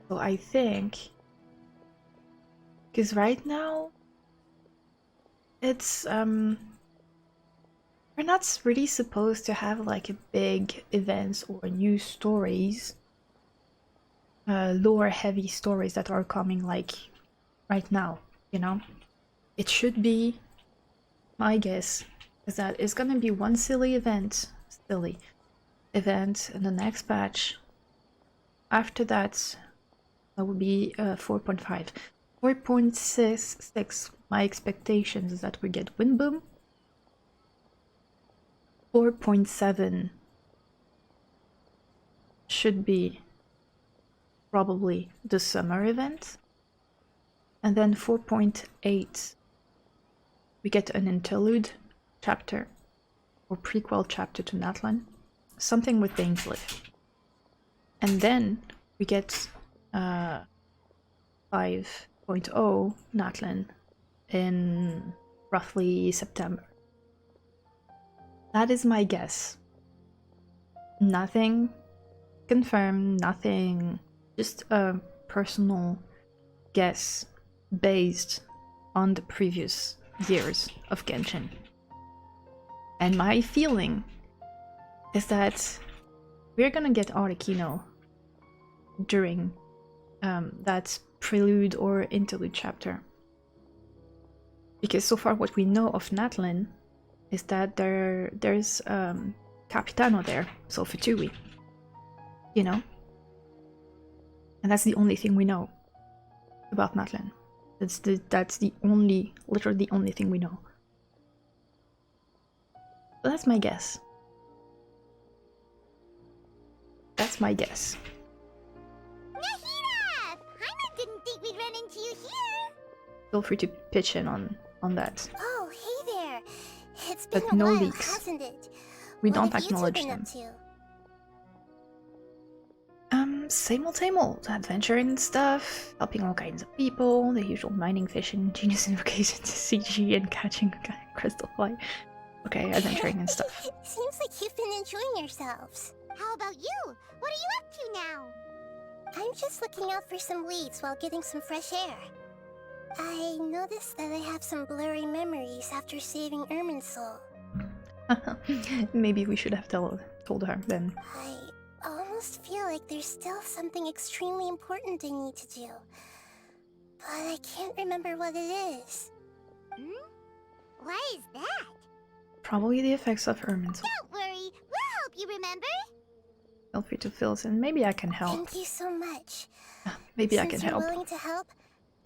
So I think, because right now, it's, we're not really supposed to have like a big events or new stories, lore heavy stories that are coming like right now, you know? It should be, my guess, is that it's gonna be one silly event in the next patch. After that, that would be 4.5. 4.66, my expectations is that we get Windboom. 4.7 should be probably the summer event. And then 4.8, we get an interlude chapter or prequel chapter to Natlan, something with Dainsleif. And then we get 5.0 Natlan in roughly September. That is my guess. Nothing confirmed, nothing, just a personal guess based on the previous years of Genshin. And my feeling is that we're gonna get Arlecchino during that prelude or interlude chapter. Because so far what we know of Natlin is that there's Capitano there, so Fatui. You know? And that's the only thing we know about Natlin. That's the only, literally the only thing we know. So that's my guess. That's my guess. Nahida! Paimon didn't think we'd run into you here. Feel free to pitch in on that. Oh, hey there. It's been But a no while, leaks. hasn't it? We What don't have you two acknowledge been them. up to? Same old. Adventuring and stuff, helping all kinds of people, the usual mining, fishing, genius invocations, CG, and catching a crystal fly. Okay, adventuring and stuff. Seems like you've been enjoying yourselves. How about you? What are you up to now? I'm just looking out for some leads while getting some fresh air. I noticed that I have some blurry memories after saving Ermin's soul. Maybe we should have told her then. I almost feel like there's still something extremely important I need to do. But I can't remember what it is. Why is that? Probably the effects of Ermin's. Don't worry, we'll help you remember. Feel free to fill us in. Maybe I can help. Thank you so much. Maybe I Since can you're help. willing to help,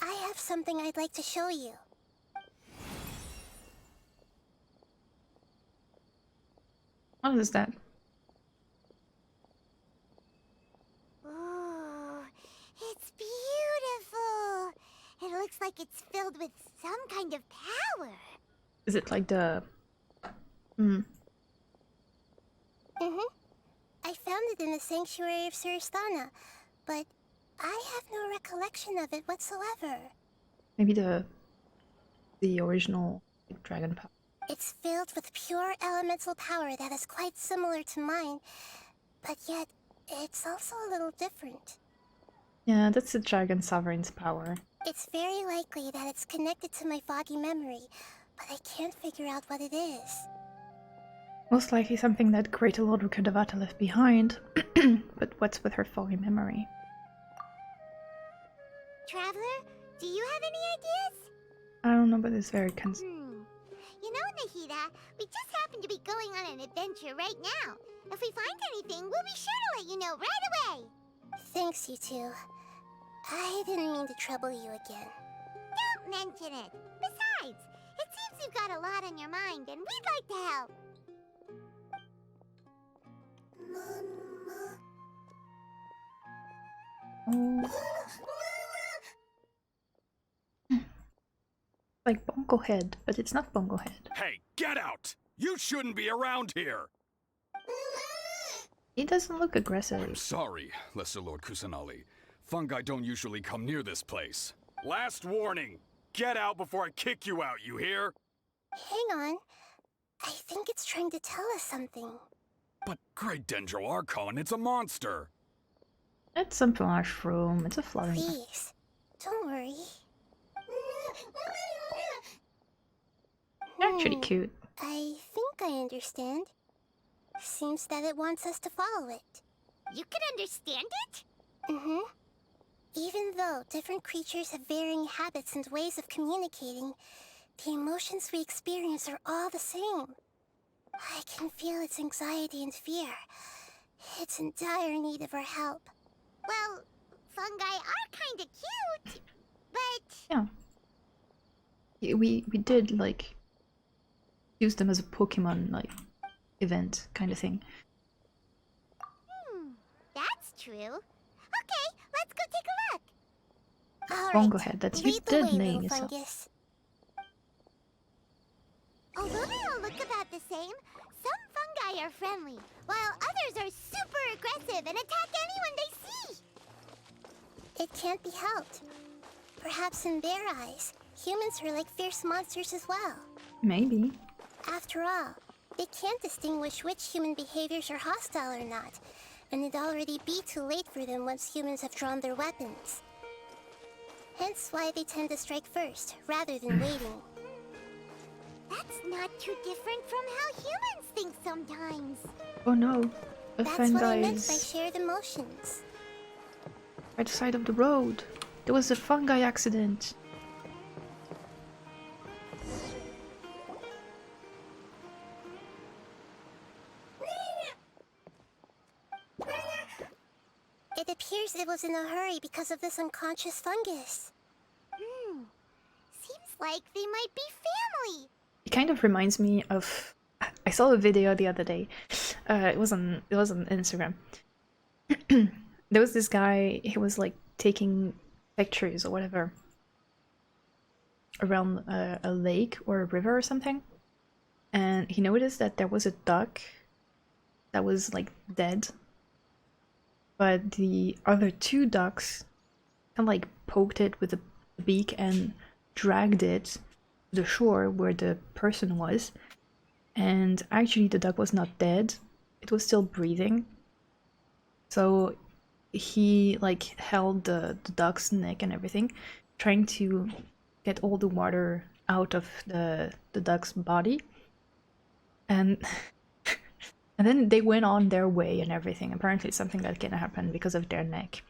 I have something I'd like to show you. What is that? Ooh, it's beautiful. It looks like it's filled with some kind of power. Is it like the... I found it in the sanctuary of Suristana, but I have no recollection of it whatsoever. Maybe the original dragon power. It's filled with pure elemental power that is quite similar to mine, but yet it's also a little different. Yeah, that's the dragon sovereign's power. It's very likely that it's connected to my foggy memory, but I can't figure out what it is. Most likely something that Great Lord Rukadavata left behind. But what's with her foggy memory? Traveler, do you have any ideas? I don't know, but it's very You know, Nahida, we just happen to be going on an adventure right now. If we find anything, we'll be sure to let you know right away. Thanks, you two. I didn't mean to trouble you again. Don't mention it. Besides, it seems you've got a lot on your mind, and we'd like to help. Like Bongo Head, but it's not Bongo Head. Hey, get out! You shouldn't be around here! He doesn't look I'm aggressive. sorry, Lesser Lord Kusanali. Fungi don't usually come near this place. Last warning! Get out before I kick you out, you hear? Hang on. I think it's trying to tell us something. But Great Dendro Archon, it's a monster! It's a mushroom. It's a flying. Please, don't worry. Actually cute. I think I understand. Seems that it wants us to follow it. You can understand it? Even though different creatures have varying habits and ways of communicating, the emotions we experience are all the same. I can feel its anxiety and fear. It's in dire need of our help. Well, fungi are kinda cute, but... Yeah. We did, like, use them as a Pokemon, like, event kind of thing. That's true. Okay, let's go take a look. All Bongo right, Head, that's you lead the did way, name little yourself. fungus. Although they all look about the same, some fungi are friendly, while others are super aggressive and attack anyone they see. It can't be helped. Perhaps in their eyes, humans are like fierce monsters as well. Maybe. After all, they can't distinguish which human behaviors are hostile or not, and it'd already be too late for them once humans have drawn their weapons. Hence why they tend to strike first, rather than waiting. That's not too different from how humans think sometimes. Oh no, a That's fungi what I meant by is shared emotions. right side of the road. There was a fungi accident. It appears it was in a hurry because of this unconscious fungus. Seems like they might be family. It kind of reminds me of. I saw a video the other day. It was on Instagram. There was this guy. He was like taking pictures or whatever around a lake or a river or something, and he noticed that there was a duck that was like dead, but the other two ducks kind of like poked it with a beak and dragged it to the shore where the person was. And actually the duck was not dead, it was still breathing. So he like held the duck's neck and everything, trying to get all the water out of the duck's body. And and then they went on their way and everything. Apparently something that can happen because of their neck.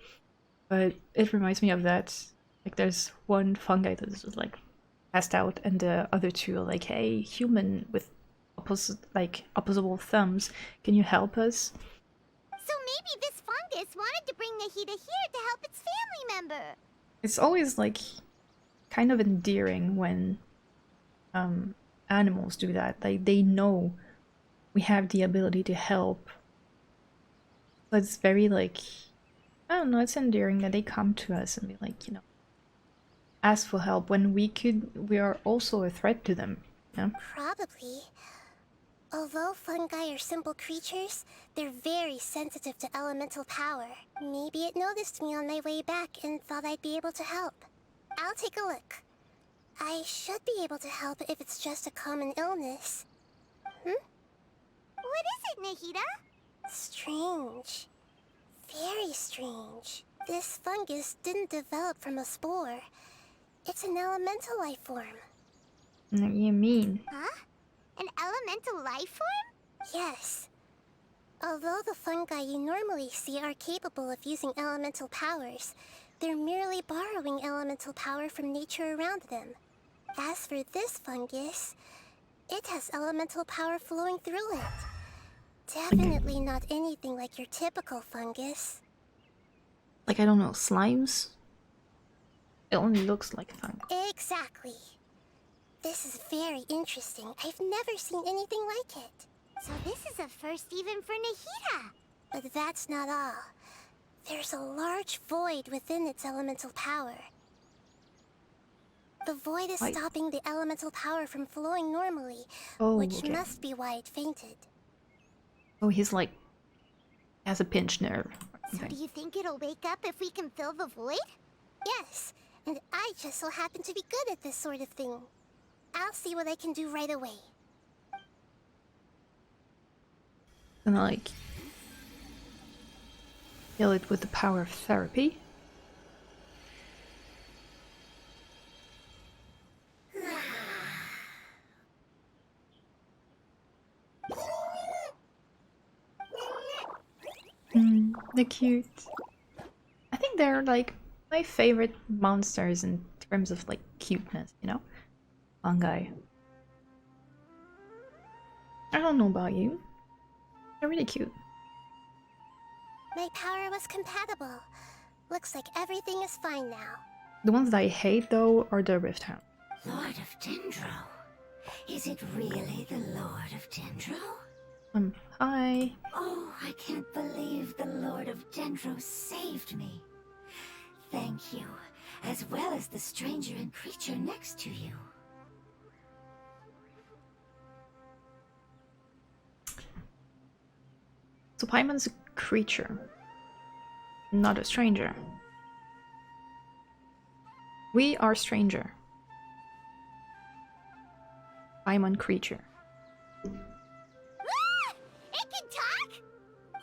But it reminds me of that. Like there's one fungi that is just like passed out, and the other two are like, hey, human with opposable thumbs, can you help us? So maybe this fungus wanted to bring Nahida here to help its family member. It's always like kind of endearing when animals do that. Like they know we have the ability to help. So it's very like, I don't know, it's endearing that they come to us and be like, you know, ask for help when we are also a threat to them. You know? Probably. Although fungi are simple creatures, they're very sensitive to elemental power. Maybe it noticed me on my way back and thought I'd be able to help. I'll take a look. I should be able to help if it's just a common illness. What is it, Nahida? Strange. Very strange. This fungus didn't develop from a spore. It's an elemental life form. What do you mean? Huh? An elemental life form? Yes. Although the fungi you normally see are capable of using elemental powers, they're merely borrowing elemental power from nature around them. As for this fungus, it has elemental power flowing through it. Definitely not anything like your typical fungus. Like, I don't know, slimes? It only looks like a fungus. Exactly. This is very interesting. I've never seen anything like it. So this is a first even for Nahida. But that's not all. There's a large void within its elemental power. The void is stopping the elemental power from flowing normally, which must be why it fainted. Oh, he's like, has a pinched nerve. So do you think it'll wake up if we can fill the void? Yes, and I just so happen to be good at this sort of thing. I'll see what I can do right away. And like, heal it with the power of therapy. They're cute. I think they're like my favorite monsters in terms of like cuteness, you know? Fungi. I don't know about you. They're really cute. My power was compatible. Looks like everything is fine now. The ones that I hate though are the Rift Hound. Lord of Dendro? Is it really the Lord of Dendro? Hi. Oh, I can't believe the Lord of Dendro saved me. Thank you, as well as the stranger and creature next to you. So Paimon's a creature, not a stranger. We are stranger. Paimon creature. It can talk?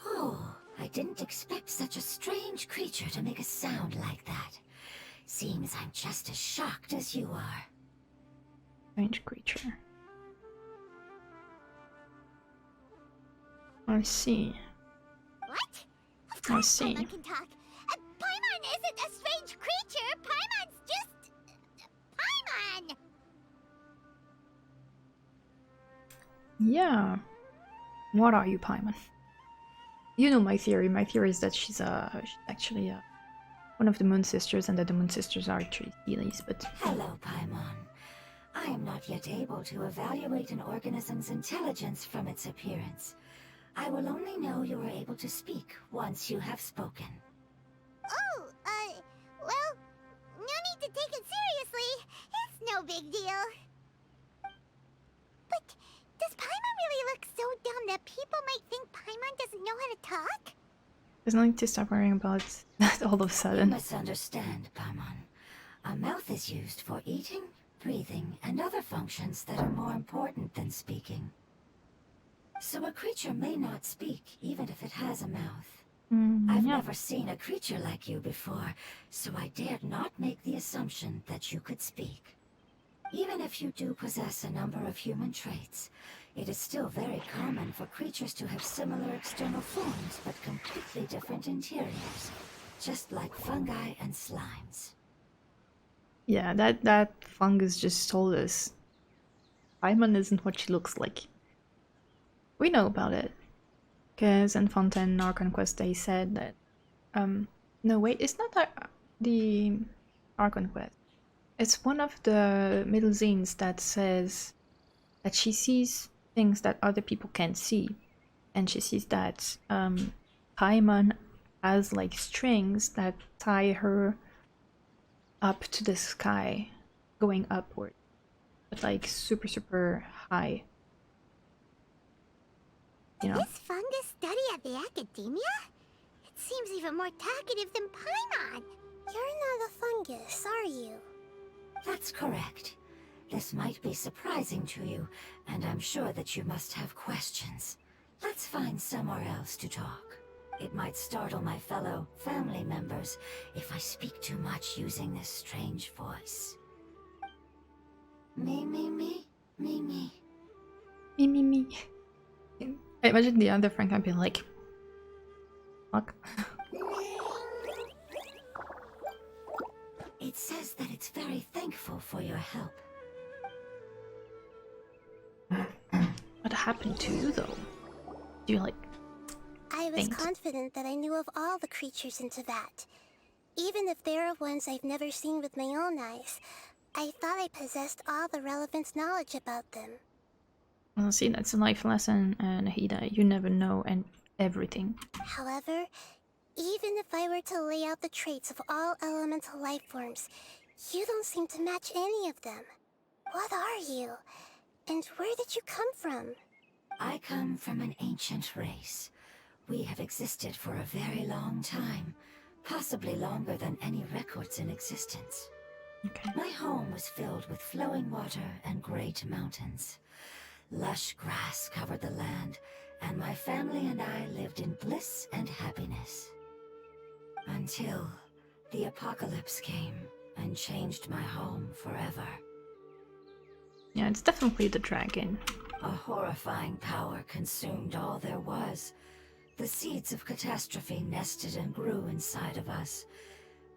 Oh, I didn't expect such a strange creature to make a sound like that. Seems I'm just as shocked as you are. Strange creature. I see. What? Of I course see. Paimon can talk. Paimon isn't a strange creature. Paimon's just... Paimon! Yeah. What are you, Paimon? You know my theory. My theory is that she's actually one of the Moon Sisters, and that the Moon Sisters are tree steelies, but... Hello, Paimon. I am not yet able to evaluate an organism's intelligence from its appearance. I will only know you are able to speak once you have spoken. Oh, well, no need to take it seriously. It's no big deal. But does Paimon really look so dumb that people might think Paimon doesn't know how to talk? There's no need to stop worrying about that all of a You sudden. misunderstand, Paimon. A mouth is used for eating, breathing, and other functions that are more important than speaking. So a creature may not speak, even if it has a mouth. I've never seen a creature like you before, so I dared not make the assumption that you could speak. Even if you do possess a number of human traits, it is still very common for creatures to have similar external forms, but completely different interiors, just like fungi and slimes. Yeah, that fungus just told us Paimon isn't what she looks like. We know about it. Because in Fontaine and Archon Quest they said that... No, wait, it's not the Archon Quest. It's one of the middle zines that says that she sees things that other people can't see. And she sees that Paimon has like strings that tie her up to the sky, going upward. But like super high. You know? This fungus study at the academia? It seems even more talkative than Paimon. You're not a fungus, are you? That's correct. This might be surprising to you, and I'm sure that you must have questions. Let's find somewhere else to talk. It might startle my fellow family members if I speak too much using this strange voice. Me. Me. I imagine the other friend can be like, fuck. It says that it's very thankful for your help. What happened to you though? Do you like... I was confident that I knew of all the creatures in Teyvat. Even if there are ones I've never seen with my own eyes, I thought I possessed all the relevant knowledge about them. Well, see, that's a life lesson, Nahida. You never know and everything. However, even if I were to lay out the traits of all elemental life forms, you don't seem to match any of them. What are you? And where did you come from? I come from an ancient race. We have existed for a very long time, possibly longer than any records in existence. Okay. My home was filled with flowing water and great mountains. Lush grass covered the land, and my family and I lived in bliss and happiness. Until the apocalypse came and changed my home forever. Yeah, it's definitely the dragon. A horrifying power consumed all there was. The seeds of catastrophe nested and grew inside of us,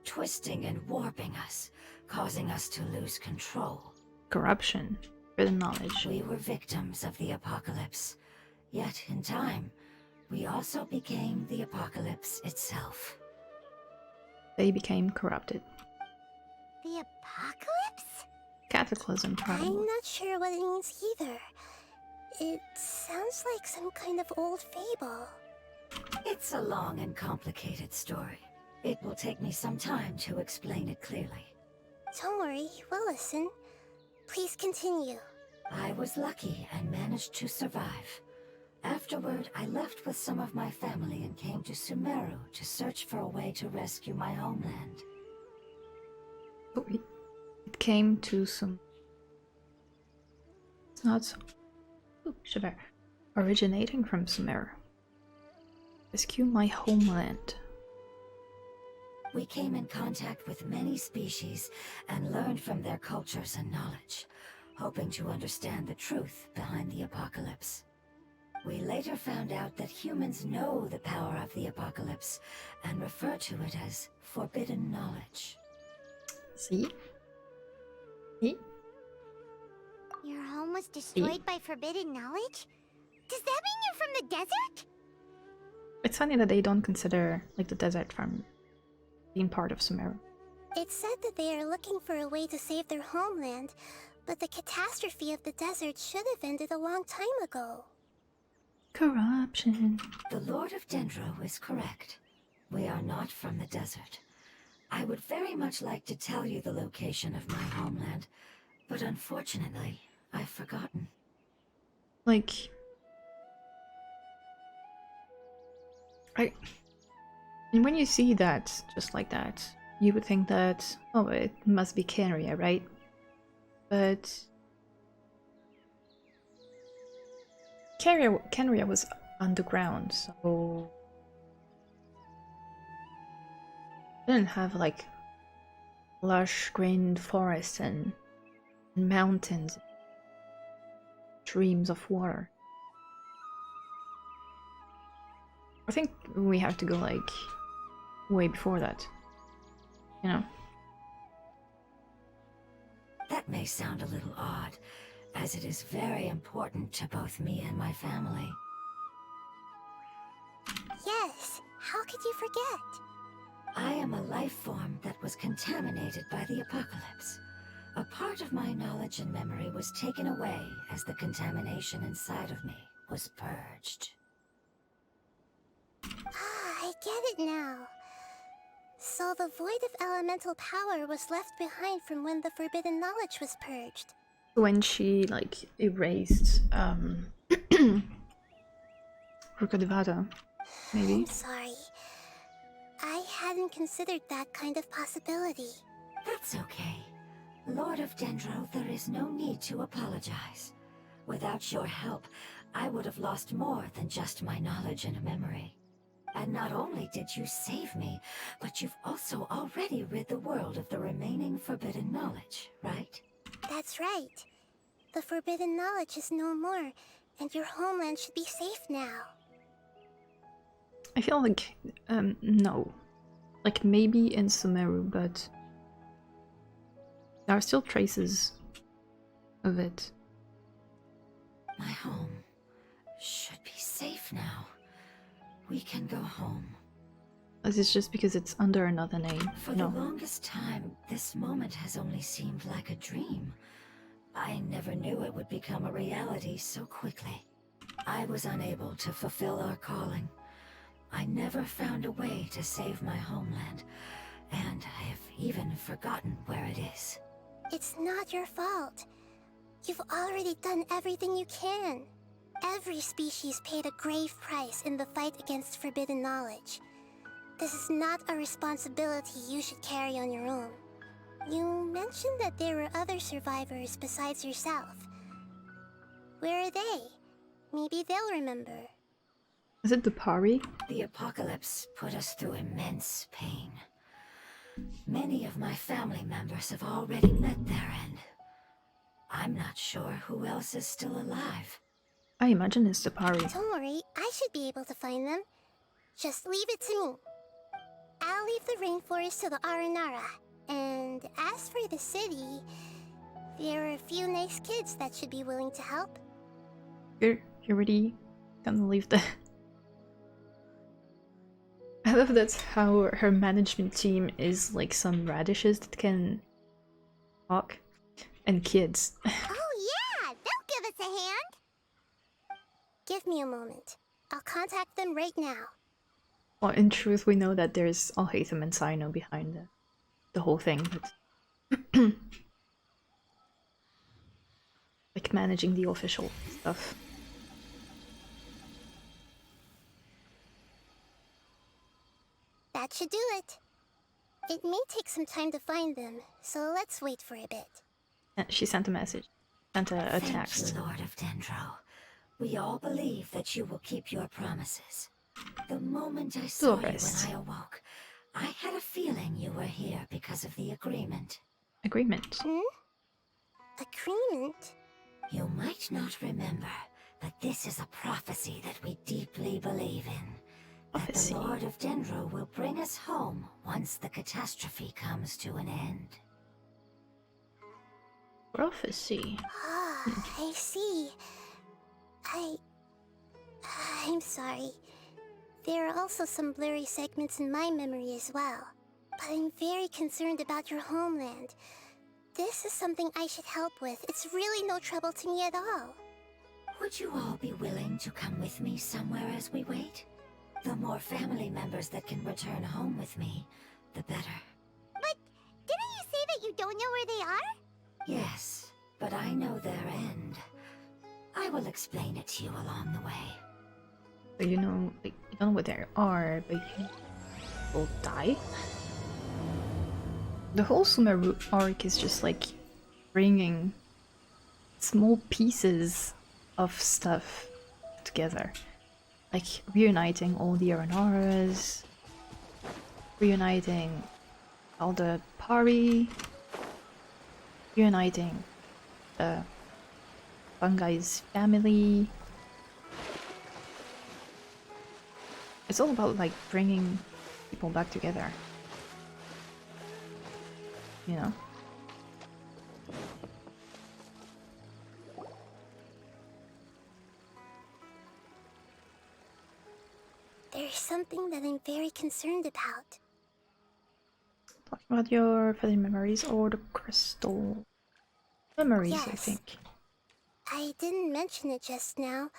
twisting and warping us, causing us to lose control. Corruption. For the knowledge. We were victims of the apocalypse. Yet, in time, we also became the apocalypse itself. They became corrupted. The apocalypse? Cataclysm, probably. I'm not sure what it means either. It sounds like some kind of old fable. It's a long and complicated story. It will take me some time to explain it clearly. Don't worry, we'll listen. Please continue. I was lucky and managed to survive. Afterward, I left with some of my family and came to Sumeru to search for a way to rescue my homeland. Oh, it came to some... It's not so... Oh, Shabbat. Originating from Sumeru. Rescue my homeland. We came in contact with many species and learned from their cultures and knowledge, hoping to understand the truth behind the apocalypse. We later found out that humans know the power of the apocalypse and refer to it as forbidden knowledge. See? See? Your home was destroyed by forbidden knowledge? Does that mean you're from the desert? It's funny that they don't consider like the desert from being part of Sumeru. It's said that they are looking for a way to save their homeland, but the catastrophe of the desert should have ended a long time ago. Corruption. The Lord of Dendro is correct. We are not from the desert. I would very much like to tell you the location of my homeland, but unfortunately, I've forgotten. Like... And when you see that, just like that, you would think that, oh, it must be Kenria, right? But... Kenria was underground, so... It didn't have, like, lush green forests and mountains, streams of water. I think we have to go, like, way before that. You know? That may sound a little odd, as it is very important to both me and my family. Yes, how could you forget? I am a life form that was contaminated by the apocalypse. A part of my knowledge and memory was taken away as the contamination inside of me was purged. Ah, I get it now. So the void of elemental power was left behind from when the forbidden knowledge was purged. When she, like, erased, Rukadevata, maybe? I'm sorry. I hadn't considered that kind of possibility. That's okay. Lord of Dendro, there is no need to apologize. Without your help, I would have lost more than just my knowledge and memory. And not only did you save me, but you've also already rid the world of the remaining forbidden knowledge, right? That's right. The forbidden knowledge is no more, and your homeland should be safe now. I feel like, no. Like, maybe in Sumeru, but there are still traces of it. My home should be safe now. We can go home. This is just because it's under another name. For the longest time, this moment has only seemed like a dream. I never knew it would become a reality so quickly. I was unable to fulfill our calling. I never found a way to save my homeland, and I have even forgotten where it is. It's not your fault. You've already done everything you can. Every species paid a grave price in the fight against forbidden knowledge. This is not a responsibility you should carry on your own. You mentioned that there were other survivors besides yourself. Where are they? Maybe they'll remember. Is it the Pari? The apocalypse put us through immense pain. Many of my family members have already met their end. I'm not sure who else is still alive. I imagine it's the Pari. Don't worry, I should be able to find them. Just leave it to me. I'll leave the rainforest to the Aranara. And as for the city, there are a few nice kids that should be willing to help. You're already gonna leave the... I love that's how her management team is like some radishes that can talk. And kids. Oh yeah, they'll give us a hand. Give me a moment. I'll contact them right now. Well, in truth, we know that there's Alhaitham and Sino behind the whole thing, but... like managing the official stuff. That should do it. It may take some time to find them, so let's wait for a bit. She sent a message. Sent a text. Thank you, Lord of Dendro. We all believe that you will keep your promises. The moment I saw you when I awoke, I had a feeling you were here because of the agreement. Agreement? Hmm? Agreement? You might not remember But this is a prophecy that we deeply believe in. That Prophecy. the Lord of Dendro will bring us home once the catastrophe comes to an end. Prophecy. Ah, I see. I'm sorry. There are also some blurry segments in my memory as well. But I'm very concerned about your homeland. This is something I should help with. It's really no trouble to me at all. Would you all be willing to come with me somewhere as we wait? The more family members that can return home with me, the better. But didn't you say that you don't know where they are? Yes, but I know their end. I will explain it to you along the way. So you know, like, you don't know what they are, but you will die? The whole Sumeru arc is just like bringing small pieces of stuff together. Like reuniting all the Aranaras, reuniting all the Pari, reuniting the Fungai's family. It's all about like bringing people back together. You know? There's something that I'm very concerned about. Talking about your fuzzy memories or the crystal memories, I Yes. think. I didn't mention it just now,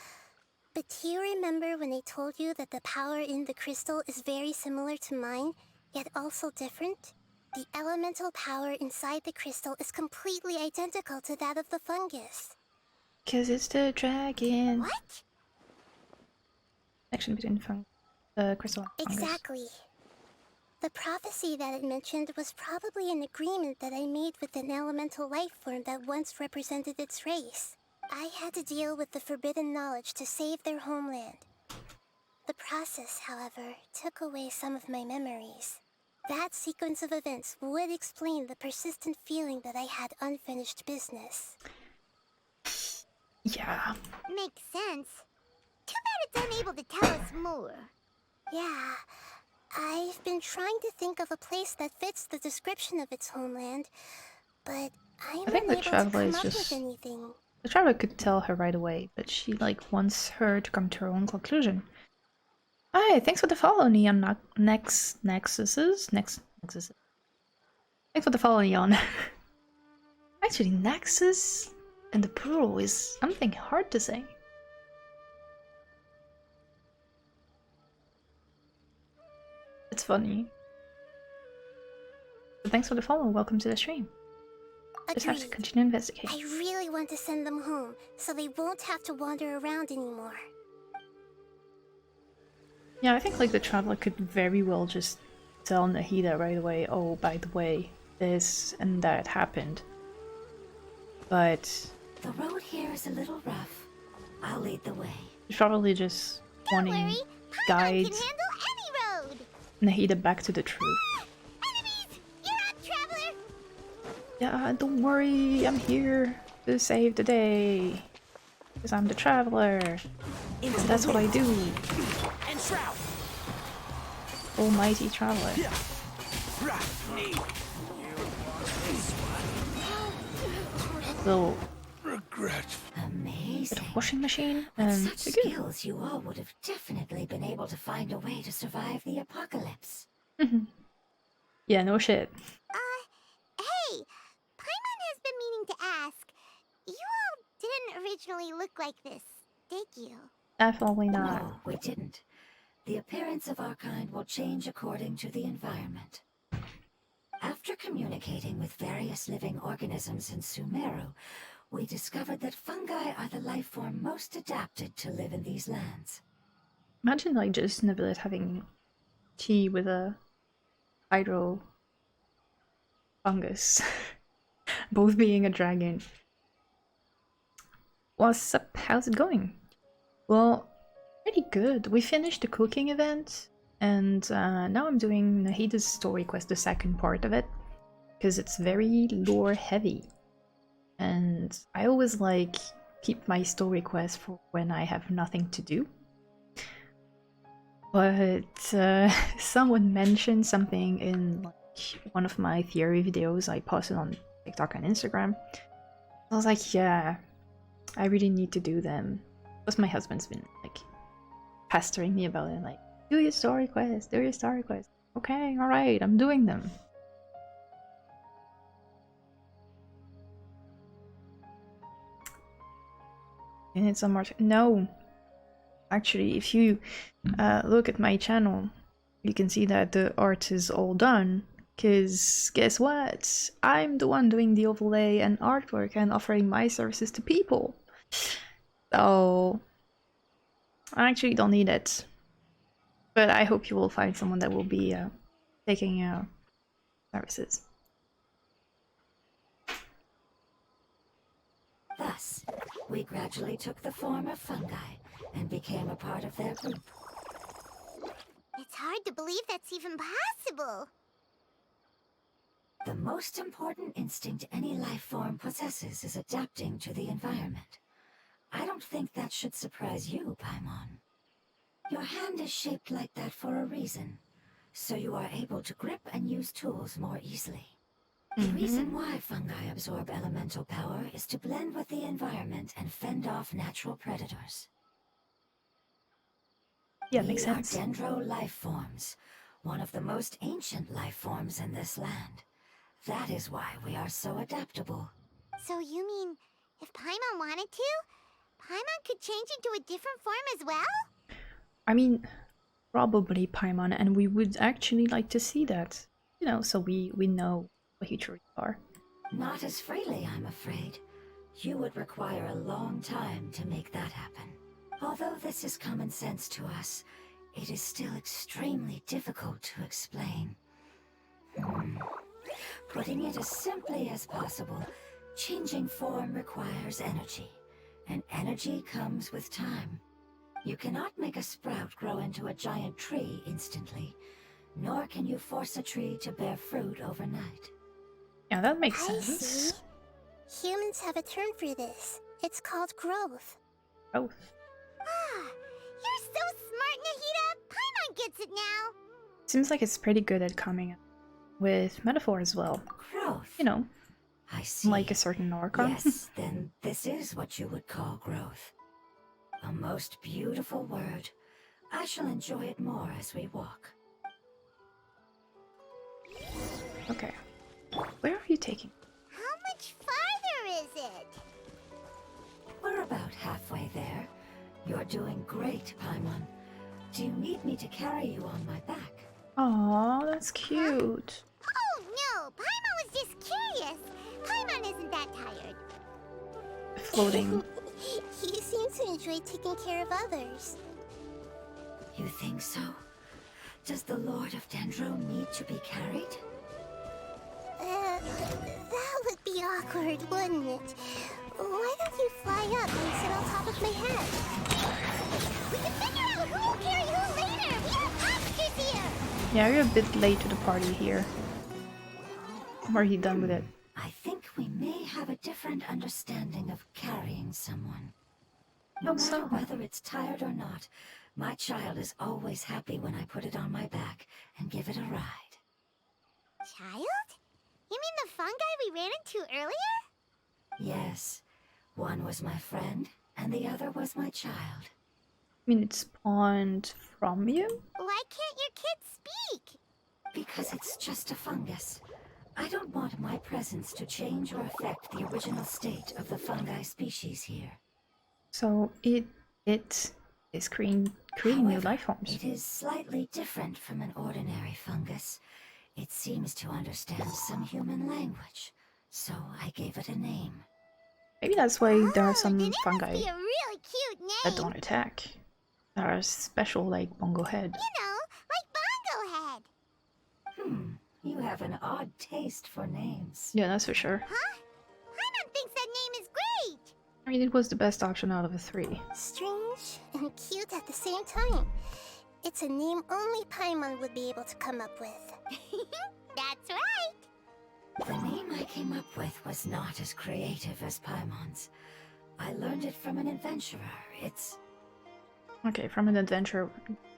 but do you remember when I told you that the power in the crystal is very similar to mine, yet also different? The elemental power inside the crystal is completely identical to that of the fungus. 'Cause it's the dragon. What? Connection between crystal and fungus. Exactly. The prophecy that it mentioned was probably an agreement that I made with an elemental life form that once represented its race. I had to deal with the forbidden knowledge to save their homeland. The process, however, took away some of my memories. That sequence of events would explain the persistent feeling that I had unfinished business. Yeah. Makes sense. Too bad it's unable to tell us more. Yeah, I've been trying to think of a place that fits the description of its homeland, but I'm I think the unable to traveler come is up just... with anything. The traveler could tell her right away, but she like wants her to come to her own conclusion. Hi, thanks for the follow, Neon Nexuses. Nexuses. Thanks for the follow, Neon. Actually, Nexus and the plural is something hard to say. It's funny. But thanks for the follow. Welcome to the stream. Just have to Agreed. continue investigating. I really want to send them home, so they won't have to wander around anymore. Yeah, I think like the traveler could very well just tell Nahida right away, oh, by the way, this and that happened. But The road here is a little rough. I'll lead the way. she's probably just wanting Paimon guide can handle any road! Nahida back to the truth. Enemies! You're up, traveler! Yeah, don't worry, I'm here to save the day. Because I'm the traveler. And that's what I do. And shroud. Almighty traveler. Little Amazing. bit of washing machine With and such we're good. skills, you all would have definitely been able to find a way to survive the apocalypse. Yeah, no shit. Hey! Paimon has been meaning to ask. You all didn't originally look like this, did you? Definitely not. No, we didn't. The appearance of our kind will change according to the environment. After communicating with various living organisms in Sumeru, we discovered that fungi are the life form most adapted to live in these lands. Imagine like just in a village having tea with a hydro fungus. Both being a dragon. What's up? How's it going? Well, pretty good. We finished the cooking event, and now I'm doing Nahida's story quest, the second part of it, because it's very lore heavy. And I always like keep my story quest for when I have nothing to do. But someone mentioned something in like one of my theory videos I posted on TikTok and Instagram. I was like, yeah, I really need to do them. Because my husband's been like pestering me about it, like, do your story quest, do your story quest. Okay, alright, I'm doing them. And it's some more. No, actually, if you look at my channel, you can see that the art is all done. Because guess what? I'm the one doing the overlay and artwork and offering my services to people. So I actually don't need it. But I hope you will find someone that will be taking services. Thus, we gradually took the form of fungi and became a part of their group. It's hard to believe that's even possible. The most important instinct any life form possesses is adapting to the environment. I don't think that should surprise you, Paimon. Your hand is shaped like that for a reason, so you are able to grip and use tools more easily. The reason why fungi absorb elemental power is to blend with the environment and fend off natural predators. Yeah, makes sense. We are dendro life forms, one of the most ancient life forms in this land. That is why we are so adaptable. So you mean, if Paimon wanted to, Paimon could change into a different form as well? I mean, probably Paimon, and we would actually like to see that. You know, so we know what you truly are. Not as freely, I'm afraid. You would require a long time to make that happen. Although this is common sense to us, it is still extremely difficult to explain. Putting it as simply as possible, changing form requires energy, and energy comes with time. You cannot make a sprout grow into a giant tree instantly, nor can you force a tree to bear fruit overnight. Yeah, that makes I sense. see. Humans have a term for this. It's called growth. Growth. Ah, you're so smart, Nahida! Paimon gets it now! Seems like it's pretty good at coming up with metaphor as well. Growth. You know, I see. like a certain orca. Yes, then this is what you would call growth. A most beautiful word. I shall enjoy it more as we walk. Okay. Where are you taking? How much farther is it? We're about halfway there. You're doing great, Paimon. Do you need me to carry you on my back? Aw, that's cute. Oh no, Paimon was just curious. Paimon isn't that tired. Floating. You seem to enjoy taking care of others. You think so? Does the Lord of Dendro need to be carried? That would be awkward, wouldn't it? Why don't you fly up and sit on top of my head? We can figure out who will carry who later! We have options here! Yeah, you're a bit late to the party here. Are you done with it? I think we may have a different understanding of carrying someone. No matter whether it's tired or not, my child is always happy when I put it on my back and give it a ride. Child? You mean the fungi we ran into earlier? Yes. One was my friend, and the other was my child. I mean, it spawned from you? Why can't your kid speak? Because it's just a fungus. I don't want my presence to change or affect the original state of the fungi species here. So it is creating new life forms. It is slightly different from an ordinary fungus. It seems to understand some human language, so I gave it a name. Maybe that's why there are some fungi Be a really cute name. that don't attack. That are special, like Bongo Head. You know, like Bongo Head. You have an odd taste for names. Yeah, that's for sure. Huh? Paimon thinks that name is great. I mean, it was the best option out of the three. Strange and cute at the same time. It's a name only Paimon would be able to come up with. That's right. The name I came up with was not as creative as Paimon's. I learned it from an adventurer. It's... Okay, from an adventurer.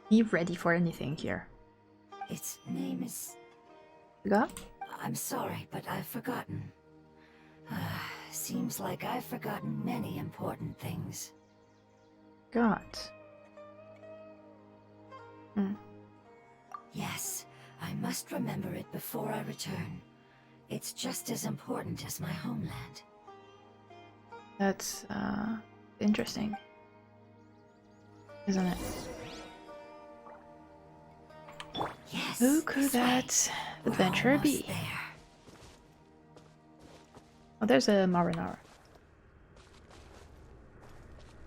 Be ready for anything here. Its name is... Got? I'm sorry, but I've forgotten. Seems like I've forgotten many important things. Got. Yes, I must remember it before I return. It's just as important as my homeland. That's, interesting. Isn't it? Yes. Who could that adventurer be? There. Oh, there's a marinara.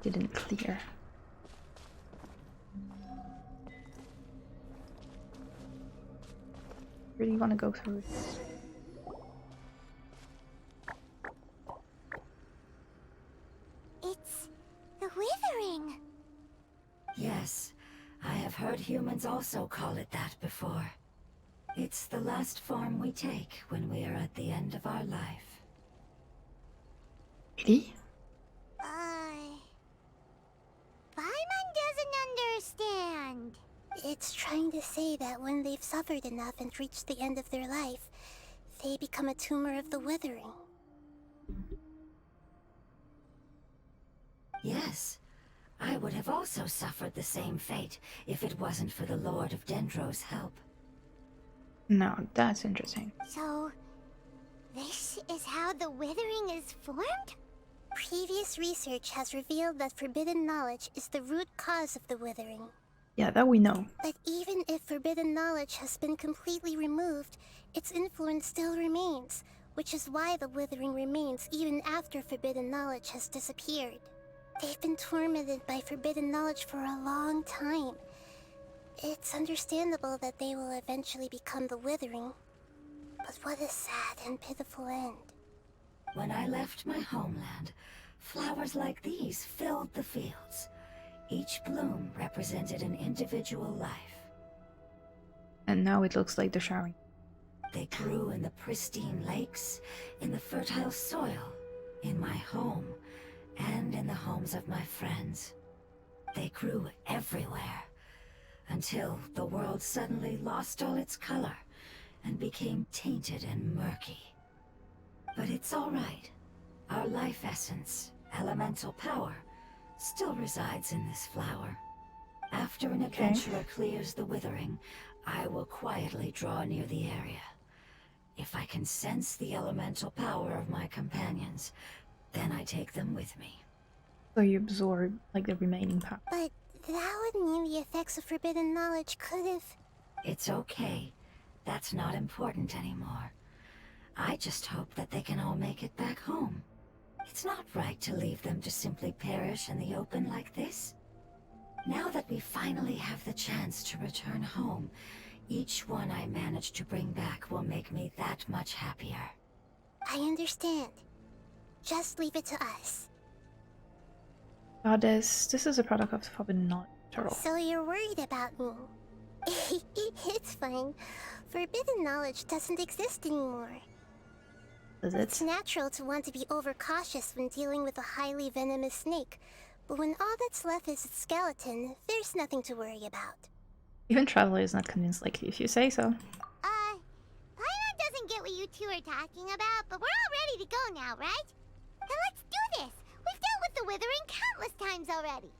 Didn't clear. Really want to go through this. It's the withering. Yes, I have heard humans also call it that before. It's the last form we take when we are at the end of our life. Really? Paimon doesn't understand. It's trying to say that when they've suffered enough and reached the end of their life, they become a tumor of the withering. Yes, I would have also suffered the same fate if it wasn't for the Lord of Dendro's help. No, that's interesting. So, this is how the withering is formed? Previous research has revealed that forbidden knowledge is the root cause of the withering. Yeah, that we know. But even if forbidden knowledge has been completely removed, its influence still remains, which is why the withering remains even after forbidden knowledge has disappeared. They've been tormented by forbidden knowledge for a long time. It's understandable that they will eventually become the withering. But what a sad and pitiful end. When I left my homeland, flowers like these filled the fields. Each bloom represented an individual life. And now it looks like they're showering. They grew in the pristine lakes, in the fertile soil, in my home, and in the homes of my friends. They grew everywhere, until the world suddenly lost all its color and became tainted and murky. But it's all right. Our life essence, elemental power, still resides in this flower. After an adventurer clears the withering, I will quietly draw near the area. If I can sense the elemental power of my companions, then I take them with me. So you absorb, like, the remaining power. But that would mean the effects of forbidden knowledge could have... It's okay. That's not important anymore. I just hope that they can all make it back home. It's not right to leave them to simply perish in the open like this. Now that we finally have the chance to return home, each one I manage to bring back will make me that much happier. I understand. Just leave it to us. Goddess, this is a product of the forbidden knowledge. So you're worried about me? It's fine. Forbidden knowledge doesn't exist anymore. Does it? It's natural to want to be overcautious when dealing with a highly venomous snake, but when all that's left is its skeleton, there's nothing to worry about. Even Traveler is not convinced, like, if you say so. Paimon doesn't get what you two are talking about, but we're all ready to go now, right? Then let's do this! We've dealt with the withering countless times already!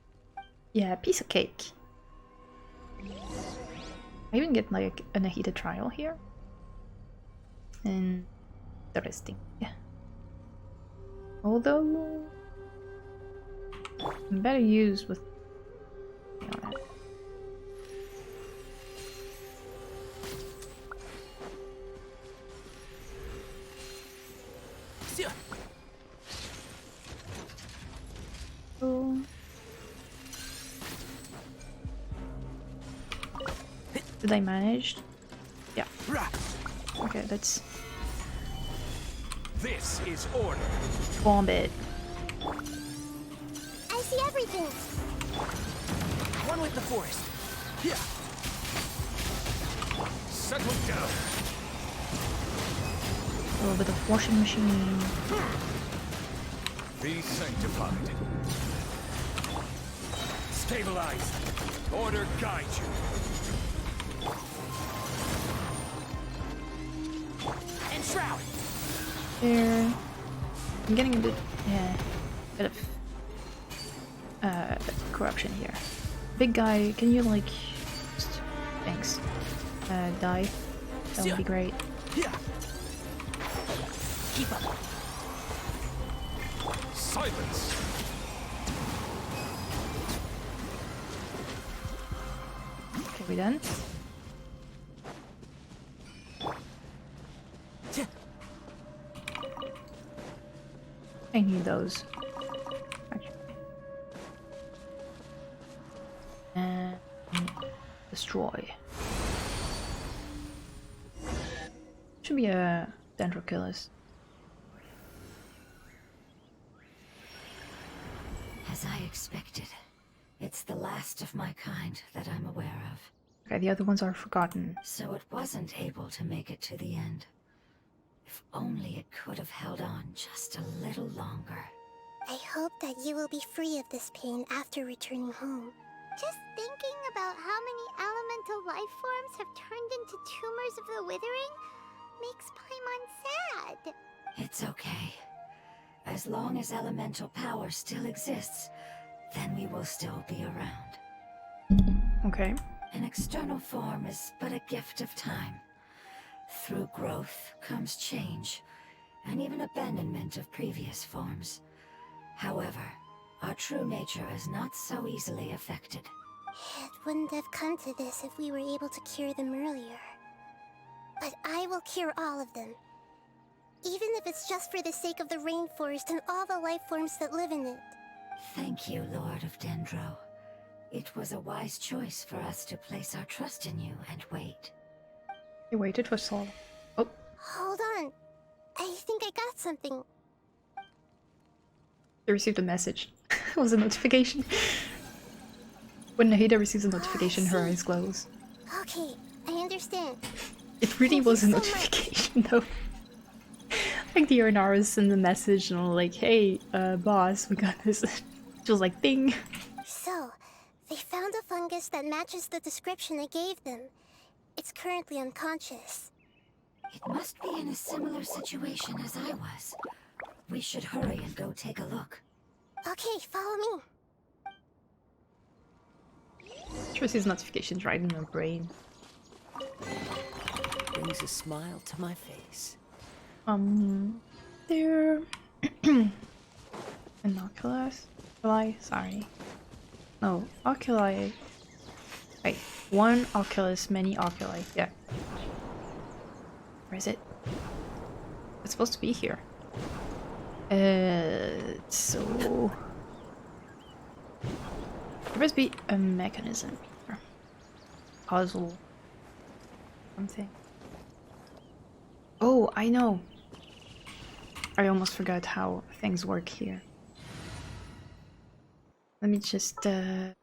Yeah, piece of cake. I even get, like, a Nahida trial here. Interesting. Yeah. Although... better used with... Oh. Did I manage? Yeah. Okay, let's... This is order. Bomb it. I see everything! One with the forest. Yeah. Settle down. A little bit of washing machine. Be sanctified. Stabilize. Order guide you. And shroud. There. I'm getting a bit of corruption here. Big guy, can you like just, thanks. Die. That would be great. Yeah. Keep up. Silence. Okay, we done? I need those. Actually. And destroy. Should be a Dendrochilus. As I expected, it's the last of my kind that I'm aware of. Okay, the other ones are forgotten. So it wasn't able to make it to the end. If only it could have held on just a little longer. I hope that you will be free of this pain after returning home. Just thinking about how many elemental life forms have turned into tumors of the withering makes Paimon sad. It's okay. As long as elemental power still exists, then we will still be around. Okay. An external form is but a gift of time. Through growth comes change, and even abandonment of previous forms. However, our true nature is not so easily affected. It wouldn't have come to this if we were able to cure them earlier. But I will cure all of them. Even if it's just for the sake of the rainforest and all the life forms that live in it. Thank you, Lord of Dendro. It was a wise choice for us to place our trust in you and wait. You waited for so long. Oh. Hold on. I think I got something. You received a message. It was a notification. When Nahida receives a notification, her eyes glows. Okay, I understand. It really was a notification though. Like the Urnaris sent a message and like, hey, boss, we got this. She was like, ding. So, they found a fungus that matches the description I gave them. It's currently unconscious. It must be in a similar situation as I was. We should hurry and go take a look. Okay, follow me. She receives notifications right in her brain. Brings a smile to my face. There... Inoculus? Oculi? Sorry. No, oculi. Wait, one oculus, many oculi. Yeah. Where is it? It's supposed to be here. So... There must be a mechanism here. Puzzle. Something. Oh, I know! I almost forgot how things work here. Let me just, I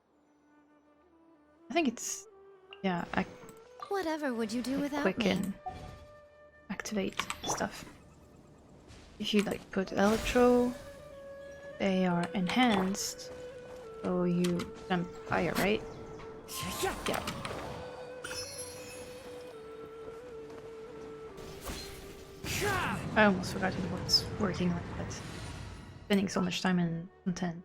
think it's... Yeah, Whatever would you do without quicken. me? Activate stuff. If you, like, put electro, they are enhanced. So you jump higher, right? Yeah. I almost forgot it was working like that. Spending so much time in content.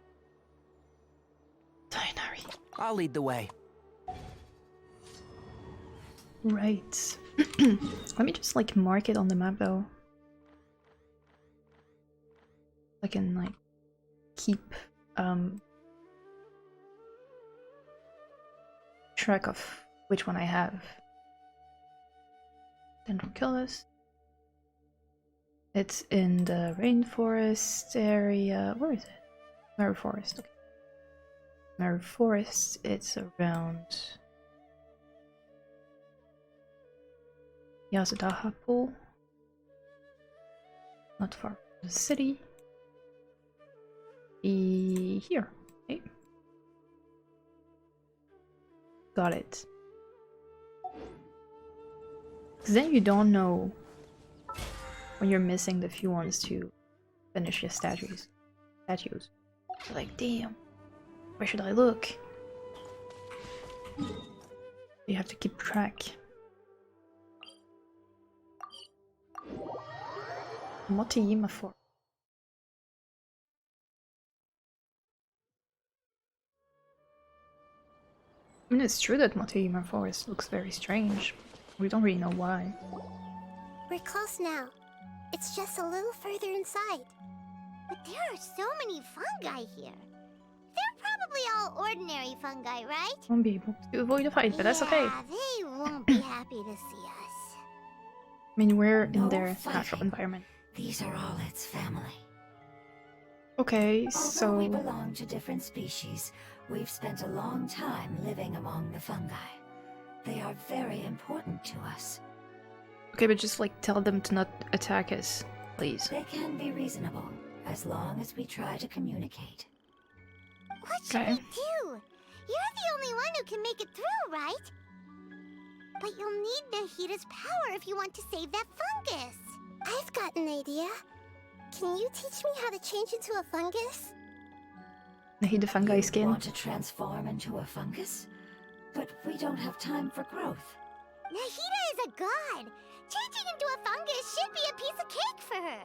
Binary. I'll lead the way. Right. Let me just like mark it on the map though. I can like keep track of which one I have. Dendrochilus. It's in the rainforest area. Where is it? Meru Forest. Okay. Meru Forest. It's around Yazadaha Pool. Not far from the city. Here. Okay. Got it. Because then you don't know when you're missing the few ones to finish your statues. statues. So like, damn, where should I look? You have to keep track. Motoyima Forest. I mean, it's true that Motoyima Forest looks very strange. We don't really know why. We're close now. It's just a little further inside. But there are so many fungi here. They're probably all ordinary fungi, right? Won't be able to avoid a fight, but that's okay. Yeah, they won't be happy to see us. I mean, we're in No their fighting. natural environment. These are all its family. Okay, Although we so belong to different species, we've spent a long time living among the fungi. They are very important to us. okay, but just like tell them to not attack us, please. They can be reasonable, as long as we try to communicate. What should Okay. we do? You're the only one who can make it through, right? But you'll need Nahida's power if you want to save that fungus. I've got an idea. Can you teach me how to change into a fungus? Nahida fungi You skin. want to transform into a fungus? But we don't have time for growth. Nahida is a god. Changing into a fungus should be a piece of cake for her.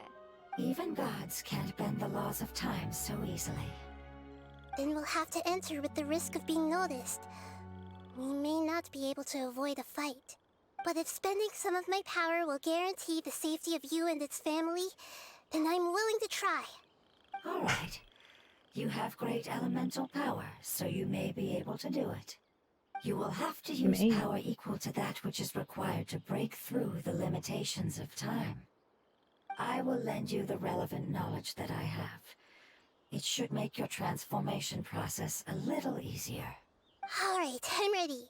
Even gods can't bend the laws of time so easily. Then we'll have to enter with the risk of being noticed. We may not be able to avoid a fight. But if spending some of my power will guarantee the safety of you and its family, then I'm willing to try. All right. You have great elemental power, so you may be able to do it. You will have to use may. power equal to that which is required to break through the limitations of time. I will lend you the relevant knowledge that I have. It should make your transformation process a little easier. All right, I'm ready.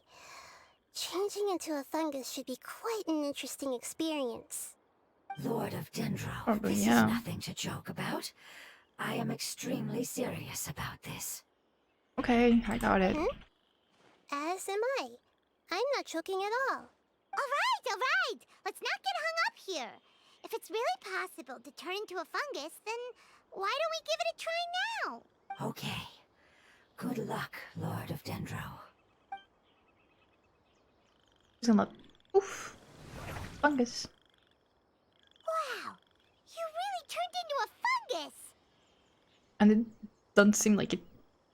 Changing into a fungus should be quite an interesting experience. Lord of Dendro, Probably, this yeah. is nothing to joke about. I am extremely serious about this. Okay, I got it. As am I. I'm not joking at all. All right! Let's not get hung up here. If it's really possible to turn into a fungus, then why don't we give it a try now? Okay. Good luck, Lord of Dendro. He's gonna oof. Fungus. Wow! You really turned into a fungus! And it doesn't seem like it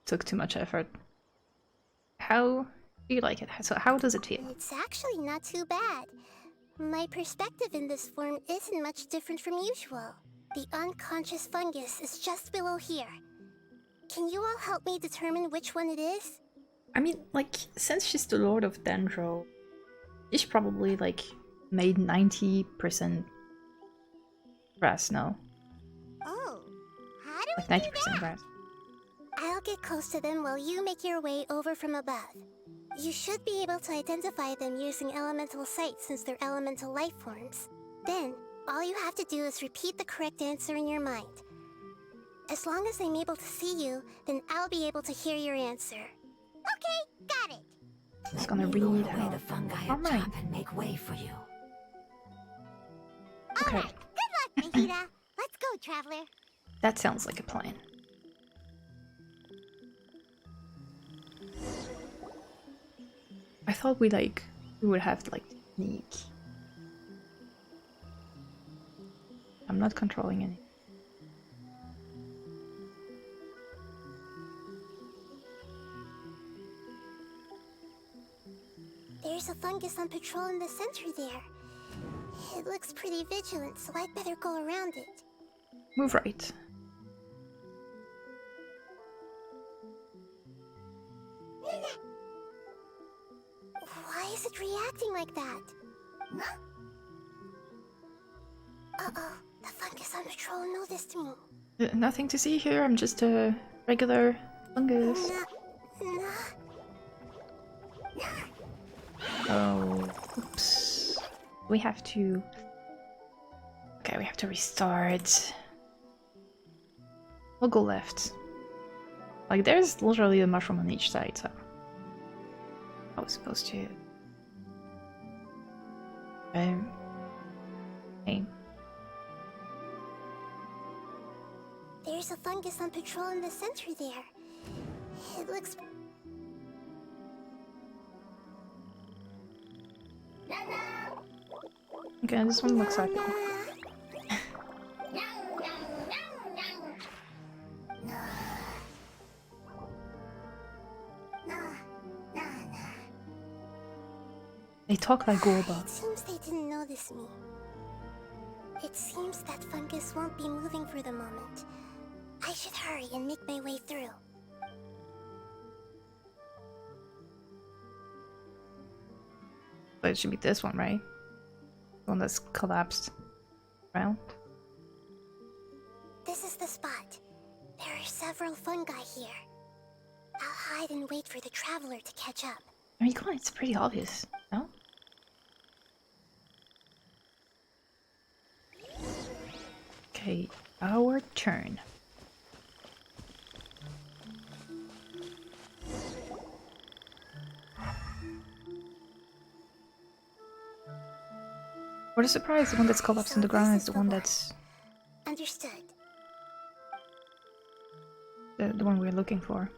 took too much effort. How do you like it? So how does it feel? It's actually not too bad. My perspective in this form isn't much different from usual. The unconscious fungus is just below here. Can you all help me determine which one it is? I mean, like, since she's the Lord of Dendro, she's probably like made 90% grass now. Oh, how do Like we do 90% that? grass. I'll get close to them while you make your way over from above. You should be able to identify them using elemental sight since they're elemental life forms. Then, all you have to do is repeat the correct answer in your mind. As long as I'm able to see you, then I'll be able to hear your answer. Okay, got it. It's gonna Let me lure read away how. the fungi All up right. top and make way for you. Okay, Alright, good luck, Nahida. Let's go, Traveler. that sounds like a plan. I thought we would have like sneak. I'm not controlling any. There's a fungus on patrol in the center there. It looks pretty vigilant, so I'd better go around it. Move right. Why is it reacting like that? Uh-oh, the fungus on patrol noticed me. Nothing to see here. I'm just a regular fungus. Oh, oops. We have to. Okay, we have to restart. We'll go left. Like, there's literally a mushroom on each side, so. I was supposed to. Hey. There's a fungus on patrol in the center there. It looks... Okay, this one looks happy. They talk like Gorba. It seems they didn't notice me. It seems that fungus won't be moving for the moment. I should hurry and make my way through. But it should be this one, right? The one that's collapsed around. This is the spot. There are several fungi here. I'll hide and wait for the traveler to catch up. I mean, come on, it's pretty obvious, no? Okay, our turn. What a surprise, the one that's collapsed on the ground is the one that's... Understood. The one we're looking for.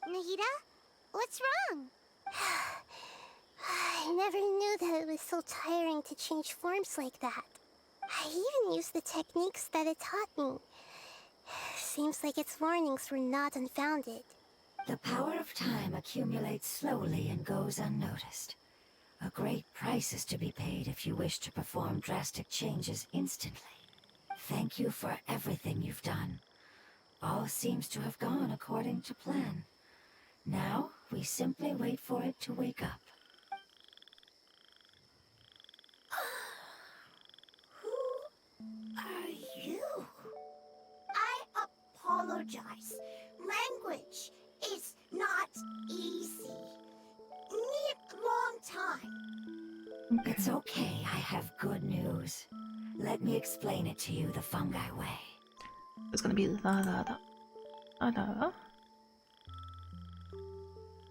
Nahida? What's wrong? I never knew that it was so tiring to change forms like that. I even used the techniques that it taught me. Seems like its warnings were not unfounded. The power of time accumulates slowly and goes unnoticed. A great price is to be paid if you wish to perform drastic changes instantly. Thank you for everything you've done. All seems to have gone according to plan. Now, we simply wait for it to wake up. Who are you? I apologize. Language is not easy. Need long time. It's okay, I have good news. Let me explain it to you the fungi way. It's gonna be la la la. La la la.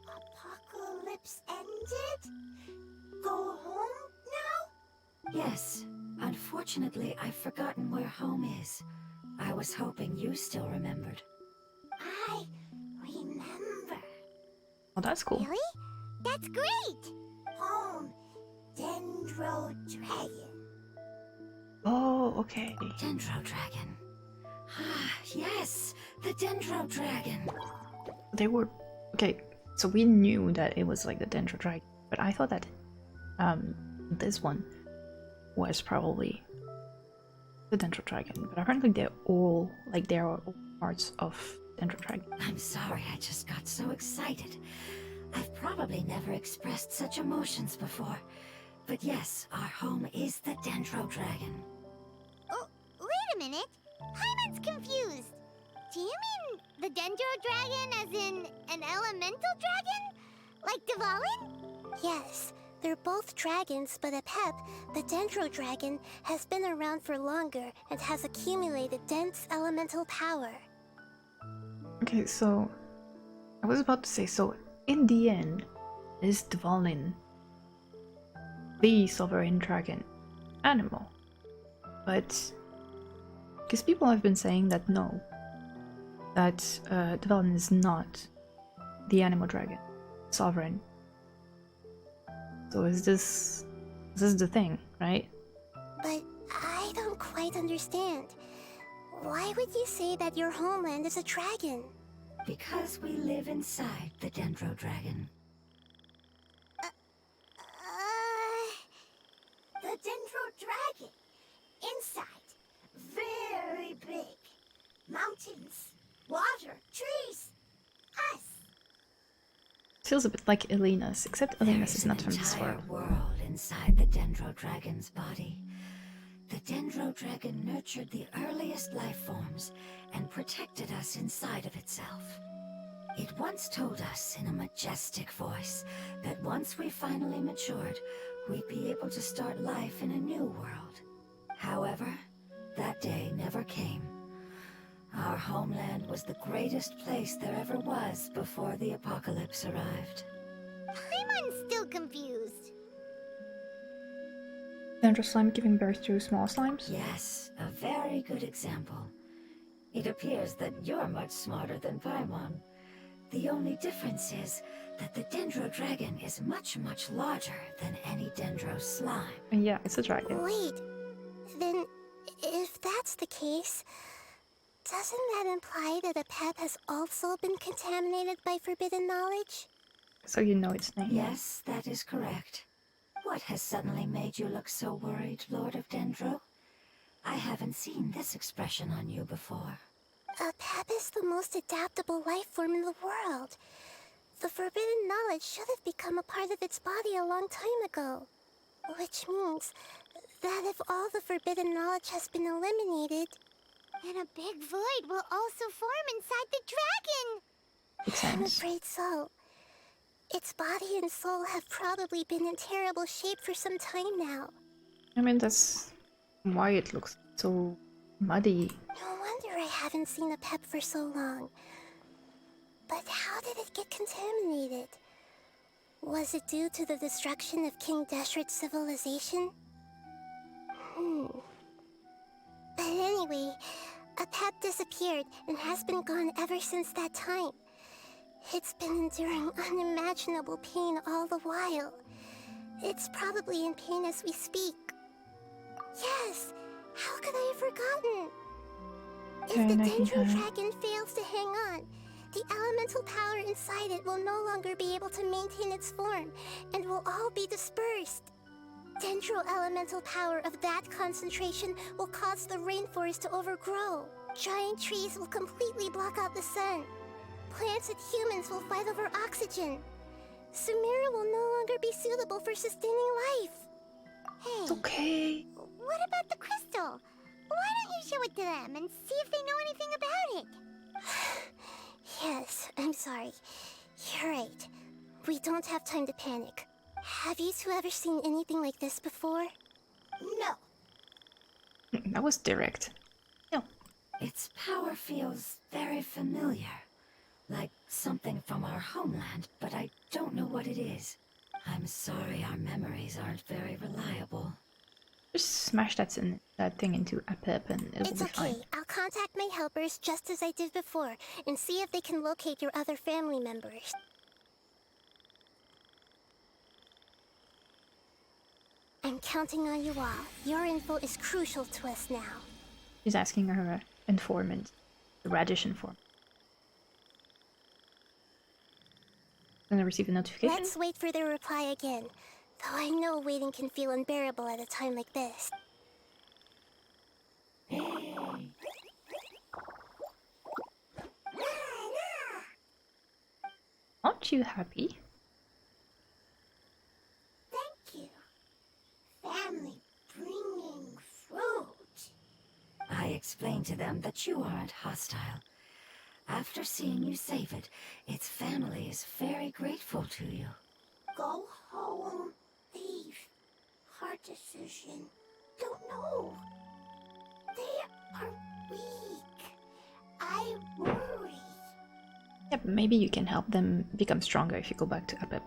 Apocalypse ended? Go home now? Yes. Unfortunately, I've forgotten where home is. I was hoping you still remembered. I remember. Oh, that's cool. Really? That's great! Home, Dendro Dragon. Oh, okay. Dendro Dragon. Ah, yes! The Dendro Dragon! They were... Okay, so we knew that it was like the Dendro Dragon, but I thought that this one was probably the Dendro Dragon, but apparently they're all, like, they are all parts of Dendro Dragon. I'm sorry, I just got so excited. I've probably never expressed such emotions before. But yes, our home is the Dendro Dragon. Oh, wait a minute. Hyman's confused. Do you mean the Dendro Dragon as in an elemental dragon? Like Dvalin? Yes, they're both dragons, but at PEP, the Dendro Dragon has been around for longer and has accumulated dense elemental power. Okay, so... I was about to say, so in the end, is Dvalin the sovereign dragon animal? But... because people have been saying that no, that Dvalin is not the animal dragon, sovereign. So is this the thing, right? But I don't quite understand. Why would you say that your homeland is a dragon? Because we live inside the Dendro Dragon. The Dendro Dragon. Inside. Very big. Mountains. Water. Trees. Us. Feels a bit like Elena's, except Elena's is not from this There is an world. entire world inside the Dendro Dragon's body. The Dendro Dragon nurtured the earliest life forms and protected us inside of itself. It once told us in a majestic voice that once we finally matured, we'd be able to start life in a new world. However, that day never came. Our homeland was the greatest place there ever was before the apocalypse arrived. I'm still confused. Dendro slime giving birth to small slimes? Yes, a very good example. It appears that you're much smarter than Paimon. The only difference is that the Dendro dragon is much, much larger than any Dendro slime. Yeah, it's a dragon. Wait, then if that's the case, doesn't that imply that a pep has also been contaminated by forbidden knowledge? So you know its name. Yes, that is correct. What has suddenly made you look so worried, Lord of Dendro? I haven't seen this expression on you before. A pep is the most adaptable life form in the world. The forbidden knowledge should have become a part of its body a long time ago. Which means that if all the forbidden knowledge has been eliminated, then a big void will also form inside the dragon! Makes I'm sense. afraid so. Its body and soul have probably been in terrible shape for some time now. I mean, that's why it looks so muddy. No wonder I haven't seen a pep for so long. But how did it get contaminated? Was it due to the destruction of King Deshret's civilization? But anyway, a pep disappeared and has been gone ever since that time. It's been enduring unimaginable pain all the while. It's probably in pain as we speak. Yes! How could I have forgotten? If the Dendro dragon fails to hang on, the elemental power inside it will no longer be able to maintain its form, and will all be dispersed. Dendro elemental power of that concentration will cause the rainforest to overgrow. Giant trees will completely block out the sun. Plants and humans will fight over oxygen. Sumeru will no longer be suitable for sustaining life. Hey, It's okay. what about the crystal? Why don't you show it to them and see if they know anything about it? Yes, I'm sorry. You're right. We don't have time to panic. Have you two ever seen anything like this before? No. That was direct. No. Its power feels very familiar. Like something from our homeland, but I don't know what it is. I'm sorry our memories aren't very reliable. Just smash that thing into a pep and it'll It's be okay. fine. I'll contact my helpers just as I did before and see if they can locate your other family members. I'm counting on you all. Your info is crucial to us now. She's asking her informant, the radish informant. Gonna receive a notification? Let's wait for their reply again. Though I know waiting can feel unbearable at a time like this. Aren't you happy? Thank you. Family bringing fruit. I explained to them that you aren't hostile. After seeing you save it, its family is very grateful to you. Go home. Leave. Hard decision. Don't know. They are weak. I worry. Yeah, but maybe you can help them become stronger if you go back to Apep.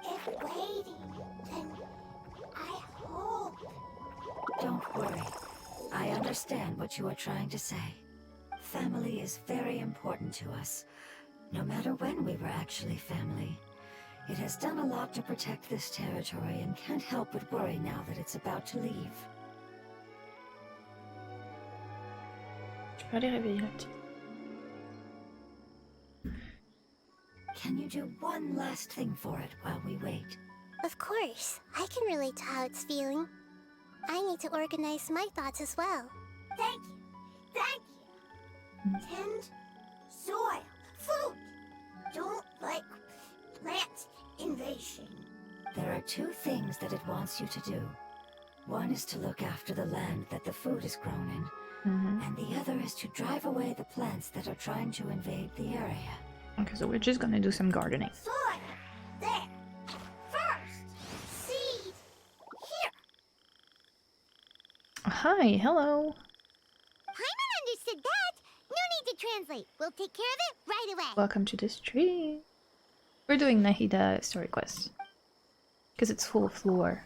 If waiting, then I hope. Don't worry. I understand what you are trying to say. Family is very important to us, no matter when we were actually family. It has done a lot to protect this territory and can't help but worry now that it's about to leave. Tu peux aller réveiller la petite. Can you do one last thing for it while we wait? Of course. I can relate to how it's feeling. I need to organize my thoughts as well. Thank you. Thank you. Tend soil, food. Don't like plant invasion. There are two things that it wants you to do. One is to look after the land that the food is grown in, and the other is to drive away the plants that are trying to invade the area. Okay, so we're just gonna do some gardening. Soil. There. First. Seed. Here. Hi, hello. Paimon understood that. No need to translate. We'll take care of it right away. Welcome to the stream. We're doing Nahida story quest. Because it's full of lore.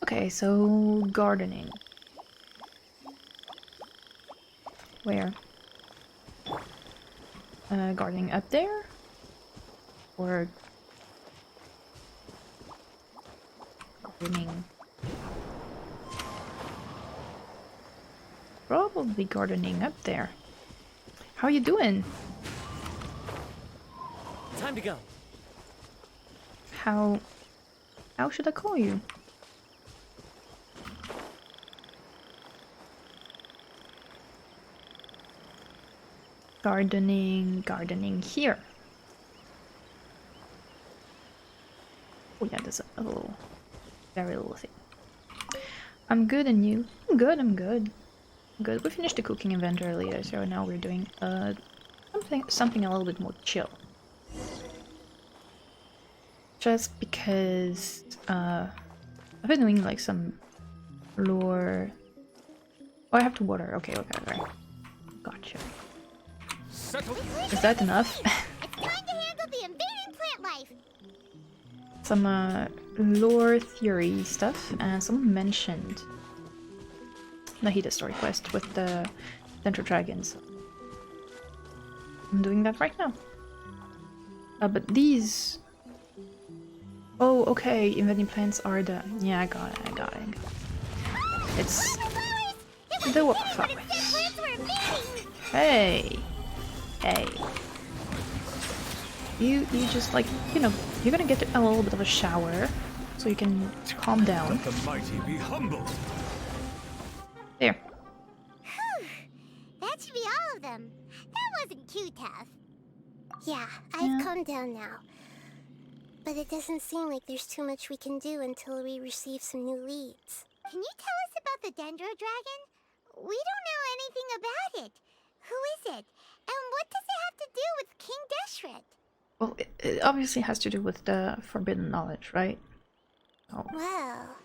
Okay, so gardening. Where? Gardening up there? Or gardening? Probably gardening up there. How you doing? Time to go. How should I call you? Gardening here. Oh yeah, there's a little, very little thing. I'm good, and you? I'm good, I'm good. I'm good. We finished the cooking event earlier, so now we're doing something a little bit more chill. Just because I've been doing like some lore. Oh, I have to water. Okay, okay. Gotcha. Is that enough? It's time to handle the invading plant life. Some lore theory stuff, and someone mentioned Nahida story quest with the Dendro Dragons. I'm doing that right now. But these... Oh, okay, invading plants are the... Yeah, I got it. It's... the wildflowers. Hey! You just like, you know, you're gonna get a little bit of a shower, so you can calm down. Let the mighty be humbled. There. That should be all of them. That wasn't too tough. Yeah, I've calmed down now. But it doesn't seem like there's too much we can do until we receive some new leads. Can you tell us about the Dendro Dragon? We don't know anything about it. Who is it? And what does it have to do with King Deshret? Well, it obviously has to do with the forbidden knowledge, right? Oh. Well,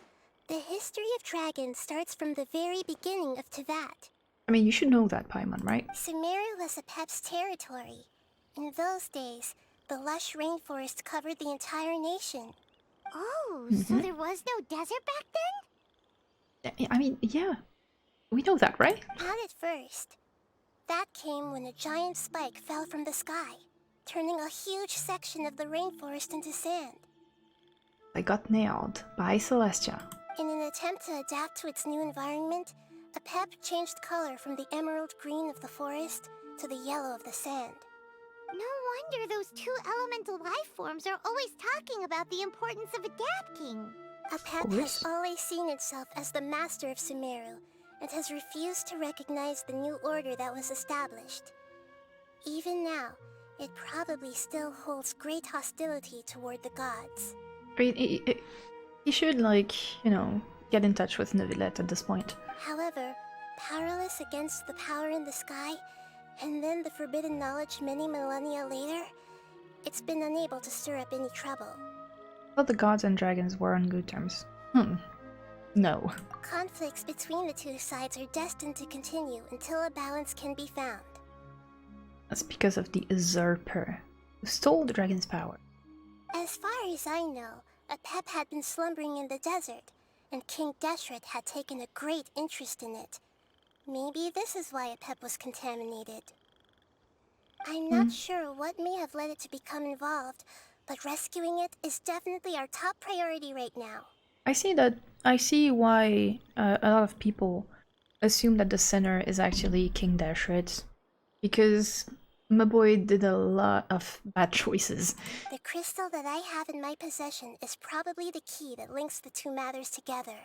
the history of dragons starts from the very beginning of Tevat. I mean, you should know that, Paimon, right? Sumeru was Apep's territory. In those days, the lush rainforest covered the entire nation. Oh, so there was no desert back then? I mean, yeah. We know that, right? Not at first. That came when a giant spike fell from the sky, turning a huge section of the rainforest into sand. I got nailed by Celestia. In an attempt to adapt to its new environment, Apep changed color from the emerald green of the forest to the yellow of the sand. No wonder those two elemental life forms are always talking about the importance of adapting. Apep has always seen itself as the master of Sumeru, and has refused to recognize the new order that was established. Even now, it probably still holds great hostility toward the gods. He should, like, you know, get in touch with Neuvillette at this point. However, powerless against the power in the sky, and then the forbidden knowledge many millennia later, it's been unable to stir up any trouble. I thought the gods and dragons were on good terms. No. Conflicts between the two sides are destined to continue until a balance can be found. That's because of the usurper, who stole the dragon's power. As far as I know, Apep had been slumbering in the desert, and King Deshret had taken a great interest in it. Maybe this is why Apep was contaminated. I'm not sure what may have led it to become involved, but rescuing it is definitely our top priority right now. I see why a lot of people assume that the sinner is actually King Deshret, because my boy did a lot of bad choices. The crystal that I have in my possession is probably the key that links the two matters together.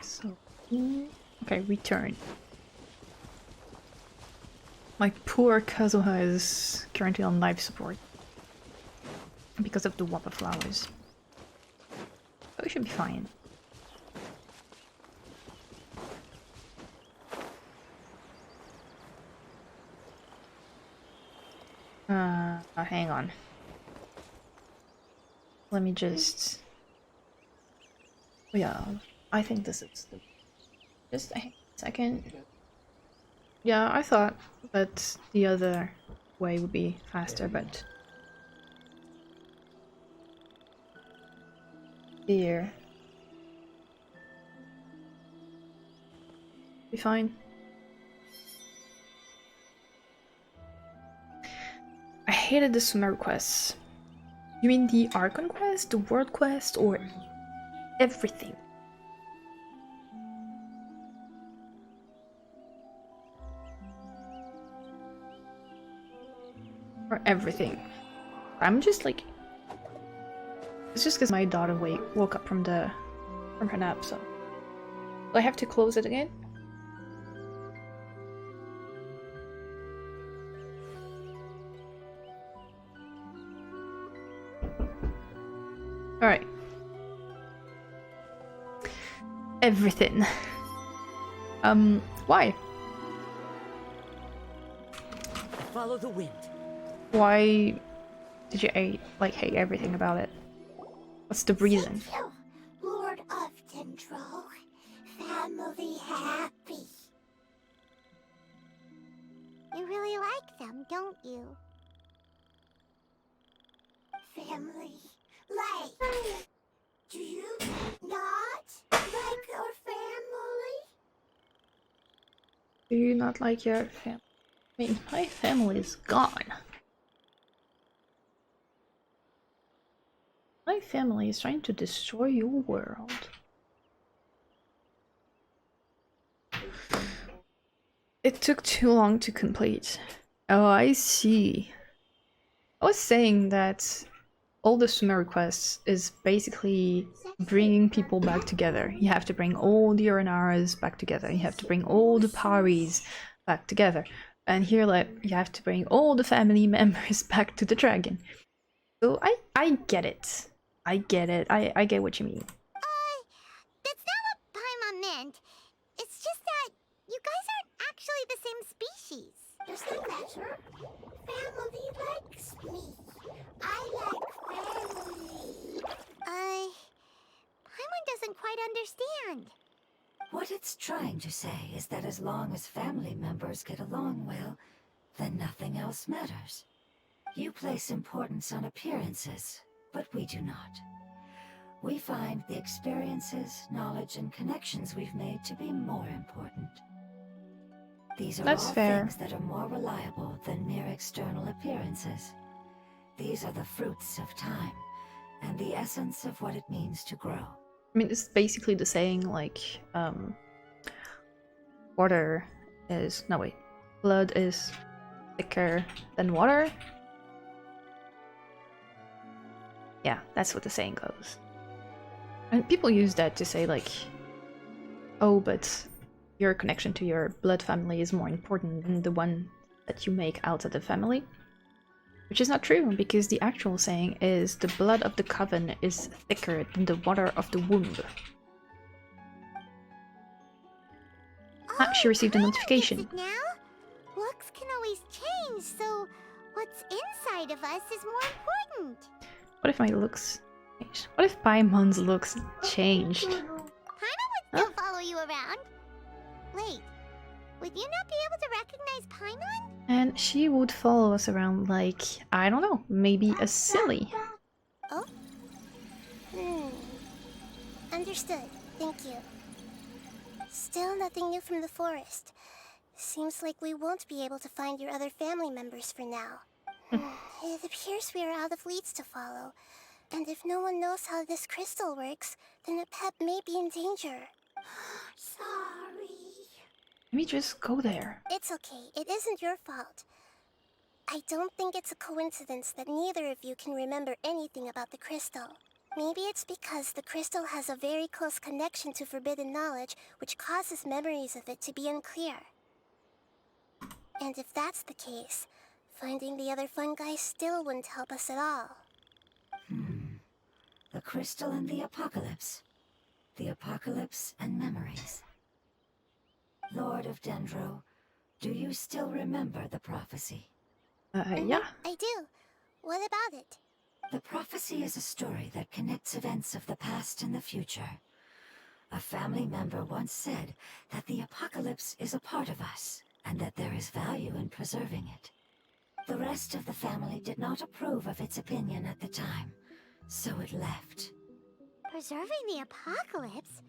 So, okay, return. My poor Kazuha is currently on life support because of the Wappa flowers. But we should be fine. Hang on. Let me just... Yeah, I think this is the... Just a second. Yeah, I thought that the other way would be faster, but... Here. Be fine. I hated the Sumer quests. You mean the Archon quest, the World quest, or everything? Or everything. I'm just like... It's just because my daughter woke up from her nap, so... Do I have to close it again? Alright. Everything. Why? Follow the wind. Why did you hate everything about it? What's the reason? Lord of Dendro, family happy. You really like them, don't you? Family, like, do you not like your family? Do you not like your family? I mean, my family is gone. My family is trying to destroy your world. It took too long to complete. Oh, I see. I was saying that all the Sumer quests is basically bringing people back together. You have to bring all the Uranaras back together. You have to bring all the Paris back together. And here, like, you have to bring all the family members back to the dragon. So I get it. I get it. I get what you mean. That's not what Paimon meant. It's just that you guys aren't actually the same species. Doesn't matter. Family likes me. I like family. Paimon doesn't quite understand. What it's trying to say is that as long as family members get along well, then nothing else matters. You place importance on appearances, but we do not. We find the experiences, knowledge, and connections we've made to be more important. These are That's all fair. things that are more reliable than mere external appearances. These are the fruits of time, and the essence of what it means to grow. I mean, it's basically the saying, like, water is... No, wait. Blood is thicker than water? Yeah, that's what the saying goes. And people use that to say, like, oh, but your connection to your blood family is more important than the one that you make out of the family. Which is not true, because the actual saying is the blood of the coven is thicker than the water of the womb. She received a notification. Now, looks can always change, so what's inside of us is more important. What if my looks changed? What if Paimon's looks changed? Paimon would still follow you around. Wait, would you not be able to recognize Paimon? And she would follow us around like, I don't know, maybe a silly. Oh? Understood. Thank you. Still nothing new from the forest. Seems like we won't be able to find your other family members for now. It appears we are out of leads to follow. And if no one knows how this crystal works, then a pet may be in danger. Sorry. Let me just go there. It's okay. It isn't your fault. I don't think it's a coincidence that neither of you can remember anything about the crystal. Maybe it's because the crystal has a very close connection to forbidden knowledge, which causes memories of it to be unclear. And if that's the case, finding the other fungi still wouldn't help us at all. The crystal and the apocalypse. The apocalypse and memories. Lord of Dendro, do you still remember the prophecy? Yeah. I do. What about it? The prophecy is a story that connects events of the past and the future. A family member once said that the apocalypse is a part of us, and that there is value in preserving it. The rest of the family did not approve of its opinion at the time, so it left. Preserving the apocalypse?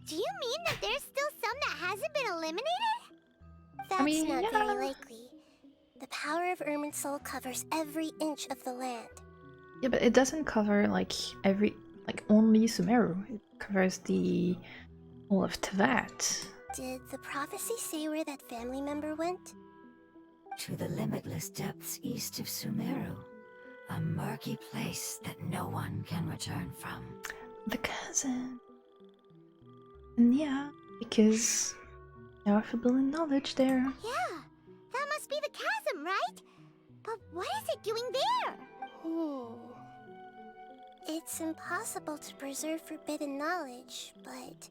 Do you mean that there's still some that hasn't been eliminated? That's not very likely. The power of Irminsul covers every inch of the land. Yeah, but it doesn't cover like only Sumeru. It covers the whole of Teyvat. Did the prophecy say where that family member went? To the limitless depths east of Sumeru. A murky place that no one can return from. The cousin. And yeah, because there are forbidden knowledge there. Yeah, that must be the chasm, right? But what is it doing there? It's impossible to preserve forbidden knowledge, but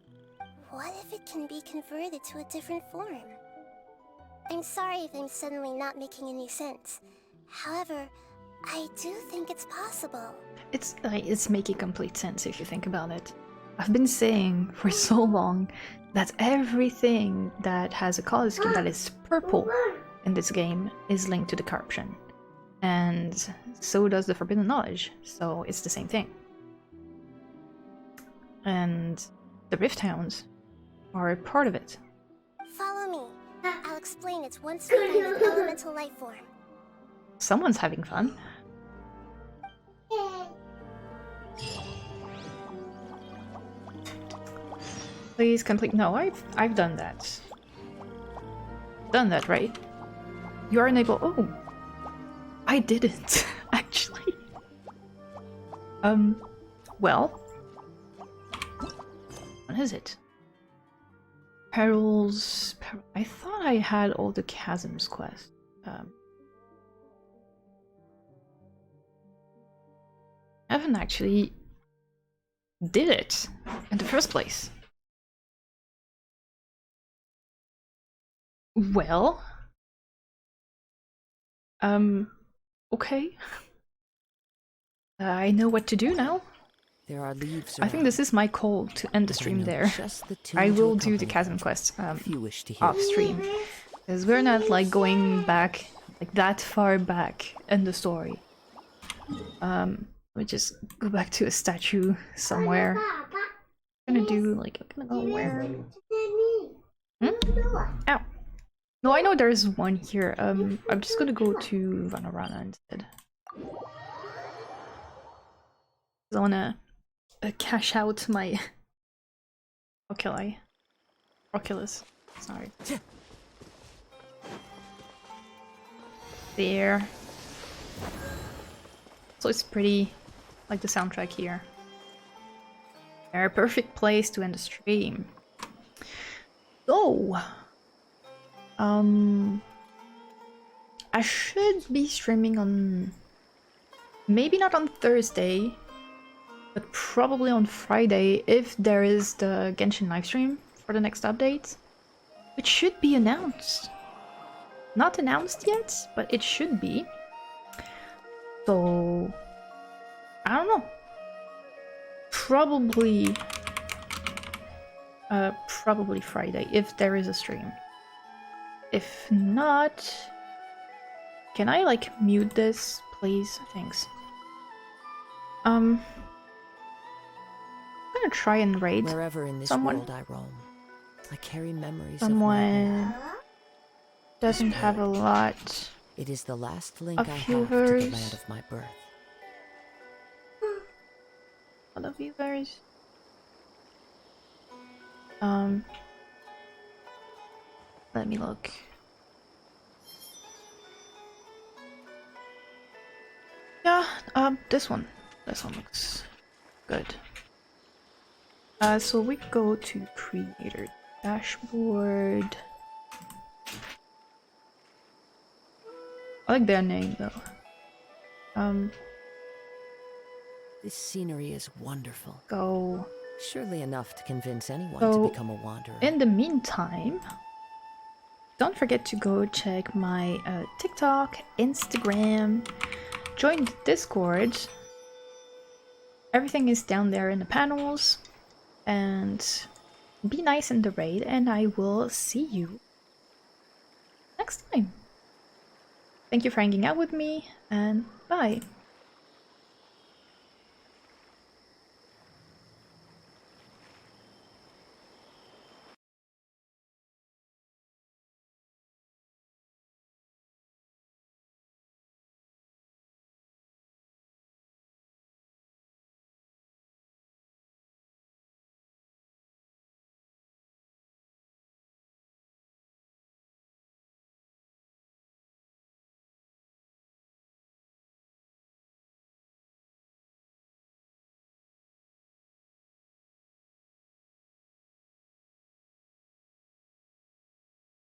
what if it can be converted to a different form? I'm sorry if I'm suddenly not making any sense. However, I do think it's possible. It's making complete sense if you think about it. I've been saying for so long that everything that has a color scheme that is purple in this game is linked to the corruption. And so does the forbidden knowledge, so it's the same thing. And the Rift Hounds are a part of it. Follow me. I'll explain it once we find an elemental life form. Someone's having fun. Please complete. No, I've done that. Done that, right? You are unable. Oh, I didn't actually. Well, what is it? Perils. I thought I had all the chasms quest. I haven't actually did it in the first place. Well, okay. I know what to do now. There are leaves I think this is my call to end the stream there. I will do the chasm quest off stream, because we're not like going back like that far back in the story. We just go back to a statue somewhere. I'm gonna do like I'm gonna go where? Ow. No, I know there's one here. I'm just gonna go to Vanarana instead. I wanna cash out my Oculus. Sorry. There. So it's pretty, like the soundtrack here. They're a perfect place to end the stream. So, I should be streaming on, maybe not on Thursday, but probably on Friday if there is the Genshin livestream for the next update, which should be announced. Not announced yet, but it should be. So, I don't know. Probably Friday if there is a stream. If not, can I like mute this, please? Thanks. I'm gonna try and raid wherever in this someone. world I roam. I carry memories Someone doesn't have a lot. It is the last link of I viewers. have to the land of my birth. A lot of viewers. Let me look. Yeah, this one looks good. So we go to creator dashboard. I like their name though. This scenery is wonderful. Go. Surely enough to convince anyone So, to become a wanderer. in the meantime, don't forget to go check my TikTok, Instagram, join the Discord. Everything is down there in the panels, and be nice in the raid, and I will see you next time. Thank you for hanging out with me, and bye.